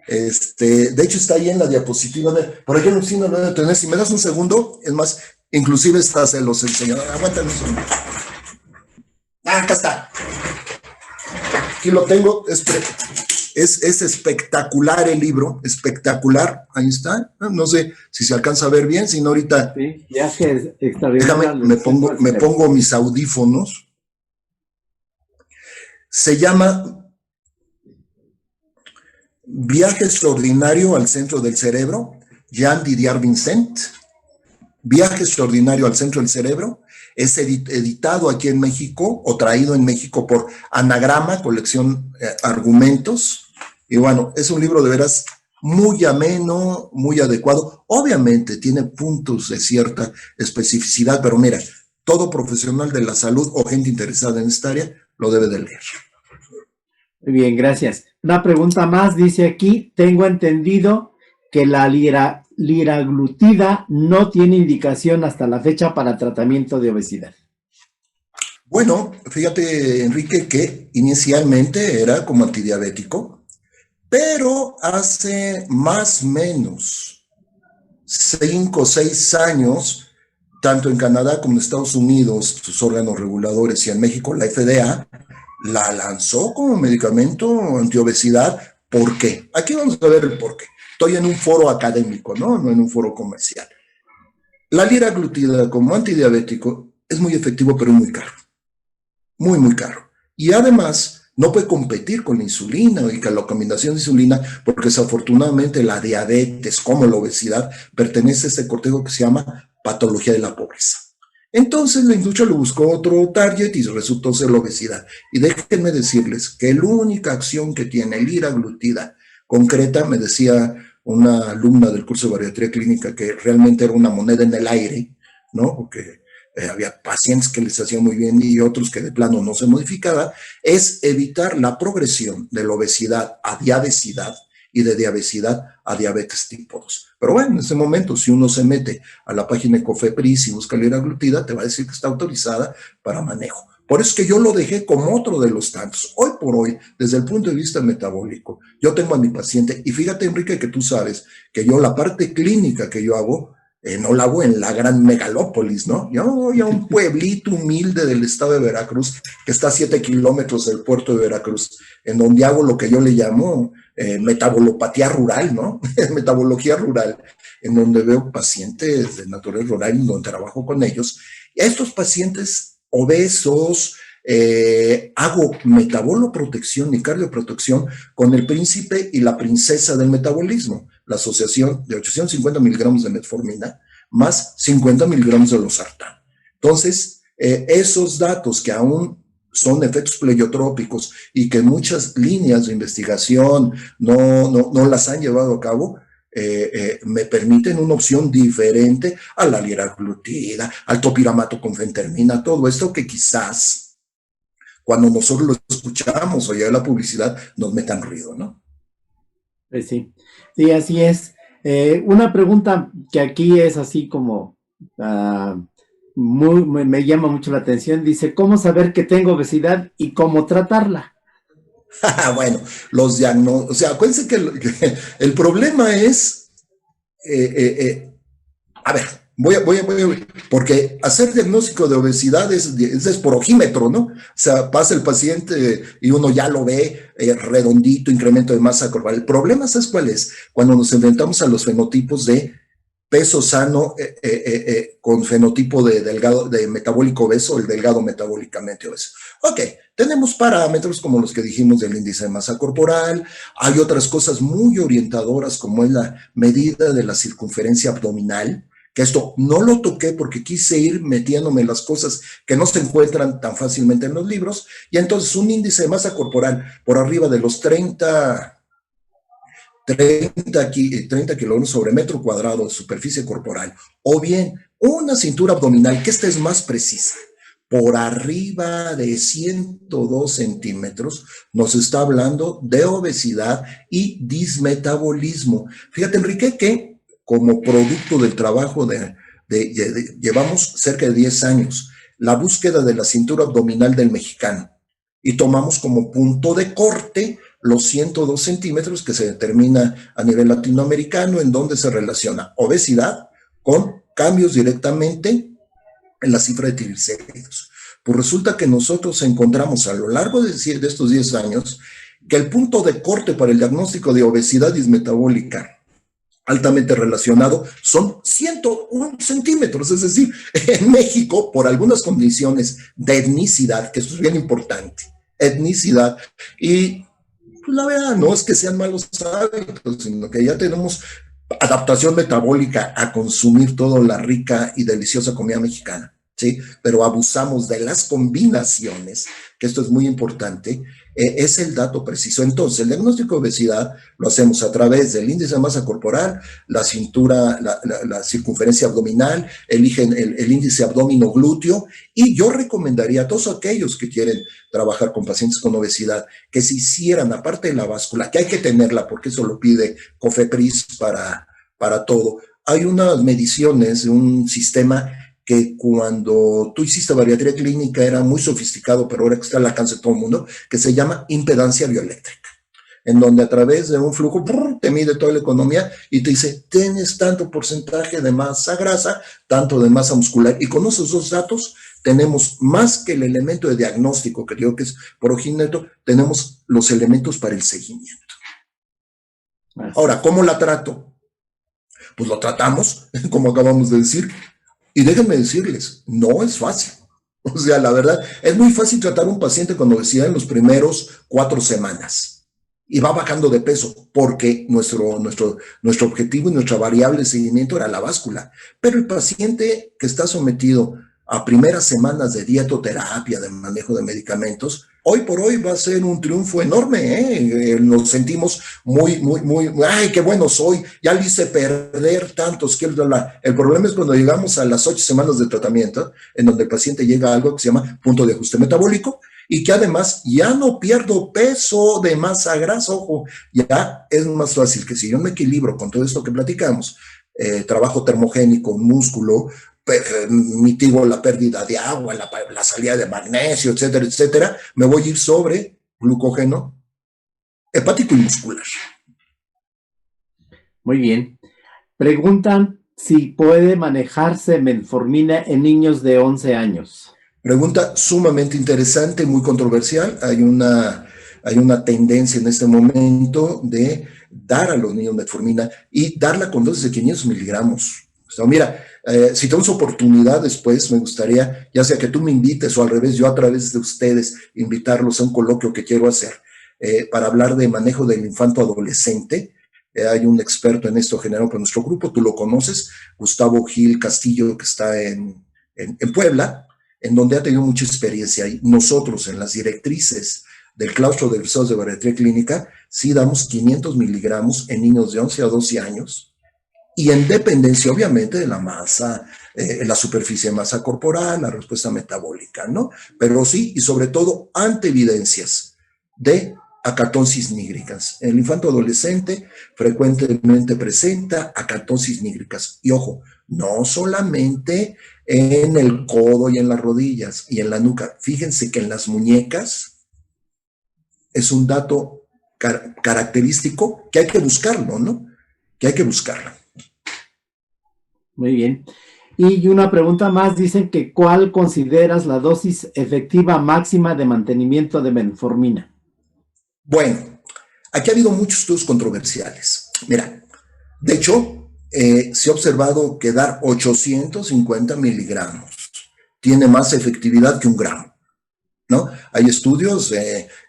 De hecho, está ahí en la diapositiva. Por aquí sí no lo debe tener. Si me das un segundo, es más, inclusive se los enseño. Aguántame un segundo. Ah, acá está. Aquí lo tengo. Es espectacular el libro, espectacular. Ahí está. No sé si se alcanza a ver bien, si no ahorita. Sí, viajes extraordinarios. Déjame, me pongo mis audífonos. Se llama Viaje extraordinario al centro del cerebro, Jean Didier Vincent. Viaje extraordinario al centro del cerebro. Es editado aquí en México o traído en México por Anagrama, colección Argumentos. Y bueno, es un libro de veras muy ameno, muy adecuado. Obviamente tiene puntos de cierta especificidad, pero mira, todo profesional de la salud o gente interesada en esta área lo debe de leer. Muy bien, gracias. Una pregunta más, dice aquí, tengo entendido que la liraglutida no tiene indicación hasta la fecha para tratamiento de obesidad. Bueno, fíjate, Enrique, que inicialmente era como antidiabético, pero hace más o menos 5 o 6 años, tanto en Canadá como en Estados Unidos, sus órganos reguladores, y en México, la FDA, la lanzó como medicamento antiobesidad. ¿Por qué? Aquí vamos a ver el por qué. Estoy en un foro académico, ¿no? No en un foro comercial. La liraglutida como antidiabético es muy efectivo, pero muy caro. Muy, muy caro. Y además no puede competir con la insulina y con la combinación de insulina, porque desafortunadamente la diabetes, como la obesidad, pertenece a este cortejo que se llama patología de la pobreza. Entonces la industria lo buscó otro target y resultó ser la obesidad. Y déjenme decirles que la única acción que tiene liraglutida concreta, me decía una alumna del curso de bariatría clínica que realmente era una moneda en el aire, ¿no? Porque había pacientes que les hacían muy bien y otros que de plano no se modificaba, es evitar la progresión de la obesidad a diabesidad y de diabesidad a diabetes tipo 2. Pero bueno, en ese momento, si uno se mete a la página de Cofepris y busca liraglutida, te va a decir que está autorizada para manejo. Por eso es que yo lo dejé como otro de los tantos. Hoy por hoy, desde el punto de vista metabólico, yo tengo a mi paciente, y fíjate, Enrique, que tú sabes que yo la parte clínica que yo hago, no la hago en la gran megalópolis, ¿no? Yo voy a un pueblito humilde del estado de Veracruz, que está a 7 kilómetros del puerto de Veracruz, en donde hago lo que yo le llamo metabolopatía rural, ¿no? Metabología rural, en donde veo pacientes de naturaleza rural, en donde trabajo con ellos. Y a estos pacientes obesos, hago metaboloprotección y cardioprotección con el príncipe y la princesa del metabolismo, la asociación de 850 miligramos de metformina más 50 miligramos de losartán. Entonces, esos datos que aún son efectos pleiotrópicos y que muchas líneas de investigación no las han llevado a cabo, me permiten una opción diferente a la liraglutida, al topiramato con fentermina, todo esto que quizás cuando nosotros lo escuchamos o llega la publicidad nos metan ruido, ¿no? Pues sí, sí, así es. Una pregunta que aquí es así como me llama mucho la atención, dice, ¿cómo saber que tengo obesidad y cómo tratarla? Bueno, los diagnósticos, o sea, acuérdense que el problema es, a ver, Porque hacer diagnóstico de obesidad es por ojímetro, ¿no? O sea, pasa el paciente y uno ya lo ve redondito, incremento de masa corporal. El problema, ¿sabes cuál es? Cuando nos enfrentamos a los fenotipos de peso sano con fenotipo de delgado, de metabólico obeso, el delgado metabólicamente obeso. Ok, tenemos parámetros como los que dijimos del índice de masa corporal, hay otras cosas muy orientadoras como es la medida de la circunferencia abdominal, que esto no lo toqué porque quise ir metiéndome en las cosas que no se encuentran tan fácilmente en los libros, y entonces un índice de masa corporal por arriba de los 30 kilogramos sobre metro cuadrado de superficie corporal, o bien una cintura abdominal, que esta es más precisa, por arriba de 102 centímetros, nos está hablando de obesidad y dismetabolismo. Fíjate, Enrique, que como producto del trabajo llevamos cerca de 10 años la búsqueda de la cintura abdominal del mexicano y tomamos como punto de corte los 102 centímetros que se determina a nivel latinoamericano, en donde se relaciona obesidad con cambios directamente en la cifra de triglicéridos. Pues resulta que nosotros encontramos a lo largo de estos 10 años que el punto de corte para el diagnóstico de obesidad dismetabólica altamente relacionado son 101 centímetros, es decir, en México, por algunas condiciones de etnicidad, que esto es bien importante, etnicidad, y pues la verdad no es que sean malos hábitos, sino que ya tenemos adaptación metabólica a consumir toda la rica y deliciosa comida mexicana, ¿sí? Pero abusamos de las combinaciones, que esto es muy importante, es el dato preciso. Entonces, el diagnóstico de obesidad lo hacemos a través del índice de masa corporal, la cintura, la circunferencia abdominal, el índice abdomino-glúteo, y yo recomendaría a todos aquellos que quieren trabajar con pacientes con obesidad que se hicieran, aparte de la báscula, que hay que tenerla porque eso lo pide COFEPRIS para todo. Hay unas mediciones, un sistema que cuando tú hiciste bariatría clínica era muy sofisticado, pero ahora que está al alcance de todo el mundo, que se llama impedancia bioeléctrica, en donde a través de un flujo te mide toda la economía y te dice, tienes tanto porcentaje de masa grasa, tanto de masa muscular, y con esos dos datos tenemos más que el elemento de diagnóstico, que digo que es por ojímetro, tenemos los elementos para el seguimiento. Ahora, ¿cómo la trato? Pues lo tratamos, como acabamos de decir, y déjenme decirles, no es fácil. O sea, la verdad, es muy fácil tratar a un paciente con obesidad en los primeros 4 semanas y va bajando de peso porque nuestro objetivo y nuestra variable de seguimiento era la báscula. Pero el paciente que está sometido a primeras semanas de dietoterapia, de manejo de medicamentos, hoy por hoy va a ser un triunfo enorme, ¿eh? Nos sentimos muy, ay, qué bueno soy, ya le hice perder tantos kilos. El problema es cuando llegamos a las 8 semanas de tratamiento, en donde el paciente llega a algo que se llama punto de ajuste metabólico, y que además ya no pierdo peso de masa grasa, ojo, ya es más fácil que si yo me equilibro con todo esto que platicamos, trabajo termogénico, músculo, mitigo la pérdida de agua, la salida de magnesio, etcétera, etcétera, me voy a ir sobre glucógeno hepático y muscular. Muy bien. Preguntan si puede manejarse metformina en niños de 11 años. Pregunta sumamente interesante, muy controversial. Hay una tendencia en este momento de dar a los niños metformina y darla con dosis de 500 miligramos. O sea, mira, si tenemos oportunidad después, me gustaría, ya sea que tú me invites o al revés, yo a través de ustedes, invitarlos a un coloquio que quiero hacer para hablar de manejo del infanto adolescente. Hay un experto en esto generado por nuestro grupo, tú lo conoces, Gustavo Gil Castillo, que está en Puebla, en donde ha tenido mucha experiencia. Y nosotros, en las directrices del claustro de egresados de bariatría clínica, sí damos 500 miligramos en niños de 11 a 12 años, y en dependencia, obviamente, de la masa, la superficie de masa corporal, la respuesta metabólica, ¿no? Pero sí, y sobre todo, ante evidencias de acatosis nígricas. El infanto adolescente frecuentemente presenta acatosis nígricas. Y ojo, no solamente en el codo y en las rodillas y en la nuca. Fíjense que en las muñecas es un dato característico que hay que buscarlo, ¿no? Que hay que buscarlo. Muy bien. Y una pregunta más, dicen que ¿cuál consideras la dosis efectiva máxima de mantenimiento de metformina? Bueno, aquí ha habido muchos estudios controversiales. Mira, de hecho, se ha observado que dar 850 miligramos tiene más efectividad que un gramo, ¿no? Hay estudios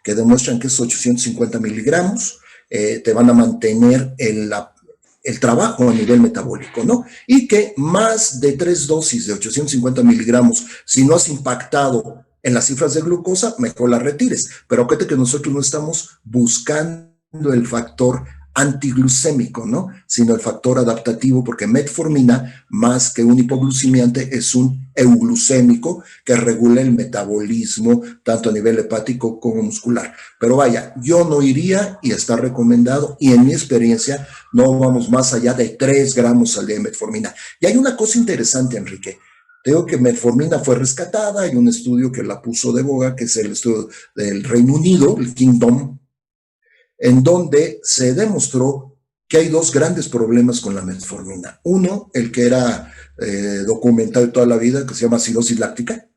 que demuestran que esos 850 miligramos te van a mantener el trabajo a nivel metabólico, ¿no? Y que más de 3 dosis de 850 miligramos, si no has impactado en las cifras de glucosa, mejor las retires. Pero acuérdate que nosotros no estamos buscando el factor antiglucémico, ¿no? Sino el factor adaptativo, porque metformina, más que un hipoglucemiante, es un euglucémico que regula el metabolismo tanto a nivel hepático como muscular. Pero vaya, yo no iría, y está recomendado, y en mi experiencia no vamos más allá de 3 gramos al día de metformina. Y hay una cosa interesante, Enrique. Digo que metformina fue rescatada, hay un estudio que la puso de boga, que es el estudio del Reino Unido, el Kingdom, en donde se demostró que hay 2 grandes problemas con la metformina. Uno, el que era documentado toda la vida, que se llama acidosis láctica.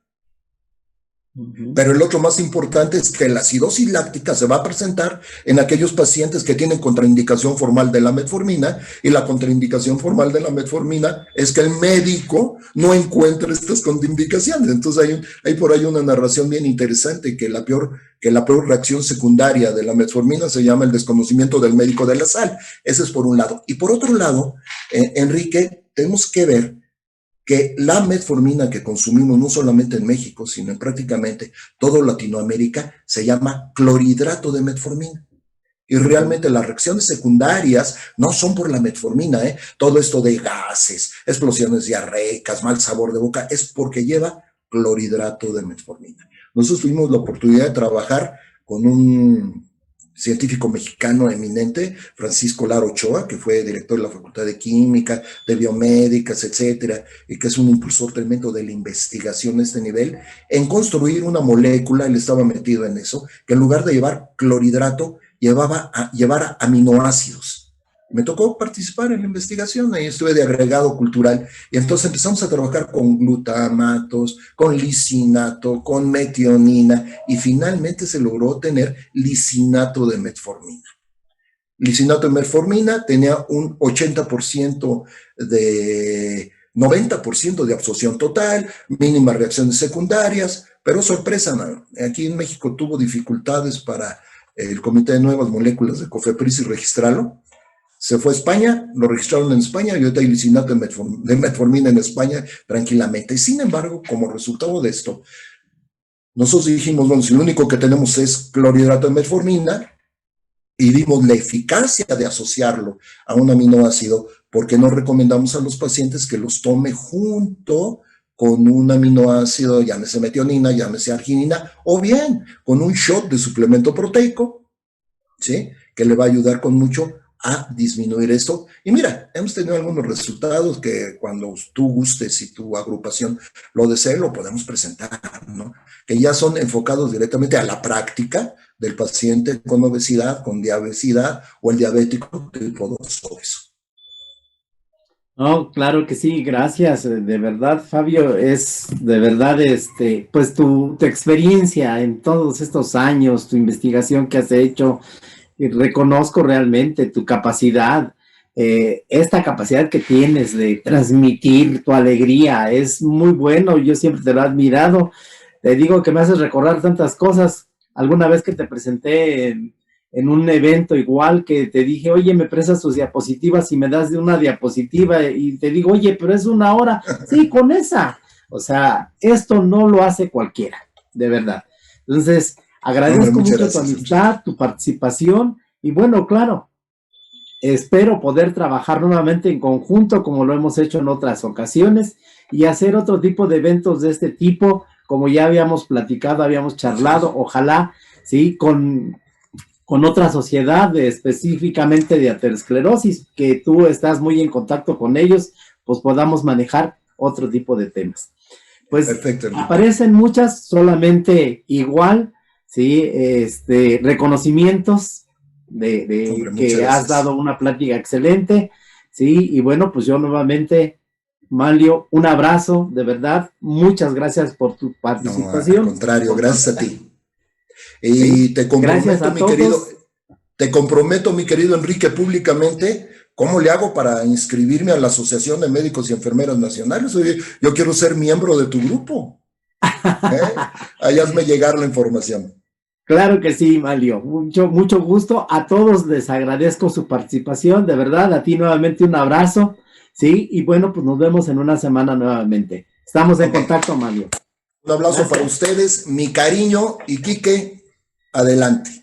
Pero el otro más importante es que la acidosis láctica se va a presentar en aquellos pacientes que tienen contraindicación formal de la metformina, y la contraindicación formal de la metformina es que el médico no encuentra estas contraindicaciones. Entonces hay por ahí una narración bien interesante que la peor reacción secundaria de la metformina se llama el desconocimiento del médico de la sal. Ese es por un lado. Y por otro lado, Enrique, tenemos que ver que la metformina que consumimos no solamente en México, sino en prácticamente toda Latinoamérica, se llama clorhidrato de metformina. Y realmente las reacciones secundarias no son por la metformina, ¿eh? Todo esto de gases, explosiones diarreicas, mal sabor de boca, es porque lleva clorhidrato de metformina. Nosotros tuvimos la oportunidad de trabajar con un científico mexicano eminente, Francisco Lara Ochoa, que fue director de la Facultad de Química, de Biomédicas, etcétera, y que es un impulsor tremendo de la investigación a este nivel, en construir una molécula. Él estaba metido en eso, que en lugar de llevar clorhidrato, llevara aminoácidos. Me tocó participar en la investigación, ahí estuve de agregado cultural, y entonces empezamos a trabajar con glutamatos, con lisinato, con metionina, y finalmente se logró tener lisinato de metformina. Lisinato de metformina tenía un 80% de 90% de absorción total, mínimas reacciones secundarias, pero sorpresa, ¿no? Aquí en México tuvo dificultades para el Comité de Nuevas Moléculas de COFEPRIS y registrarlo. Se fue a España, lo registraron en España, y ahorita hay lisinato de metformina en España tranquilamente. Y sin embargo, como resultado de esto, nosotros dijimos, bueno, si lo único que tenemos es clorhidrato de metformina, y vimos la eficacia de asociarlo a un aminoácido, porque no recomendamos a los pacientes que los tome junto con un aminoácido, llámese metionina, llámese arginina, o bien con un shot de suplemento proteico, ¿sí? Que le va a ayudar con mucho a disminuir esto. Y mira, hemos tenido algunos resultados que cuando tú gustes y tu agrupación lo desee, lo podemos presentar, ¿no? Que ya son enfocados directamente a la práctica del paciente con obesidad, con diabetes o el diabético tipo 2 obeso. No, claro que sí, gracias. De verdad, Fabio, es de verdad, pues tu experiencia en todos estos años, tu investigación que has hecho, y reconozco realmente tu capacidad, esta capacidad que tienes de transmitir tu alegría, es muy bueno, yo siempre te lo he admirado. Te digo que me haces recordar tantas cosas. Alguna vez que te presenté en un evento igual, que te dije, oye, me prestas tus diapositivas y me das de una diapositiva, y te digo, oye, pero es 1 hora. Sí, con esa. O sea, esto no lo hace cualquiera, de verdad. Entonces, agradezco mucho tu amistad, tu participación, y bueno, claro, espero poder trabajar nuevamente en conjunto como lo hemos hecho en otras ocasiones, y hacer otro tipo de eventos de este tipo, como ya habíamos platicado, habíamos charlado, ojalá, sí, con otra sociedad específicamente de aterosclerosis, que tú estás muy en contacto con ellos, pues podamos manejar otro tipo de temas. Pues perfecto, aparecen muchas, solamente igual, ¿sí? Reconocimientos de que has dado una plática excelente, ¿sí? Y bueno, pues yo nuevamente Manlio, un abrazo, de verdad, muchas gracias por tu participación. No, al contrario, gracias a ti. Y Sí, te gracias comprometo, a todos. mi querido Enrique, públicamente, ¿cómo le hago para inscribirme a la Asociación de Médicos y Enfermeras Nacionales? Oye, yo quiero ser miembro de tu grupo. Ahí hazme llegar la información. Claro que sí, Manlio, mucho gusto. A todos les agradezco su participación, de verdad, a ti nuevamente un abrazo, ¿sí? Y bueno, pues nos vemos en una semana nuevamente. Estamos en Ok, contacto, Manlio. un abrazo para Gracias. ustedes, mi cariño y Quique, adelante.